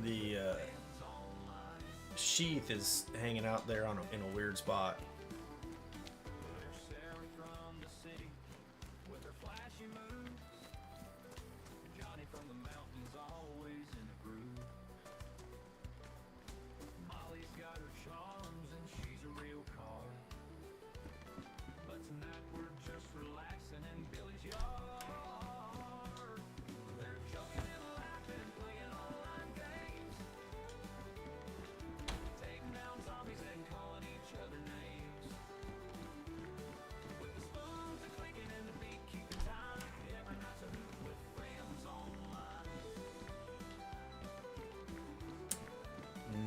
The sheath is hanging out there on in a weird spot.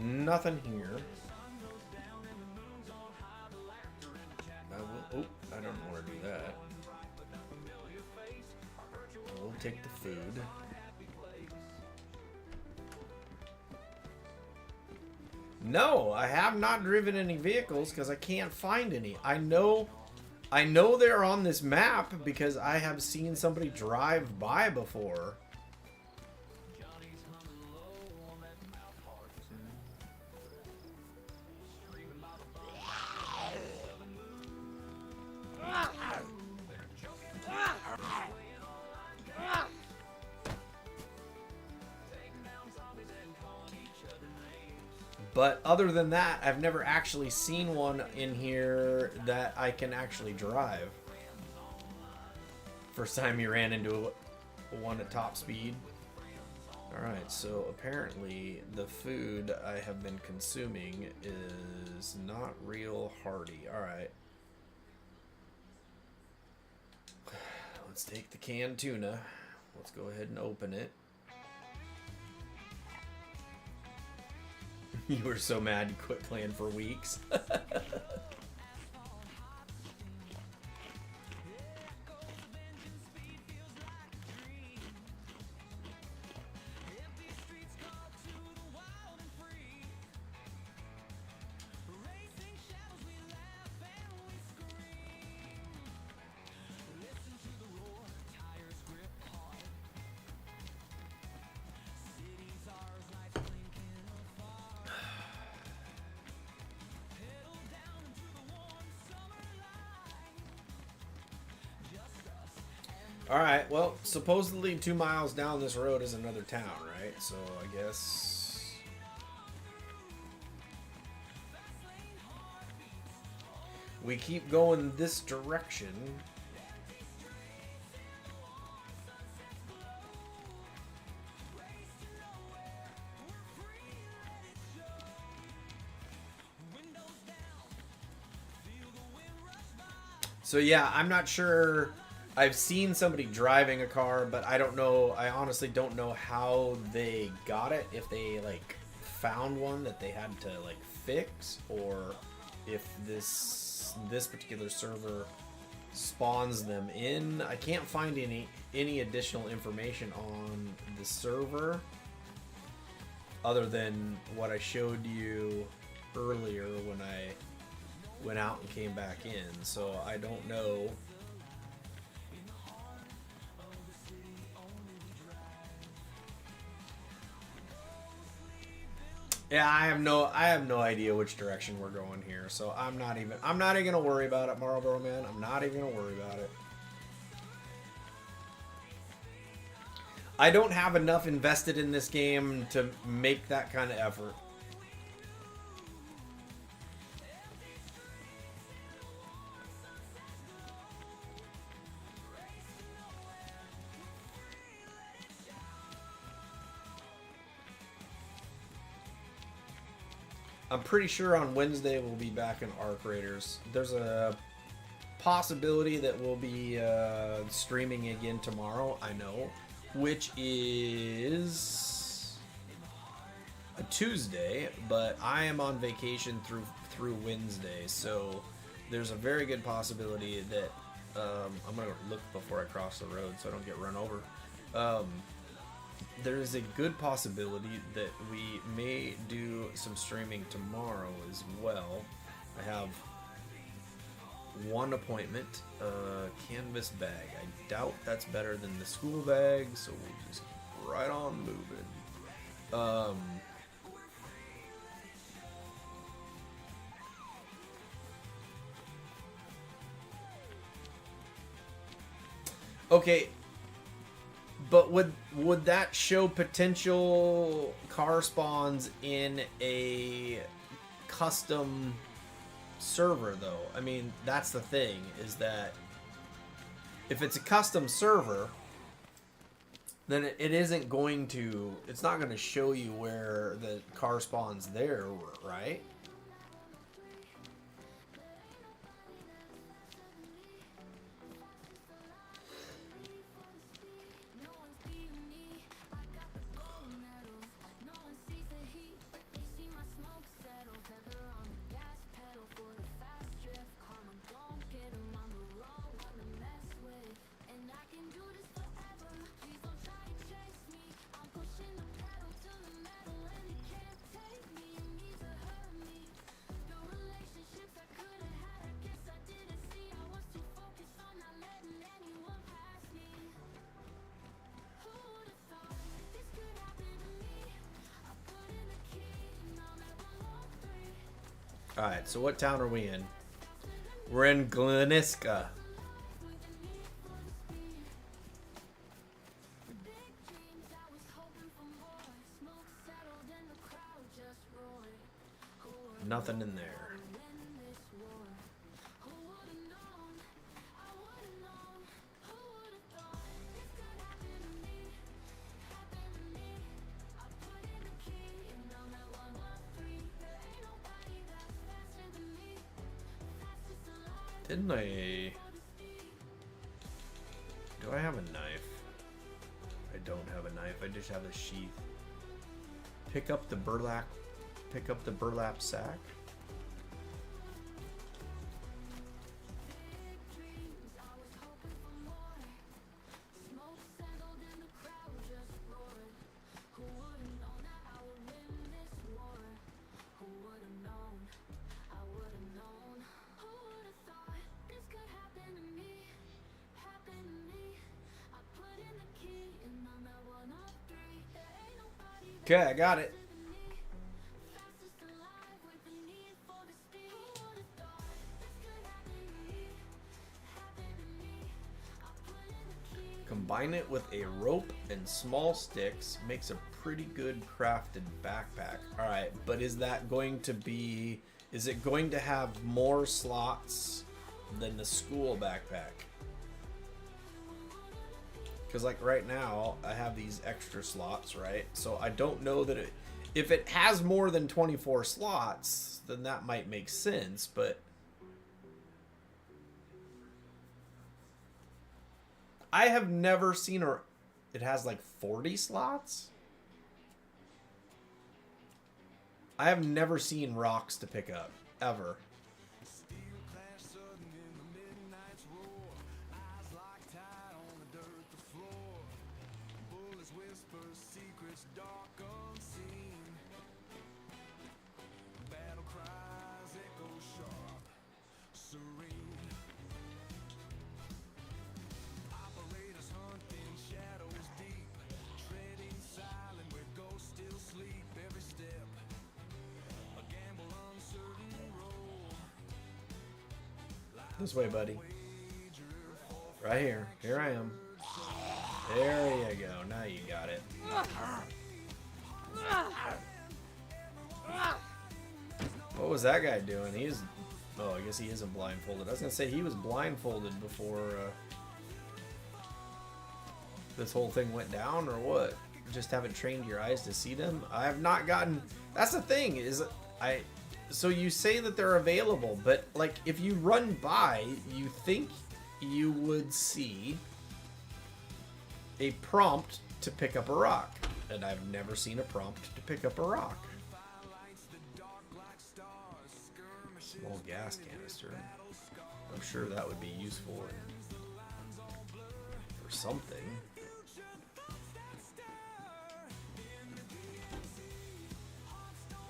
Nothing here. Oh, I don't want to do that. We'll take the food. No, I have not driven any vehicles because I can't find any. I know they're on this map because I have seen somebody drive by before. But other than that, I've never actually seen one in here that I can actually drive. First time you ran into one at top speed. Alright, so apparently the food I have been consuming is not real hearty. Alright. Let's take the canned tuna. Let's go ahead and open it. You were so mad you quit playing for weeks. Alright, well, supposedly 2 miles down this road is another town, right? So I guess... we keep going this direction. So yeah, I'm not sure... I've seen somebody driving a car, but I don't know. I honestly don't know how they got it. If they like found one that they had to like fix, or if this particular server spawns them in. I can't find any additional information on the server other than what I showed you earlier when I went out and came back in. So I don't know. Yeah, I have no idea which direction we're going here, so I'm not even gonna worry about it, Marlboro Man. I'm not even gonna worry about it. I don't have enough invested in this game to make that kind of effort. I'm pretty sure on Wednesday we'll be back in Arc Raiders. There's a possibility that we'll be streaming again tomorrow, I know, which is a Tuesday, but I am on vacation through Wednesday, so there's a very good possibility that I'm gonna look before I cross the road so I don't get run over. There is a good possibility that we may do some streaming tomorrow as well. I have one appointment, canvas bag. I doubt that's better than the school bag, so we'll just keep right on moving. Okay. But would that show potential car spawns in a custom server though? I mean, that's the thing, is that if it's a custom server, then it isn't going to, it's not going to show you where the car spawns there, right? Alright, so what town are we in? We're in Gleniska. Nothing in there. Didn't I... Do I have a knife? I don't have a knife. I just have a sheath. Pick up the burlap. Pick up the burlap sack. Okay, I got it. Combine it with a rope and small sticks, makes a pretty good crafted backpack. Alright, but is that going to be... Is it going to have more slots than the school backpack? Because like right now, I have these extra slots, right? So I don't know that it... If it has more than 24 slots, then that might make sense, but... I have never seen a... It has like 40 slots? I have never seen rocks to pick up, ever. This way, buddy. Right here. Here I am. There you go. Now you got it. What was that guy doing? He's... Oh, I guess he isn't blindfolded. I was going to say he was blindfolded before this whole thing went down, or what? Just haven't trained your eyes to see them? I have not gotten... That's the thing, is I... So you say that they're available, but like if you run by, you think you would see a prompt to pick up a rock. And I've never seen a prompt to pick up a rock. Small gas canister. I'm sure that would be useful for something.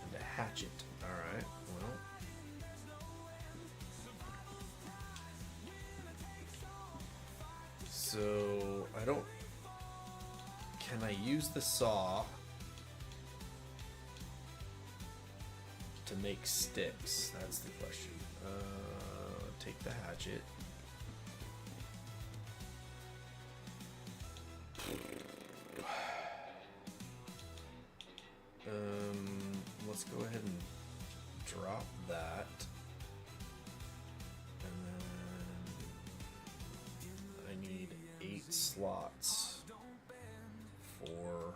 And a hatchet. Alright, well. So, I don't... Can I use the saw to make sticks? That's the question. Take the hatchet. Let's go ahead and drop that. And then I need 8 slots for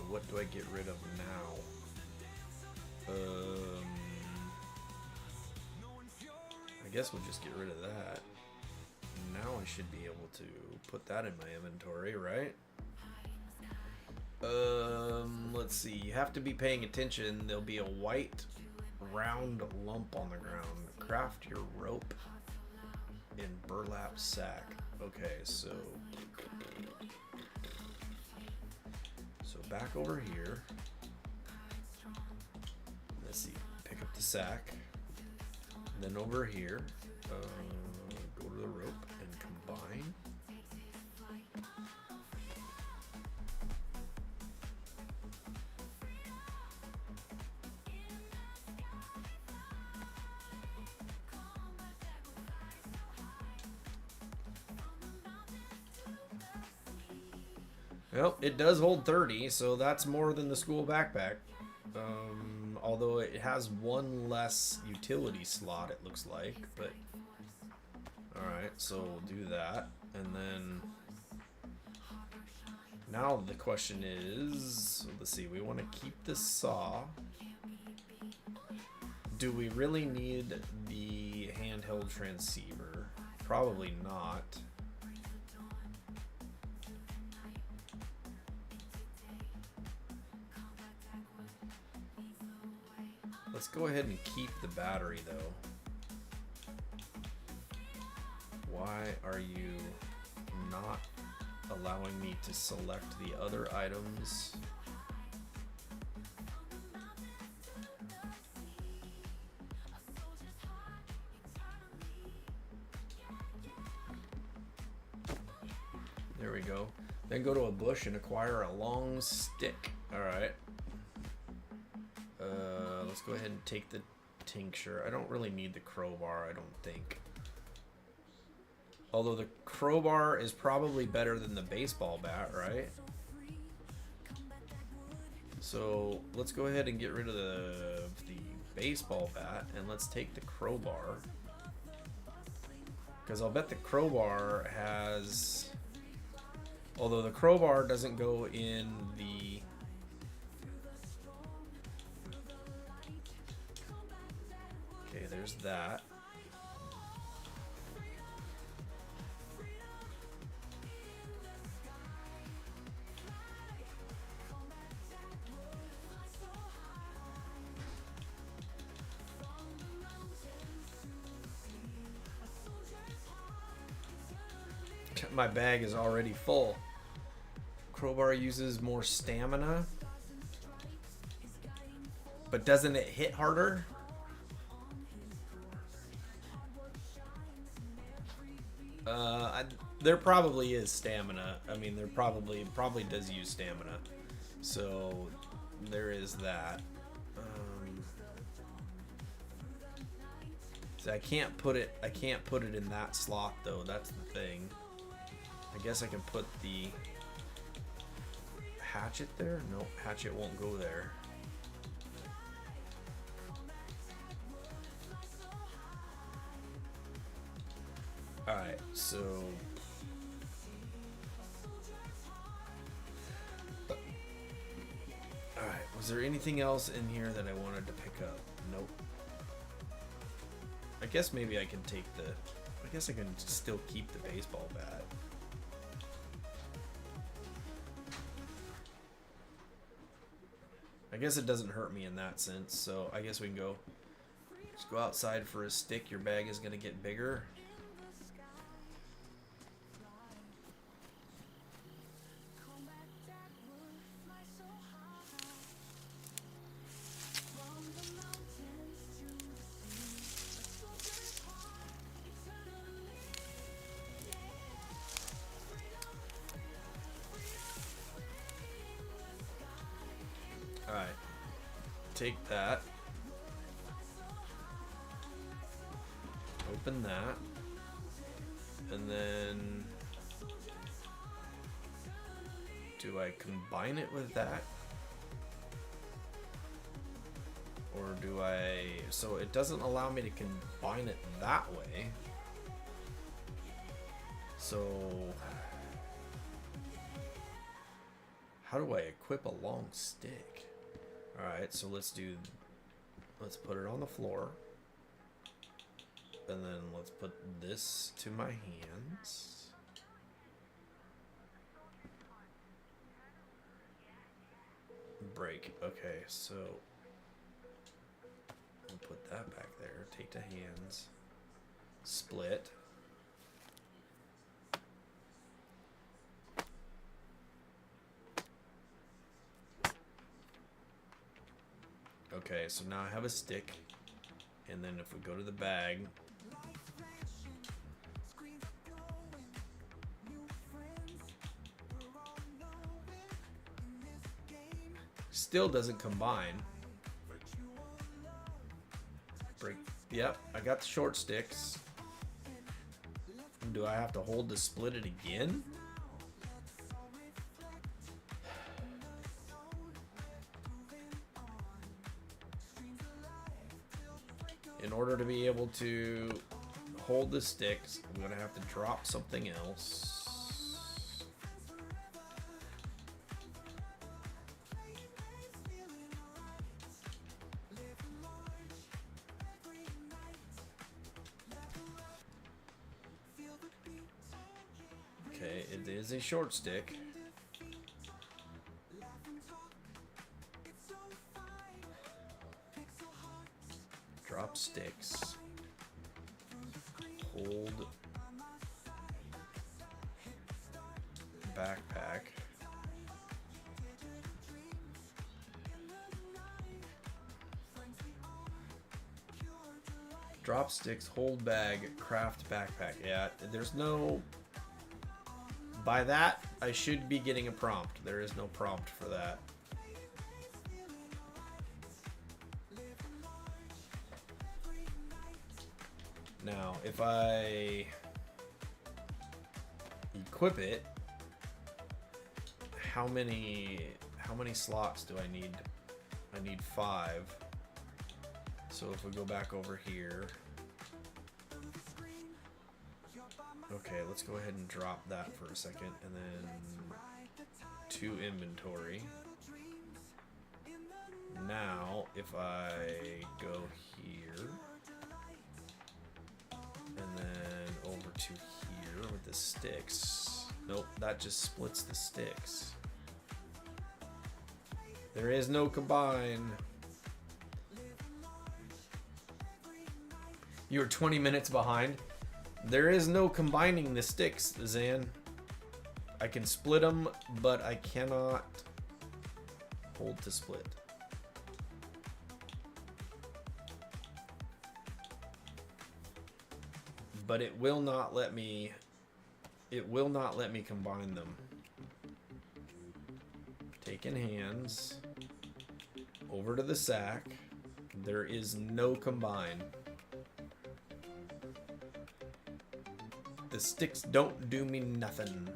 what do I get rid of now? I guess we'll just get rid of that. Now I should be able to put that in my inventory, right? Let's see. You have to be paying attention. There'll be a white round lump on the ground. Craft your rope in burlap sack. Okay, so back over here. Let's see. Pick up the sack. Then over here, go to the rope and combine. Well, it does hold 30, so that's more than the school backpack. Although it has one less utility slot, it looks like. But alright, so we'll do that. And then now the question is, let's see, we want to keep the saw. Do we really need the handheld transceiver? Probably not. Let's go ahead and keep the battery though. Why are you not allowing me to select the other items? There we go. Then go to a bush and acquire a long stick. All right. Let's go ahead and take the tincture. I don't really need the crowbar, I don't think. Although the crowbar is probably better than the baseball bat, right? So let's go ahead and get rid of the baseball bat and let's take the crowbar. Because I'll bet the crowbar has... Although the crowbar doesn't go in the... Okay, there's that. My bag is already full. Crowbar uses more stamina, but doesn't it hit harder? There probably is stamina. I mean, there probably does use stamina, so there is that. So I can't put it in that slot though. That's the thing. I guess I can put the hatchet there. No, hatchet won't go there. Alright, so alright, was there anything else in here that I wanted to pick up? Nope. I guess maybe I can take the... I guess I can still keep the baseball bat. I guess it doesn't hurt me in that sense, so I guess we can go... Just go outside for a stick, your bag is going to get bigger. Alright, take that, open that, and then do I combine it with that? Or do I, so it doesn't allow me to combine it that way. So how do I equip a long stick? Alright, so let's put it on the floor. And then let's put this to my hands. Break. Okay, so we'll put that back there. Take the hands. Split. Okay, so now I have a stick. And then if we go to the bag, still doesn't combine. Break. Yep, I got the short sticks. Do I have to hold to split it again? In order to be able to hold the sticks, I'm gonna have to drop something else. Okay, it is a short stick. Drop sticks. Hold backpack. Drop sticks, hold bag, craft backpack. Yeah, there's no... By that, I should be getting a prompt. There is no prompt for that. Now, if I equip it, how many slots do I need? I need 5. So if we go back over here, okay, let's go ahead and drop that for a second, and then to inventory. Now, if I go here, and then over to here with the sticks. Nope, that just splits the sticks. There is no combine. You were 20 minutes behind. There is no combining the sticks, Zan. I can split them, but I cannot hold to split. But it will not let me combine them. Taking hands over to the sack. There is no combine. The sticks don't do me nothing.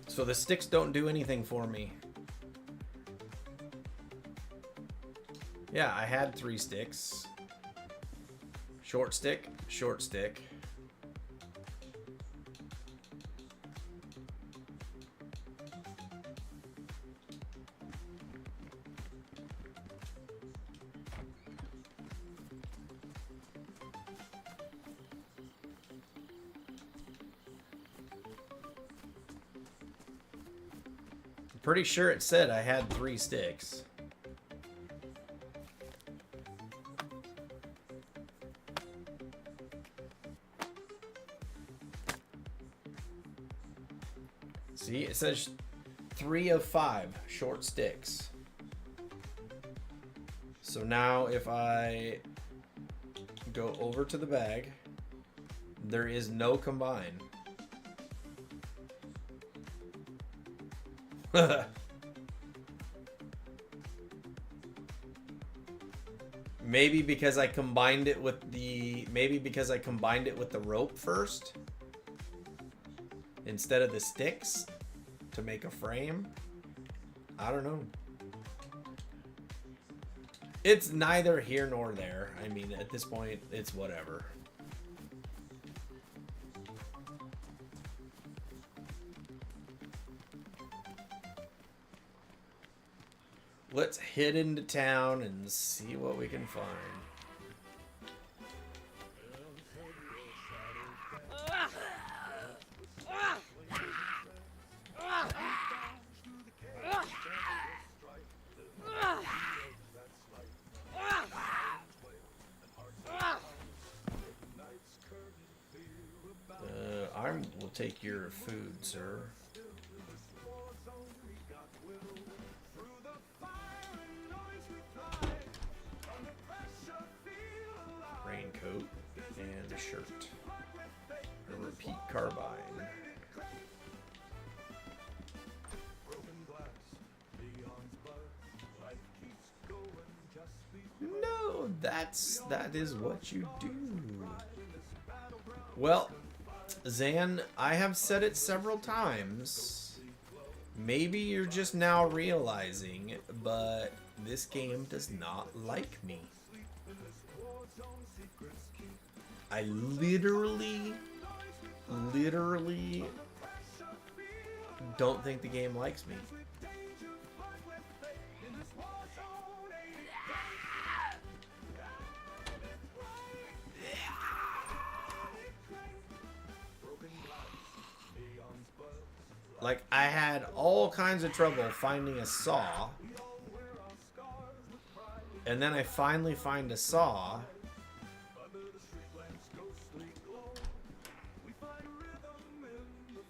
So the sticks don't do anything for me. Yeah, I had 3 sticks. Short stick, short stick. Pretty sure it said I had 3 sticks. See, it says 3 of 5 short sticks. So now if I go over to the bag, there is no combine. Maybe because I combined it with the rope first instead of the sticks to make a frame. I don't know. It's neither here nor there. I mean, at this point, it's whatever. Let's head into town and see what we can find. I will take your food, sir. Raincoat and a shirt. A repeat carbine. No, that is what you do. Well, Zan, I have said it several times. Maybe you're just now realizing, but this game does not like me. I literally don't think the game likes me. Like, I had all kinds of trouble finding a saw. And then I finally find a saw.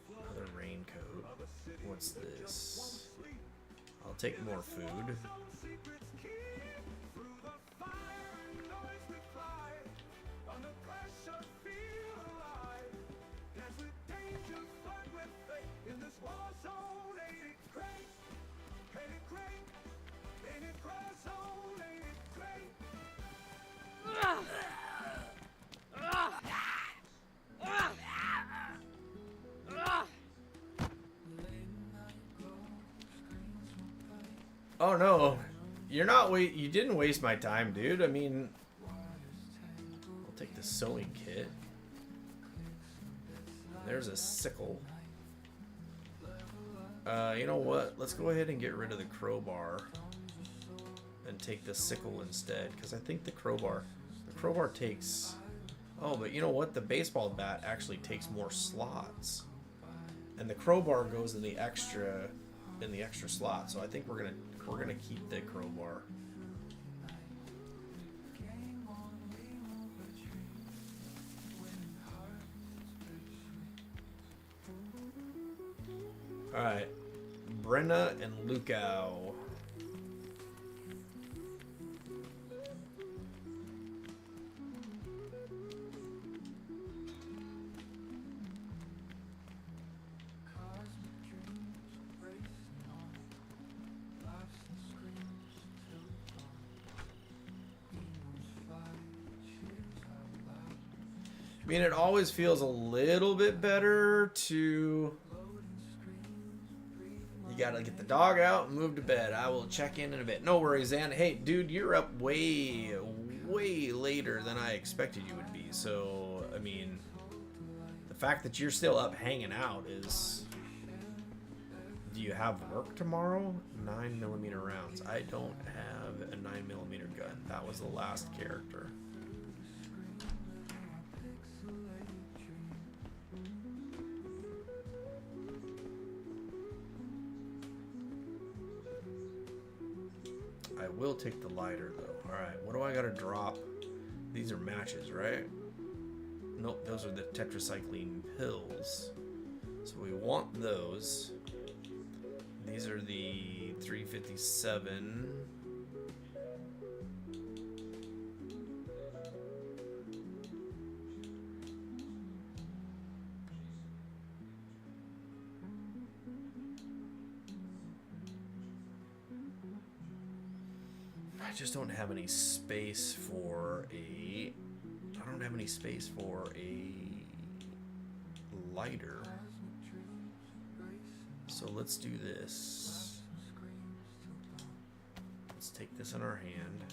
Another raincoat. What's this? I'll take more food. Oh no, you're not you didn't waste my time, dude. I mean, I'll take the sewing kit. There's a sickle. You know what? Let's go ahead and get rid of the crowbar and take the sickle instead, because I think the crowbar takes. Oh, but you know what? The baseball bat actually takes more slots, and the crowbar goes in the extra slot. So I think we're gonna keep the crowbar. All right, Brenna and Lukau. I mean, it always feels a little bit better to... You gotta get the dog out and move to bed. I will check in a bit. No worries, Ann. Hey, dude, you're up way later than I expected you would be. So, I mean, the fact that you're still up hanging out is... Do you have work tomorrow? 9mm rounds. I don't have a 9mm gun. That was the last character. I will take the lighter though. Alright, what do I gotta drop? These are matches, right? Nope, those are the tetracycline pills. So we want those. These are the 357. I just don't have any space for a... I don't have any space for a lighter. So let's do this. Let's take this in our hand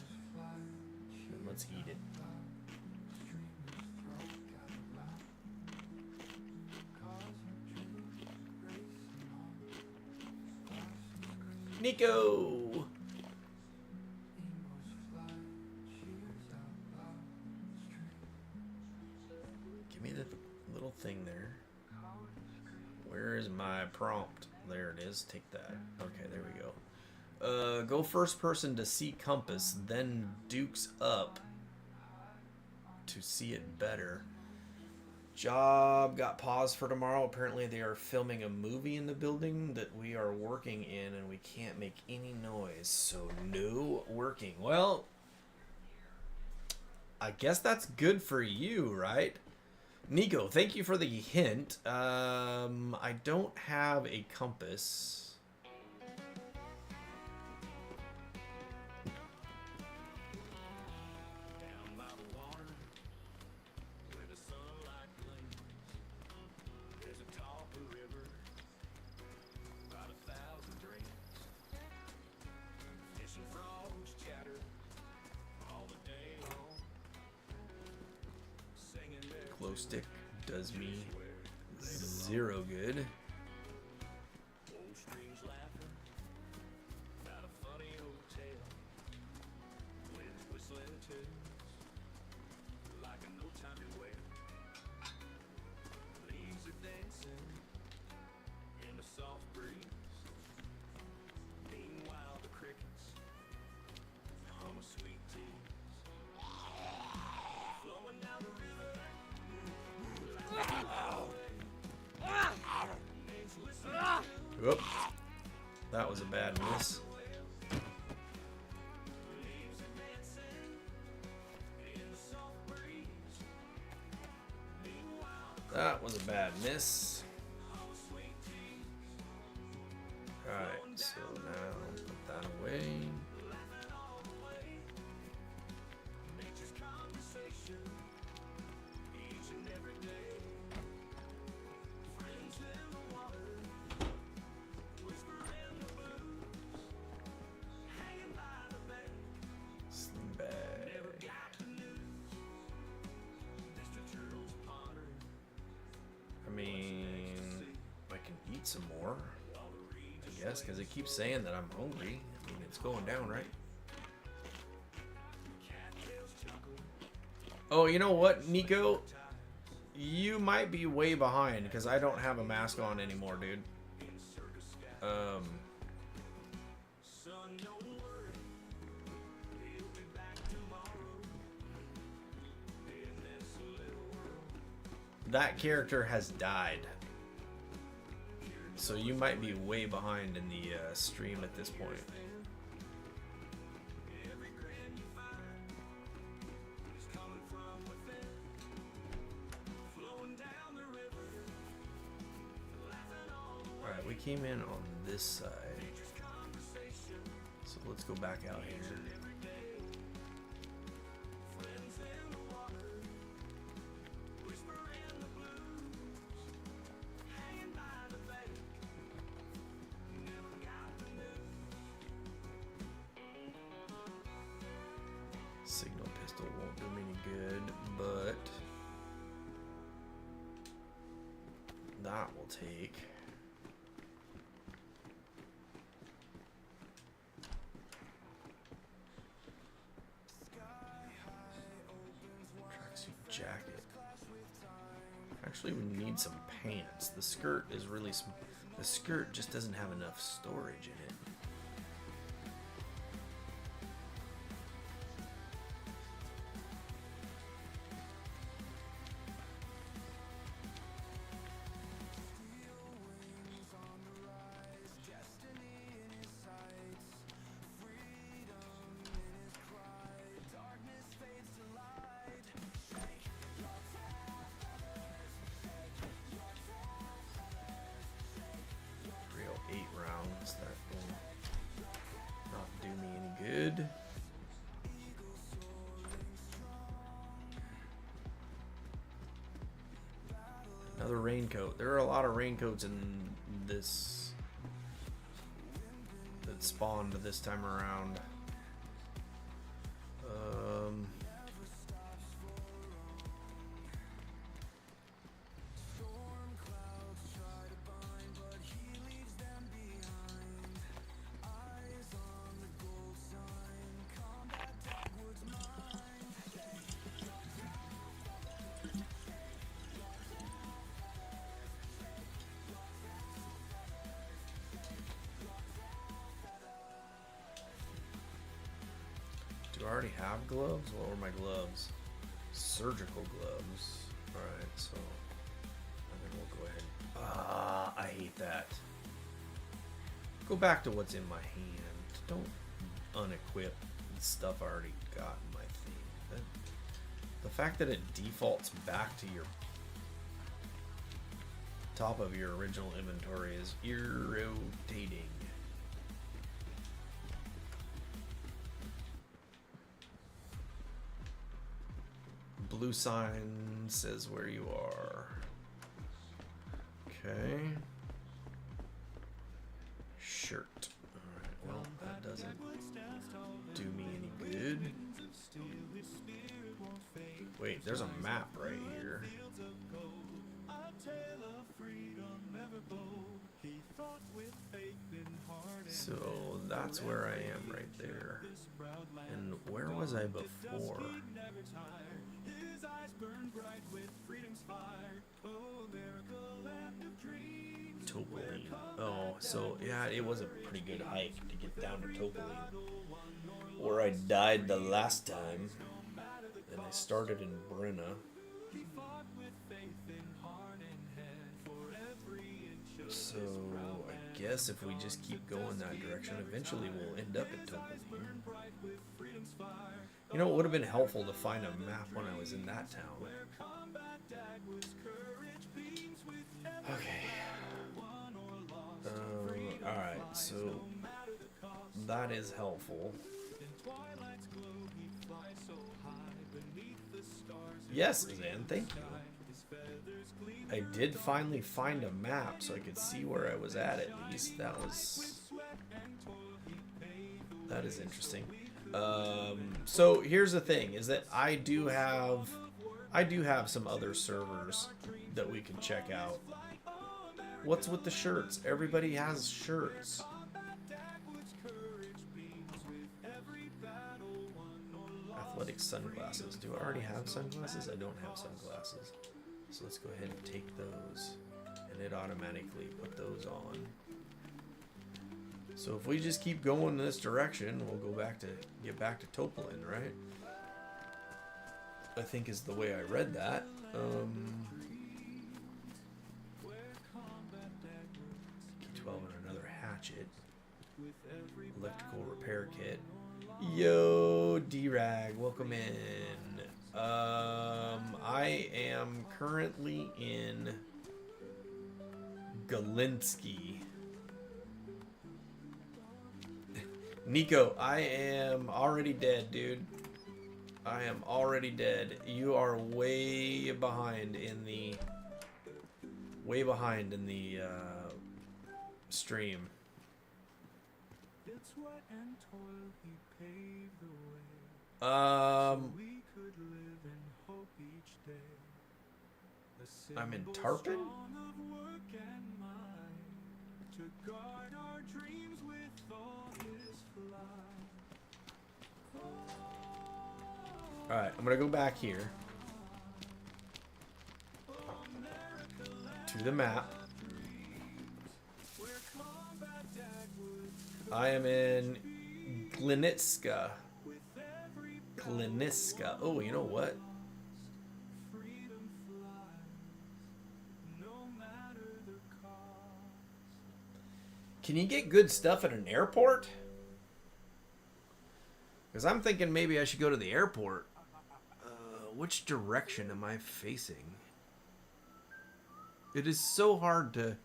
and let's eat it. Nico! Give me the little thing there. Where is my prompt? There it is. Take that. Okay, there we go. Go first person to see compass, then dukes up to see it better. Job got paused for tomorrow. Apparently they are filming a movie in the building that we are working in, and we can't make any noise. So no working. Well, I guess that's good for you, right? Nico, thank you for the hint. I don't have a compass. Glow stick does me zero good. Whoop. That was a bad miss. That was a bad miss. Alright, so now put that away. Some more, I guess, because it keeps saying that I'm hungry. I mean, it's going down, right? Oh, you know what, Nico? You might be way behind because I don't have a mask on anymore, dude. That character has died. So you might be way behind in the stream at this point. Alright, we came in on this side. So let's go back out here. Signal pistol won't do me any good, but that will take. Tracksuit jacket. Actually, we need some pants. The skirt is really the skirt just doesn't have enough storage in it. Another raincoat. There are a lot of raincoats in this that spawned this time around. Do I already have gloves? What were my gloves? Surgical gloves. Alright, so go back to what's in my hand. Don't unequip stuff I already got in my theme. The fact that it defaults back to your top of your original inventory is irritating. Blue sign says where you are. Okay. Shirt. Alright, well, that doesn't do me any good. Wait, there's a map right here. So that's where I am right there. And where was I before? Topoline. Oh, so yeah, it was a pretty good hike to get down to Topoline, where I died the last time. And I started in Brenna. So I guess if we just keep going that direction, eventually we'll end up at Topoline. You know, it would have been helpful to find a map when I was in that town. Okay. Alright, so that is helpful. Yes, Zan, thank you. I did finally find a map so I could see where I was at least. That is interesting. So here's the thing, is that I do have some other servers that we can check out. What's with the shirts? Everybody has shirts. Athletic sunglasses. Do I already have sunglasses? I don't have sunglasses. So let's go ahead and take those. And it automatically put those on. So if we just keep going in this direction, we'll get back to Topoline, right? I think is the way I read that. K12 and another hatchet. Electrical repair kit. Yo, D-Rag, welcome in. I am currently in Galinsky. Nico, I am already dead, dude. I am already dead. You are way behind in the stream. I'm in Tarpon? Alright, I'm gonna go back here to the map. I am in Gliniska. Oh, you know what? Can you get good stuff at an airport? Because I'm thinking maybe I should go to the airport. Which direction am I facing? It is so hard to...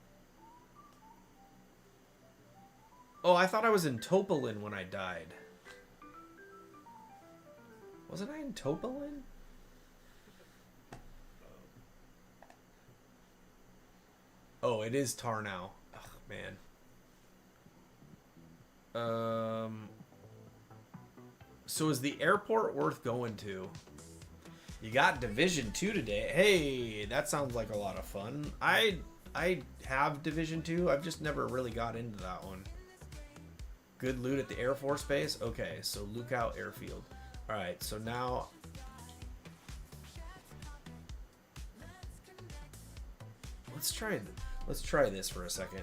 Oh, I thought I was in Topoline when I died. Wasn't I in Topoline? Oh, it is Tar now. Ugh, man. So is the airport worth going to? You got Division 2 today. Hey, that sounds like a lot of fun. I have Division 2. I've just never really got into that one. Good loot at the Air Force Base. Okay, so Lookout Airfield. All right, so now let's try this for a second.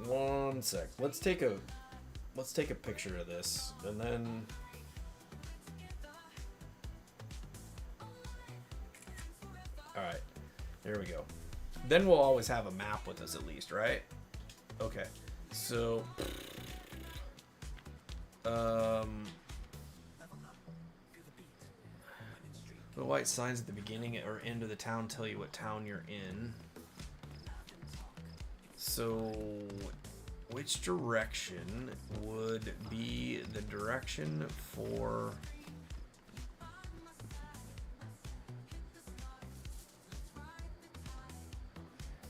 One sec. Let's take a picture of this, and then all right, there we go. Then we'll always have a map with us at least, right? Okay. So, the white signs at the beginning or end of the town tell you what town you're in. So, which direction would be the direction for...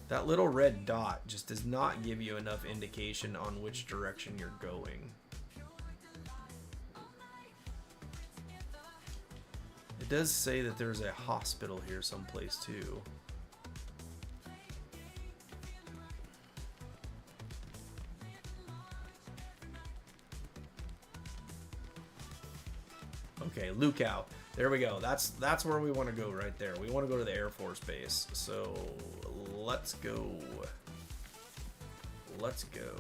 That little red dot just does not give you enough indication on which direction you're going. It does say that there's a hospital here someplace too. Okay, Lookout. There we go. That's where we want to go right there. We want to go to the Air Force Base. So let's go. Let's go.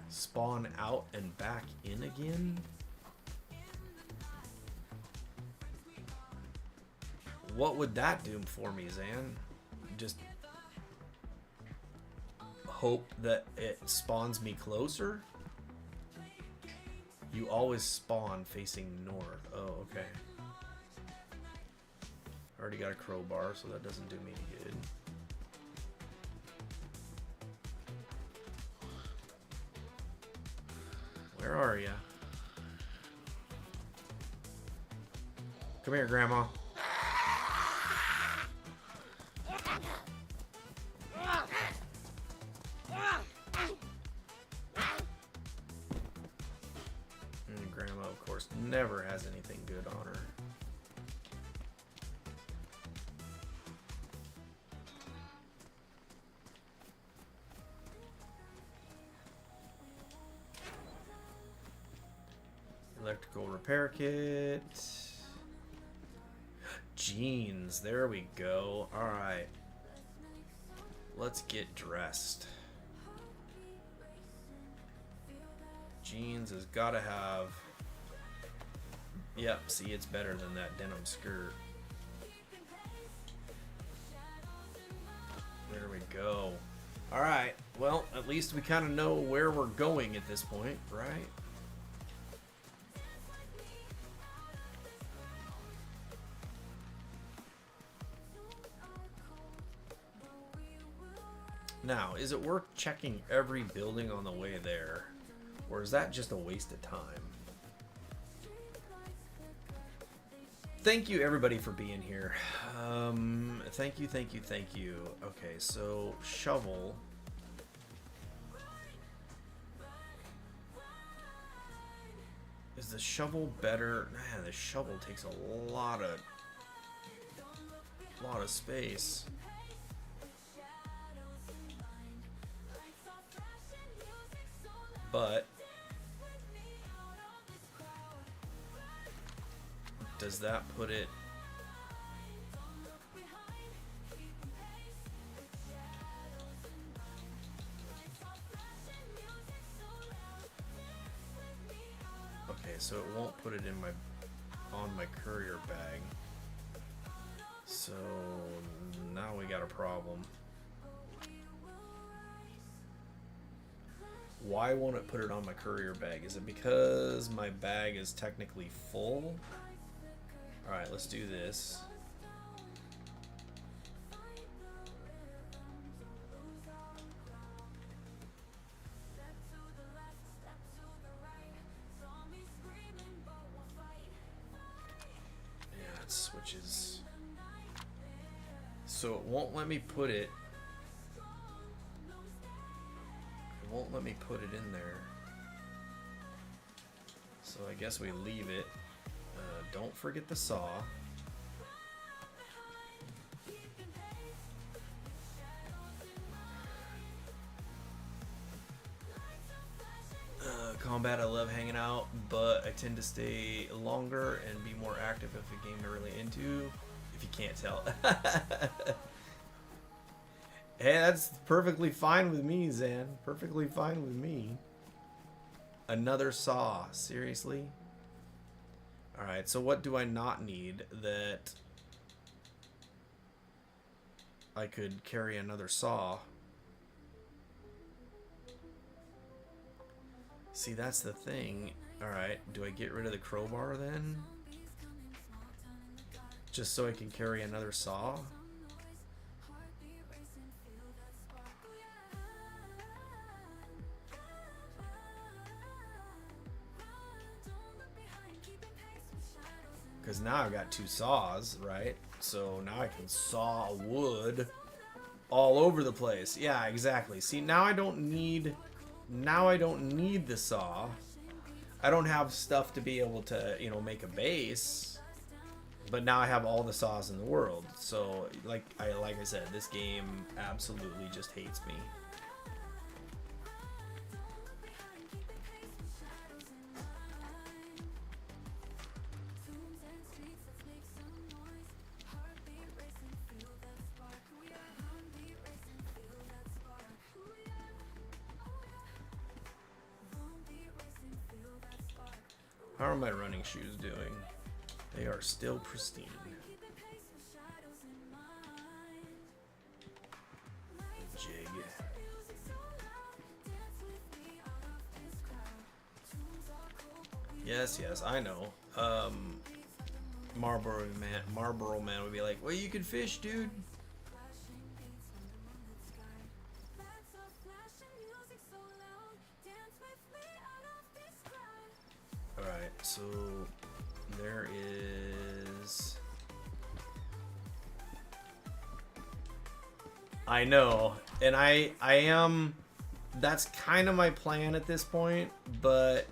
Spawn out and back in again? What would that do for me, Zan? Just hope that it spawns me closer? You always spawn facing north. Oh, okay. Already got a crowbar, so that doesn't do me any good. Where are you? Come here, Grandma. And Grandma, of course, never has anything good on her. Electrical repair kit. Jeans. There we go. Alright. Let's get dressed. Jeans has got to have... Yep, see, it's better than that denim skirt. There we go. Alright. Well, at least we kind of know where we're going at this point, right? Now, is it worth checking every building on the way there? Or is that just a waste of time? Thank you, everybody, for being here. Thank you, thank you, thank you. Okay, so shovel. Is the shovel better? Man, the shovel takes a lot of space. But does that put it? Okay, so it won't put it in on my courier bag. So now we got a problem. Why won't it put it on my courier bag? Is it because my bag is technically full? Alright, let's do this. Yeah, it switches. So it won't let me put it. Won't let me put it in there, so I guess we leave it. Don't forget the saw. Combat, I love hanging out, but I tend to stay longer and be more active if a game I'm really into, if you can't tell. Hey, that's perfectly fine with me, Zan. Perfectly fine with me. Another saw. Seriously? Alright, so what do I not need that I could carry another saw? See, that's the thing. Alright, do I get rid of the crowbar then? Just so I can carry another saw? Because now I've got two saws, right? So now I can saw wood all over the place. Yeah, exactly. See, now I don't need the saw. I don't have stuff to be able to, you know, make a base. But now I have all the saws in the world. So like I said, this game absolutely just hates me. How are my running shoes doing? They are still pristine. Jig. Yes, I know. Marlboro Man would be like, well, you can fish, dude. Alright, so there is... I know, and I am... That's kind of my plan at this point, but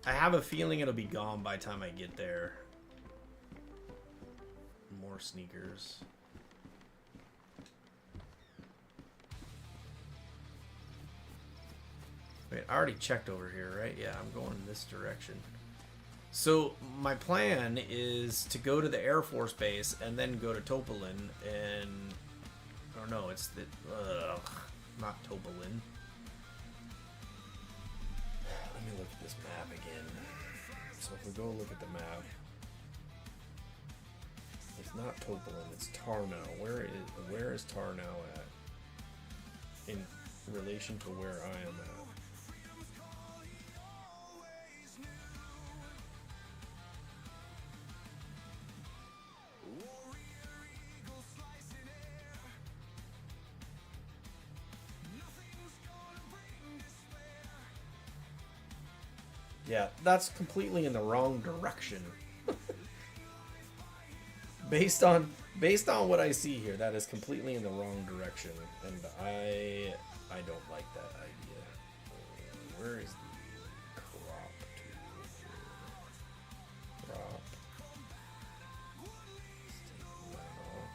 I have a feeling it'll be gone by the time I get there. More sneakers. Wait, I already checked over here, right? Yeah, I'm going in this direction. So my plan is to go to the Air Force Base and then go to Topolin and... Or no, it's the... not Topolin. Let me look at this map again. So if we go look at the map... It's not Topolin, it's Tarnow. Where is Tarnow at? In relation to where I am at? Yeah, that's completely in the wrong direction. based on what I see here, that is completely in the wrong direction, and I don't like that idea. Where is the crop tool? Crop. Let's take that off.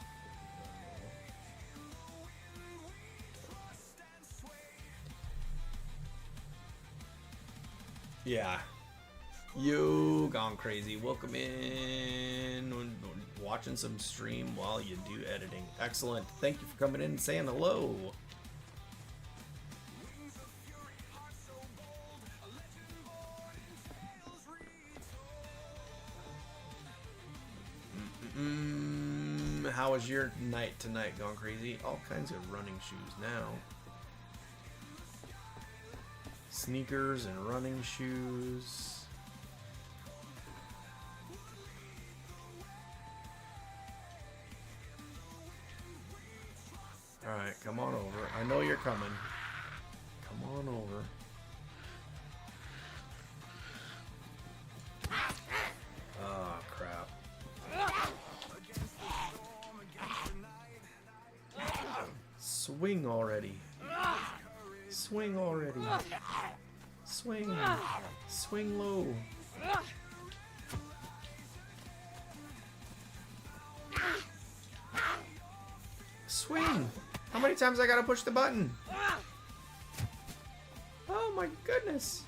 Yeah. You gone crazy. Welcome in. Watching some stream while you do editing. Excellent. Thank you for coming in and saying hello. How was your night tonight? Gone crazy? All kinds of running shoes now. Sneakers and running shoes. Alright, come on over. I know you're coming. Come on over. Oh, crap. Swing already. Swing already. Swing. Swing low. Swing. How many times I gotta push the button? Oh my goodness.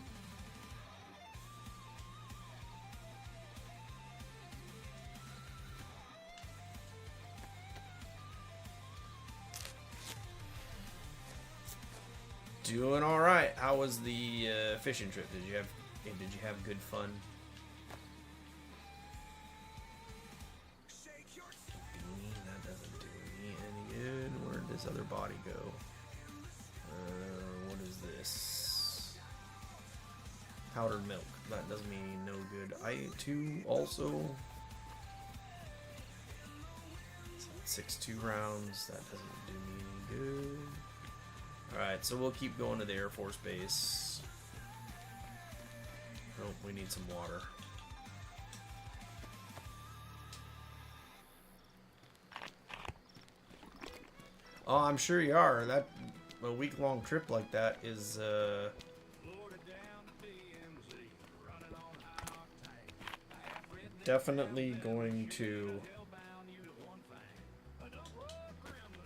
Doing all right. How was the fishing trip? Did you have good fun? That doesn't do me any good. Where'd this other body go? What is this? Powdered milk. That does me no good. I ate 2 also. 6.2 rounds. That doesn't do me any good. Alright, so we'll keep going to the Air Force Base. Oh, we need some water. Oh, I'm sure you are. That a week-long trip like that is definitely going to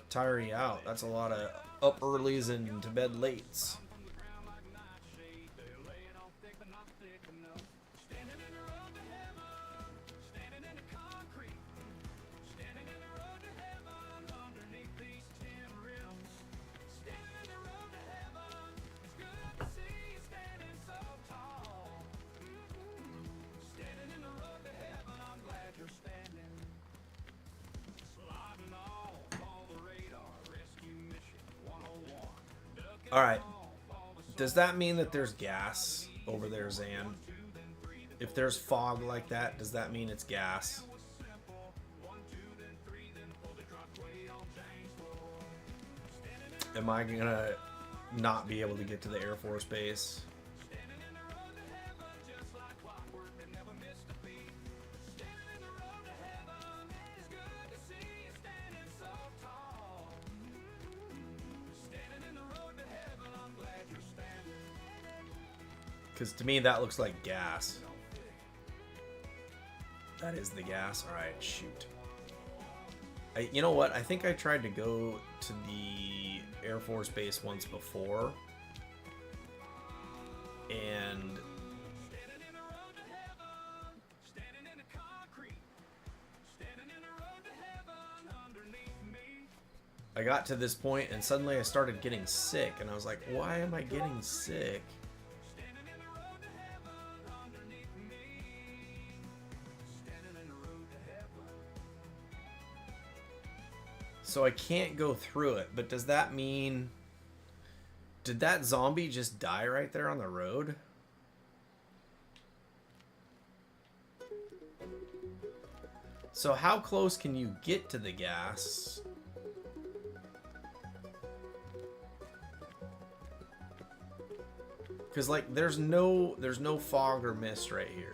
tire you out. That's a lot of up earlys and to bed lates. Alright, does that mean that there's gas over there, Zan? If there's fog like that, does that mean it's gas? Am I gonna not be able to get to the Air Force Base? Because to me, that looks like gas. That is the gas. Alright, shoot. You know what? I think I tried to go to the Air Force Base once before. And I got to this point and suddenly I started getting sick. And I was like, why am I getting sick? So I can't go through it, but does that mean... Did that zombie just die right there on the road? So how close can you get to the gas? Because like there's no fog or mist right here.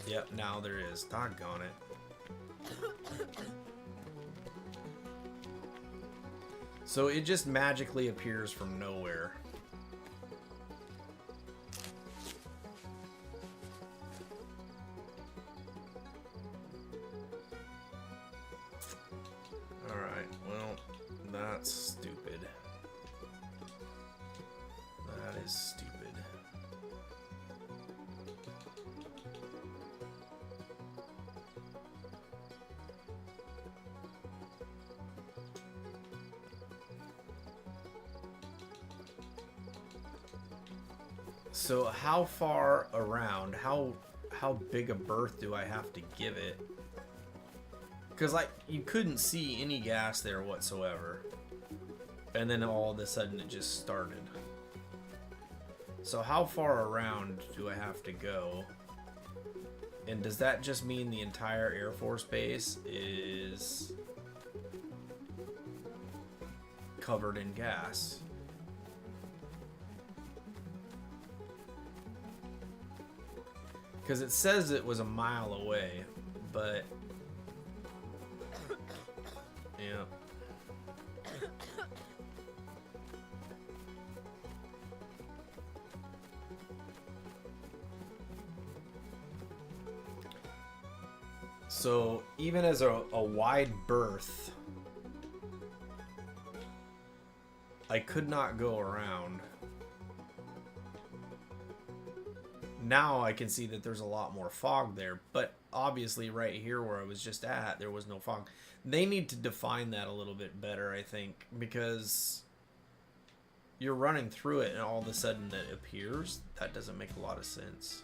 Yep, now there is. Doggone it. So it just magically appears from nowhere. Alright, well, that's stupid. That is stupid. So how far around, how big a berth do I have to give it? Because like you couldn't see any gas there whatsoever. And then all of a sudden it just started. So how far around do I have to go? And does that just mean the entire Air Force Base is covered in gas? Because it says it was a mile away, but yeah. So even as a wide berth, I could not go around. Now I can see that there's a lot more fog there, but obviously right here where I was just at, there was no fog. They need to define that a little bit better, I think, because you're running through it and all of a sudden it appears. That doesn't make a lot of sense.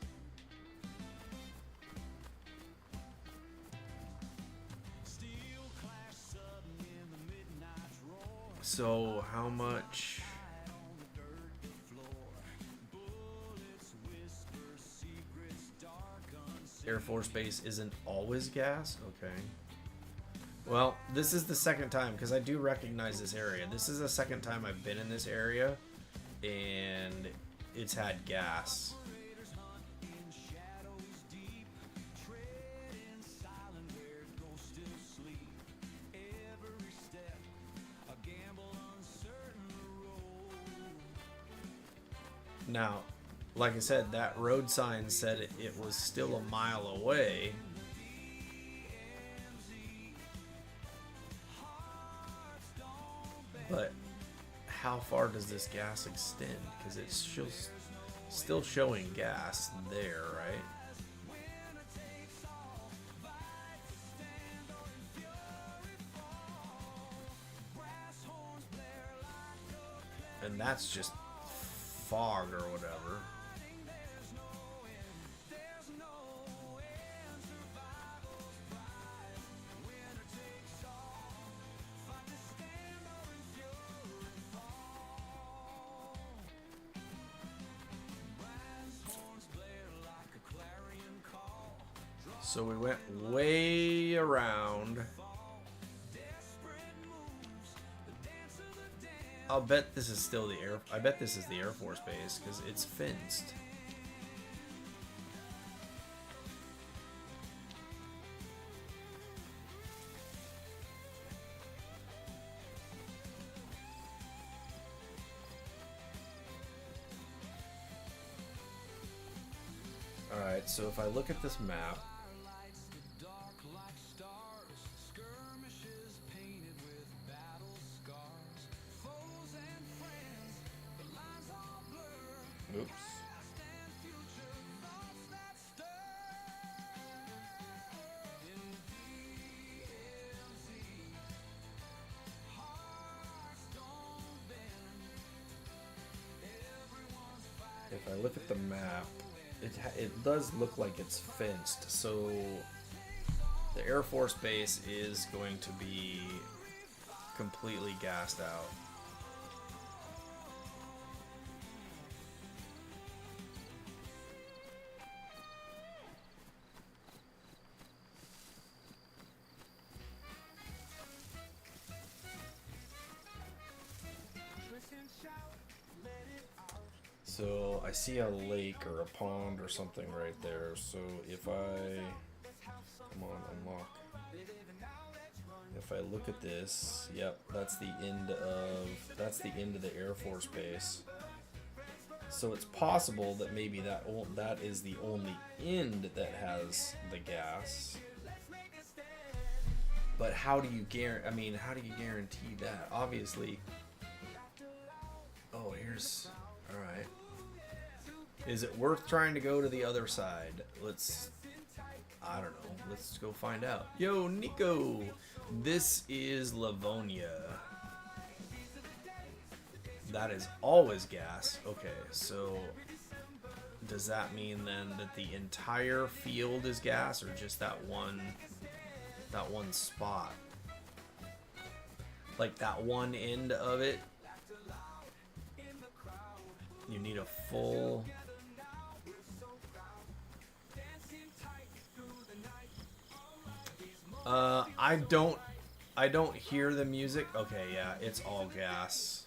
So how much? Air Force Base isn't always gas? Okay. Well, this is the second time, because I do recognize this area. This is the second time I've been in this area, and it's had gas. Now, like I said, that road sign said it was still a mile away. But how far does this gas extend? Because it's still showing gas there, right? And that's just fog or whatever. So we went way around. I'll bet this is still the air. I bet this is the Air Force Base because it's fenced. All right, so if I look at this map. Oops. If I look at the map, it does look like it's fenced, so the Air Force Base is going to be completely gassed out. So I see a lake or a pond or something right there. So if I, come on, unlock. If I look at this, yep, that's the end of the Air Force Base. So it's possible that maybe that is the only end that has the gas. But how do you guarantee that? Obviously. Oh, here's, all right. Is it worth trying to go to the other side? I don't know. Let's go find out. Yo, Nico! This is Livonia. That is always gas. Okay, so does that mean then that the entire field is gas or just that one spot? Like that one end of it? You need a full... I don't hear the music. Okay, yeah, it's all gas.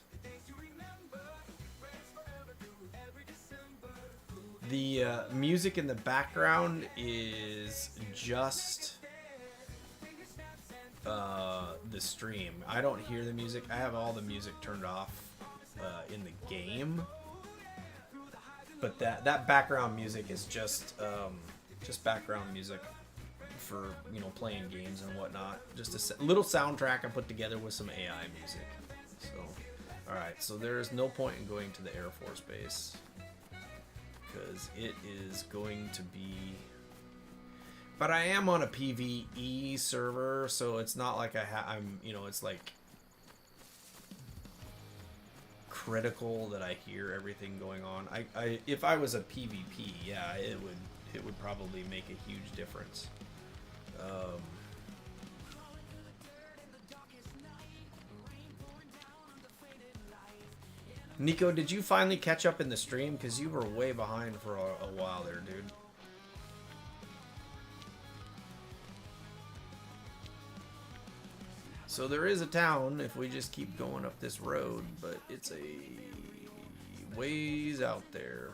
The music in the background is just the stream. I don't hear the music. I have all the music turned off in the game. But that background music is just background music for, you know, playing games and whatnot. Just a little soundtrack I put together with some AI music. So, all right. So there is no point in going to the Air Force Base because it is going to be. But I am on a PvE server, so it's not like I'm, you know, it's like critical that I hear everything going on. If I was a PvP, yeah, it would probably make a huge difference. Nico, did you finally catch up in the stream? Because you were way behind for a while there, dude. So there is a town if we just keep going up this road, but it's a ways out there.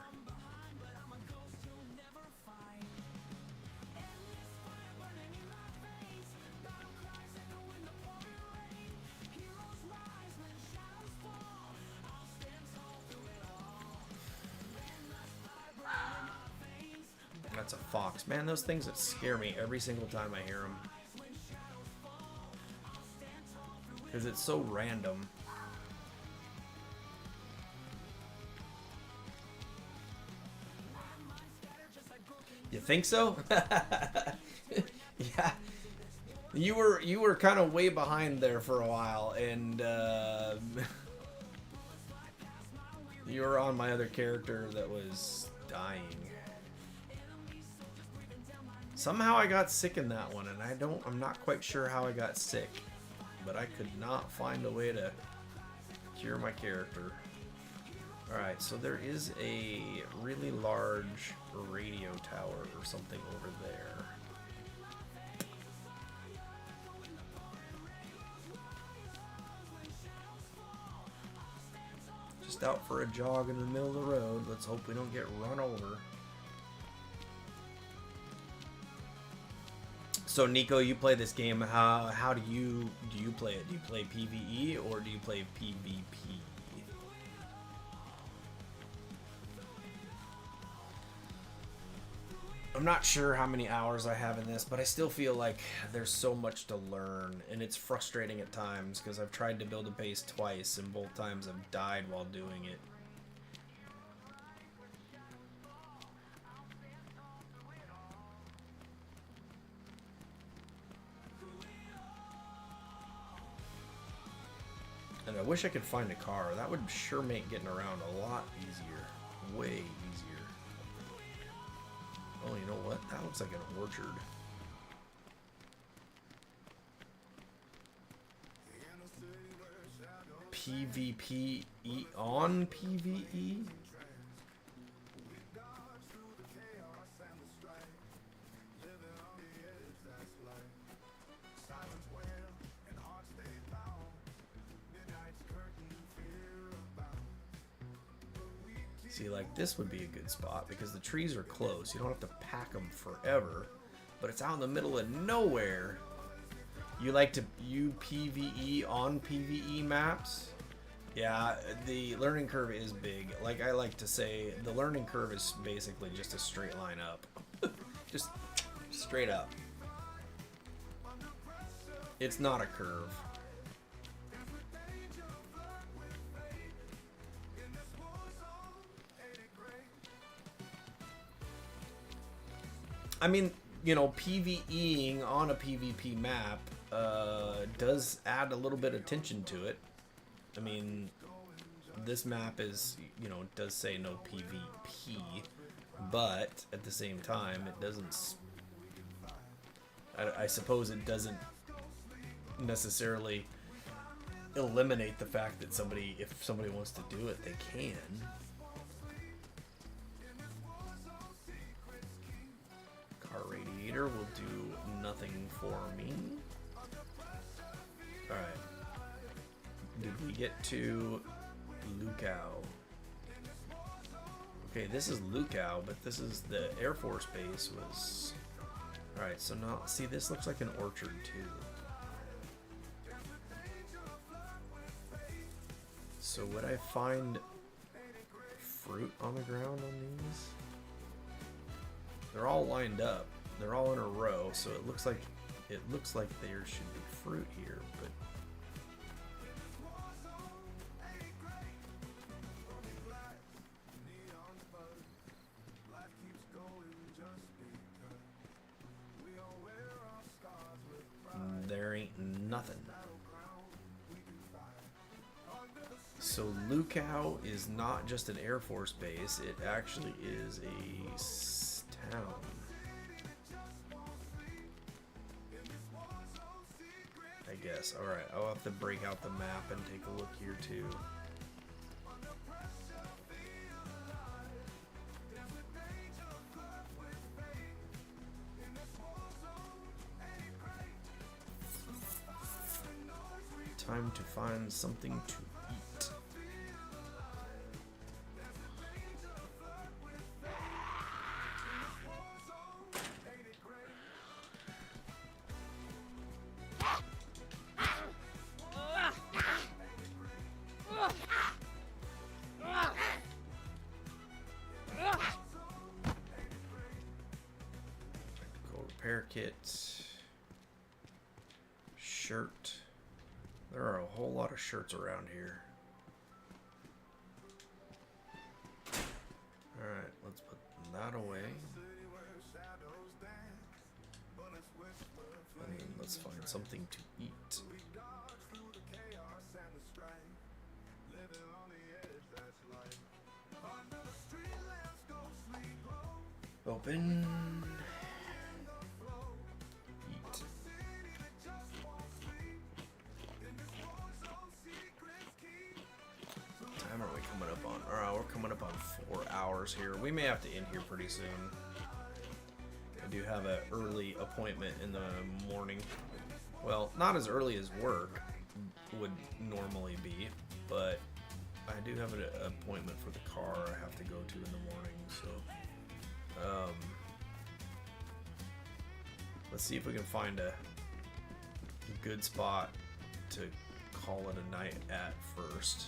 That's a fox. Man, those things that scare me every single time I hear them. Because it's so random. You think so? Yeah. You were kind of way behind there for a while, and you were on my other character that was dying. Somehow I got sick in that one, and I'm not quite sure how I got sick, but I could not find a way to cure my character. Alright, so there is a really large radio tower or something over there. Just out for a jog in the middle of the road. Let's hope we don't get run over. So Nico, you play this game. How do you play it? Do you play PvE or do you play PvP? I'm not sure how many hours I have in this, but I still feel like there's so much to learn, and it's frustrating at times because I've tried to build a base twice, and both times I've died while doing it. And I wish I could find a car. That would sure make getting around a lot easier. Way easier. Oh, you know what? That looks like an orchard. PvP on PvE? See, like, this would be a good spot because the trees are close. You don't have to pack them forever, but it's out in the middle of nowhere. You like to PvE on PvE maps? Yeah, the learning curve is big. Like I like to say, the learning curve is basically just a straight line up. Just straight up. It's not a curve. I mean, you know, PvEing on a PvP map does add a little bit of tension to it. I mean, this map is, you know, it does say no PvP, but at the same time, it doesn't... I suppose it doesn't necessarily eliminate the fact that if somebody wants to do it, they can. Radiator will do nothing for me. Alright. Did we get to Lukau? Okay, this is Lukau, but this is the Air Force Base was... Alright, so now, see, this looks like an orchard too. So would I find fruit on the ground on these? They're all lined up. They're all in a row, so it looks like there should be fruit here, but nothing. So Lukau is not just an Air Force base, it actually is a town. I guess. Alright, I'll have to break out the map and take a look here too. Time to find something to eat. Go repair kit. Shirt. There are a whole lot of shirts around here. Alright, let's put that away. And let's find something to eat. Open. Eat. Time are we coming up on? Alright, we're coming up on 4 hours here. We may have to end here pretty soon. I do have an early appointment in the morning. Well, not as early as work would normally be, but I do have an appointment for the car I have to go to in the morning, so let's see if we can find a good spot to call it a night at first.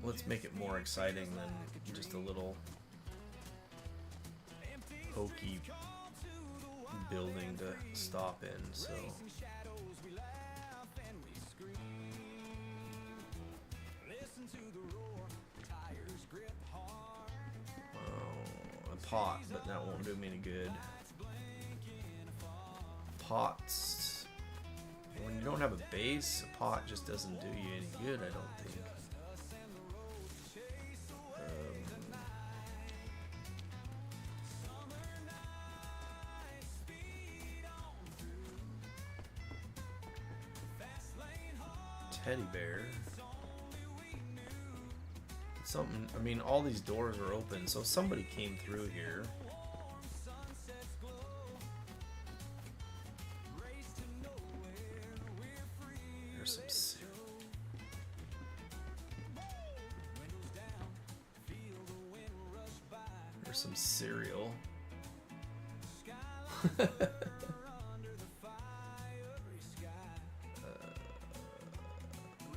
Let's make it more exciting than just a little hokey building to stop in, so a pot, but that won't do me any good. Pots, when you don't have a base, a pot just doesn't do you any good, I don't think. Teddy bear. Something, I mean, all these doors are open, so somebody came through here. There's some cereal. There's some cereal.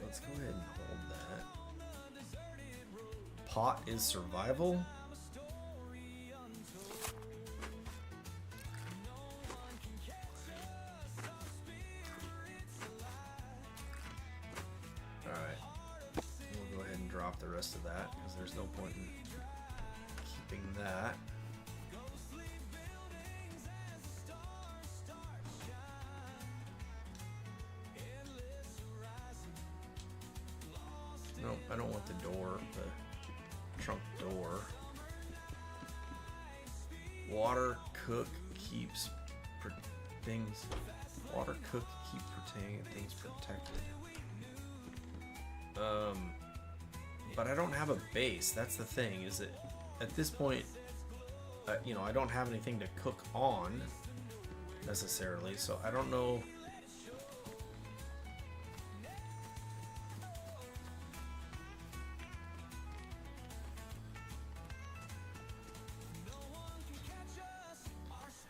Let's go ahead and hold that. Pot is survival. Alright. We'll go ahead and drop the rest of that because there's no point in keeping that. Nope, I don't want the door, the trunk door. Water cook keeps things. Water cook keep things protected. But I don't have a base. That's the thing. Is that at this point, you know, I don't have anything to cook on necessarily, so I don't know.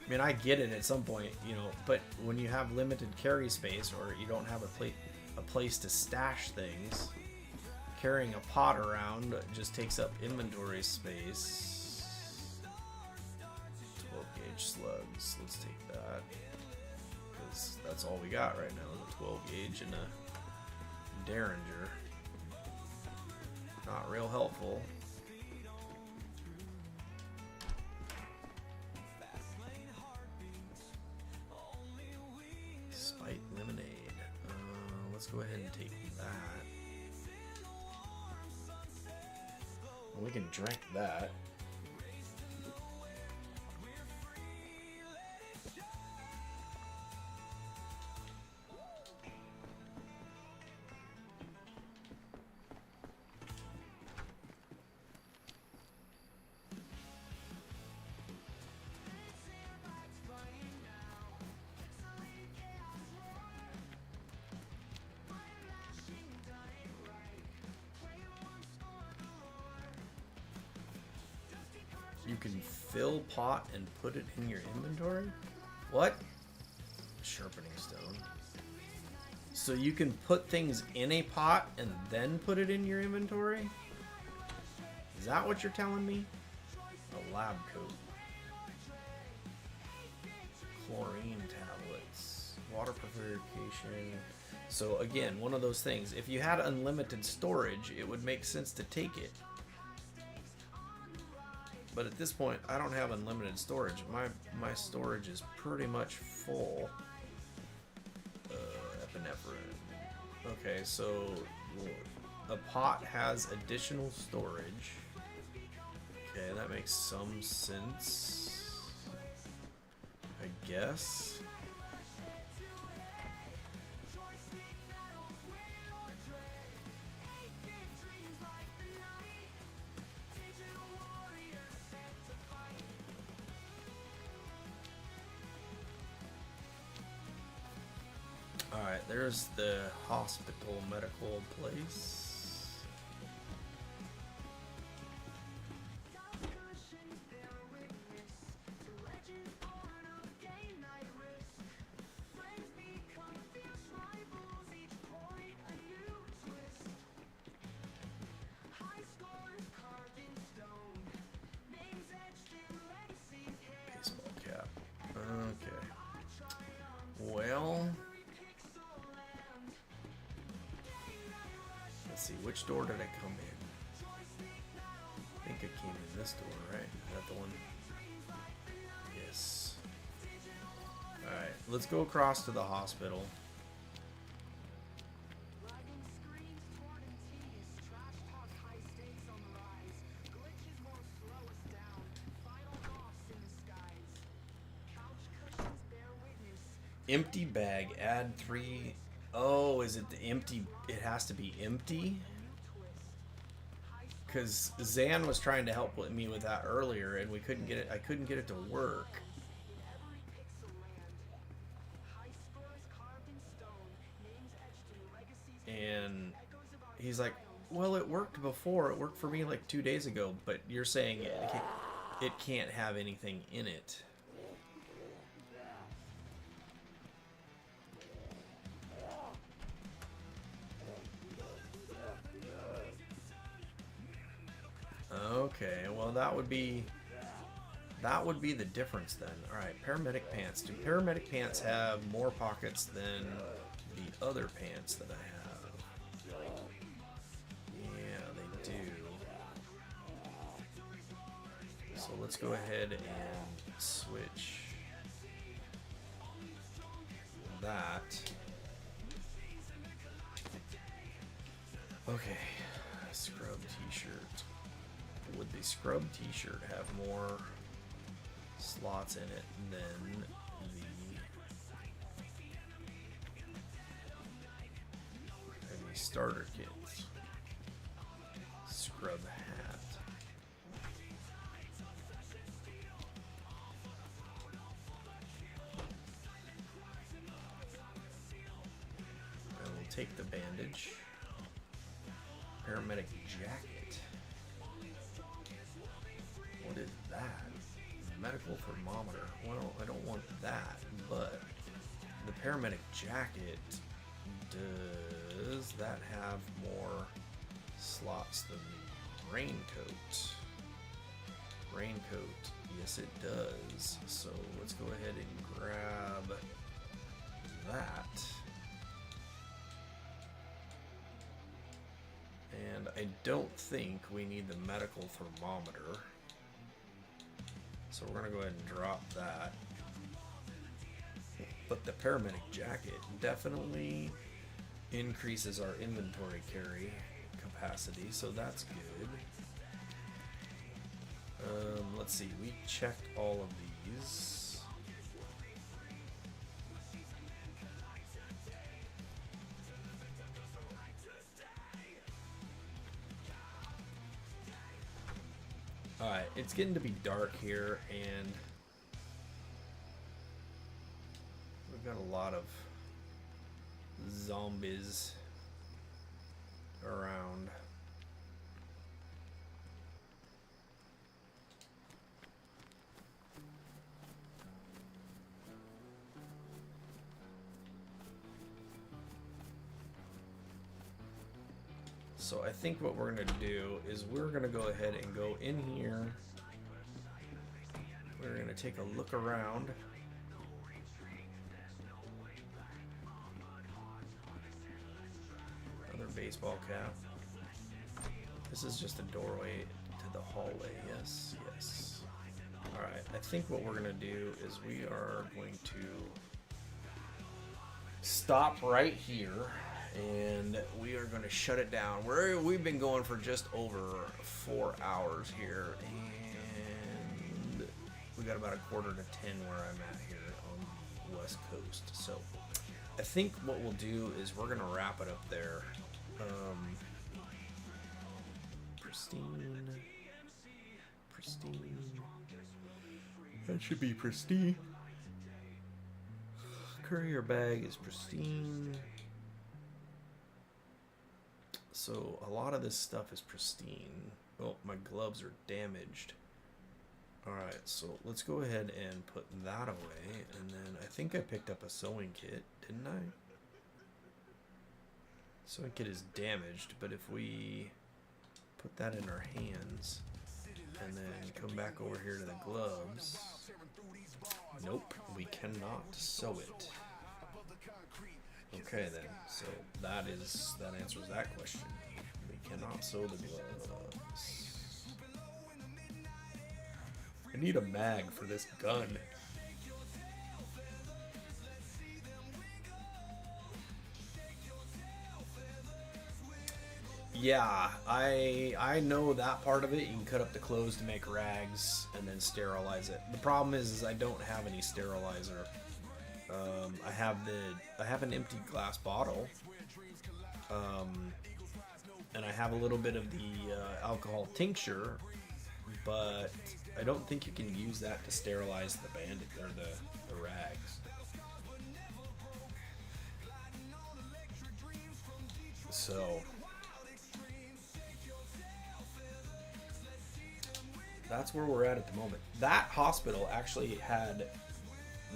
I mean, I get it at some point, you know, but when you have limited carry space or you don't have a place to stash things, carrying a pot around just takes up inventory space. 12 gauge slugs, let's take that, because that's all we got right now, is a 12 gauge and a Derringer. Not real helpful. take that. We can drink that. You can fill pot and put it in your inventory? What? Sharpening stone. So you can put things in a pot and then put it in your inventory? Is that what you're telling me? A lab coat. Chlorine tablets. Water purification. So again, one of those things. If you had unlimited storage, it would make sense to take it. But at this point, I don't have unlimited storage. My storage is pretty much full. Epinephrine. Okay, so a pot has additional storage. Okay, that makes some sense, I guess. Alright, there's the hospital medical place. Baseball cap. Okay. Well... let's see, which door did I come in? I think I came in this door, right? Is that the one? Yes. Alright, let's go across to the hospital. Empty bag, add 3... Oh, is it the empty? It has to be empty? Because Zan was trying to help me with that earlier, and we couldn't get it. I couldn't get it to work. And he's like, "Well, it worked before. It worked for me like 2 days ago, but you're saying it can't have anything in it." Okay, well that would be the difference then. All right, paramedic pants. Do paramedic pants have more pockets than the other pants that I have? Yeah, they do. So let's go ahead and switch that. Okay, scrub t-shirt. Would the scrub t-shirt have more slots in it than the starter kits? Scrub hat. I will take the bandage. Paramedic jacket. What is that? Medical thermometer. Well, I don't want that, but the paramedic jacket, does that have more slots than the raincoat? Raincoat, yes it does. So let's go ahead and grab that. And I don't think we need the medical thermometer. So we're gonna go ahead and drop that. But the paramedic jacket, definitely increases our inventory carry capacity, so that's good. Let's see, we checked all of these. Alright, it's getting to be dark here, and we've got a lot of zombies around. So I think what we're going to do is we're going to go ahead and go in here. We're going to take a look around. Another baseball cap. This is just a doorway to the hallway. Yes, yes. Alright, I think what we're going to do is we are going to stop right here. And we are going to shut it down. We've been going for just over 4 hours here, and we got about 9:45 to 10 where I'm at here on the West Coast. So I think what we'll do is we're going to wrap it up there. Pristine. That should be pristine. Courier bag is pristine. So a lot of this stuff is pristine. Oh, my gloves are damaged. Alright, so let's go ahead and put that away. And then I think I picked up a sewing kit, didn't I? Sewing kit is damaged, but if we put that in our hands and then come back over here to the gloves. Nope, we cannot sew it. Okay then, so that answers that question. We cannot sew the gloves. I need a mag for this gun. Yeah, I know that part of it. You can cut up the clothes to make rags and then sterilize it. The problem is I don't have any sterilizer. I have an empty glass bottle, and I have a little bit of the alcohol tincture, but I don't think you can use that to sterilize the bandage or the rags. So that's where we're at the moment. That hospital actually had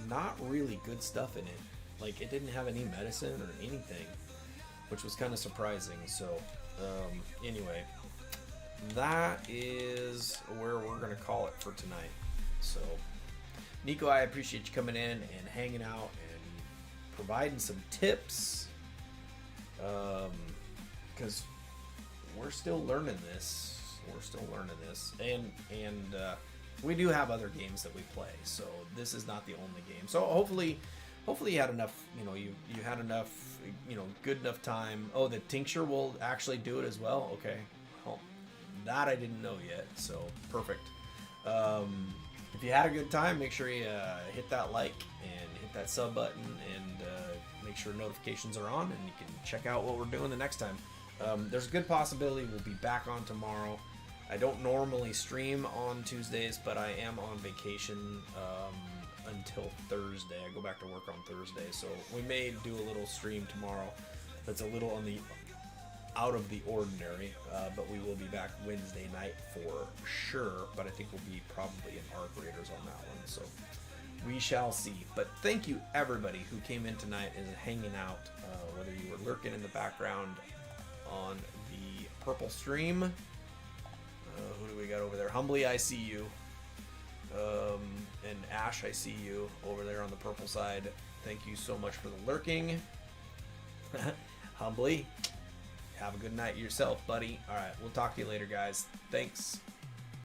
not really good stuff in it. Like, it didn't have any medicine or anything, which was kind of surprising. So anyway, that is where we're gonna call it for tonight. So Nico, I appreciate you coming in and hanging out and providing some tips, because we're still learning this. And we do have other games that we play, so this is not the only game. So hopefully you had enough, you had enough, good enough time. Oh, the tincture will actually do it as well. Okay, well, that I didn't know yet, so perfect. If you had a good time, make sure you hit that like and hit that sub button, and make sure notifications are on, and you can check out what we're doing the next time. There's a good possibility we'll be back on tomorrow. I don't normally stream on Tuesdays, but I am on vacation until Thursday. I go back to work on Thursday, so we may do a little stream tomorrow that's a little on the out of the ordinary, but we will be back Wednesday night for sure. But I think we'll be probably in Arc Raiders on that one, so we shall see. But thank you everybody who came in tonight and hanging out, whether you were lurking in the background on the purple stream. Who do we got over there? Humbly, I see you. And Ash, I see you over there on the purple side. Thank you so much for the lurking. Humbly, have a good night yourself, buddy. All right, we'll talk to you later, guys. Thanks.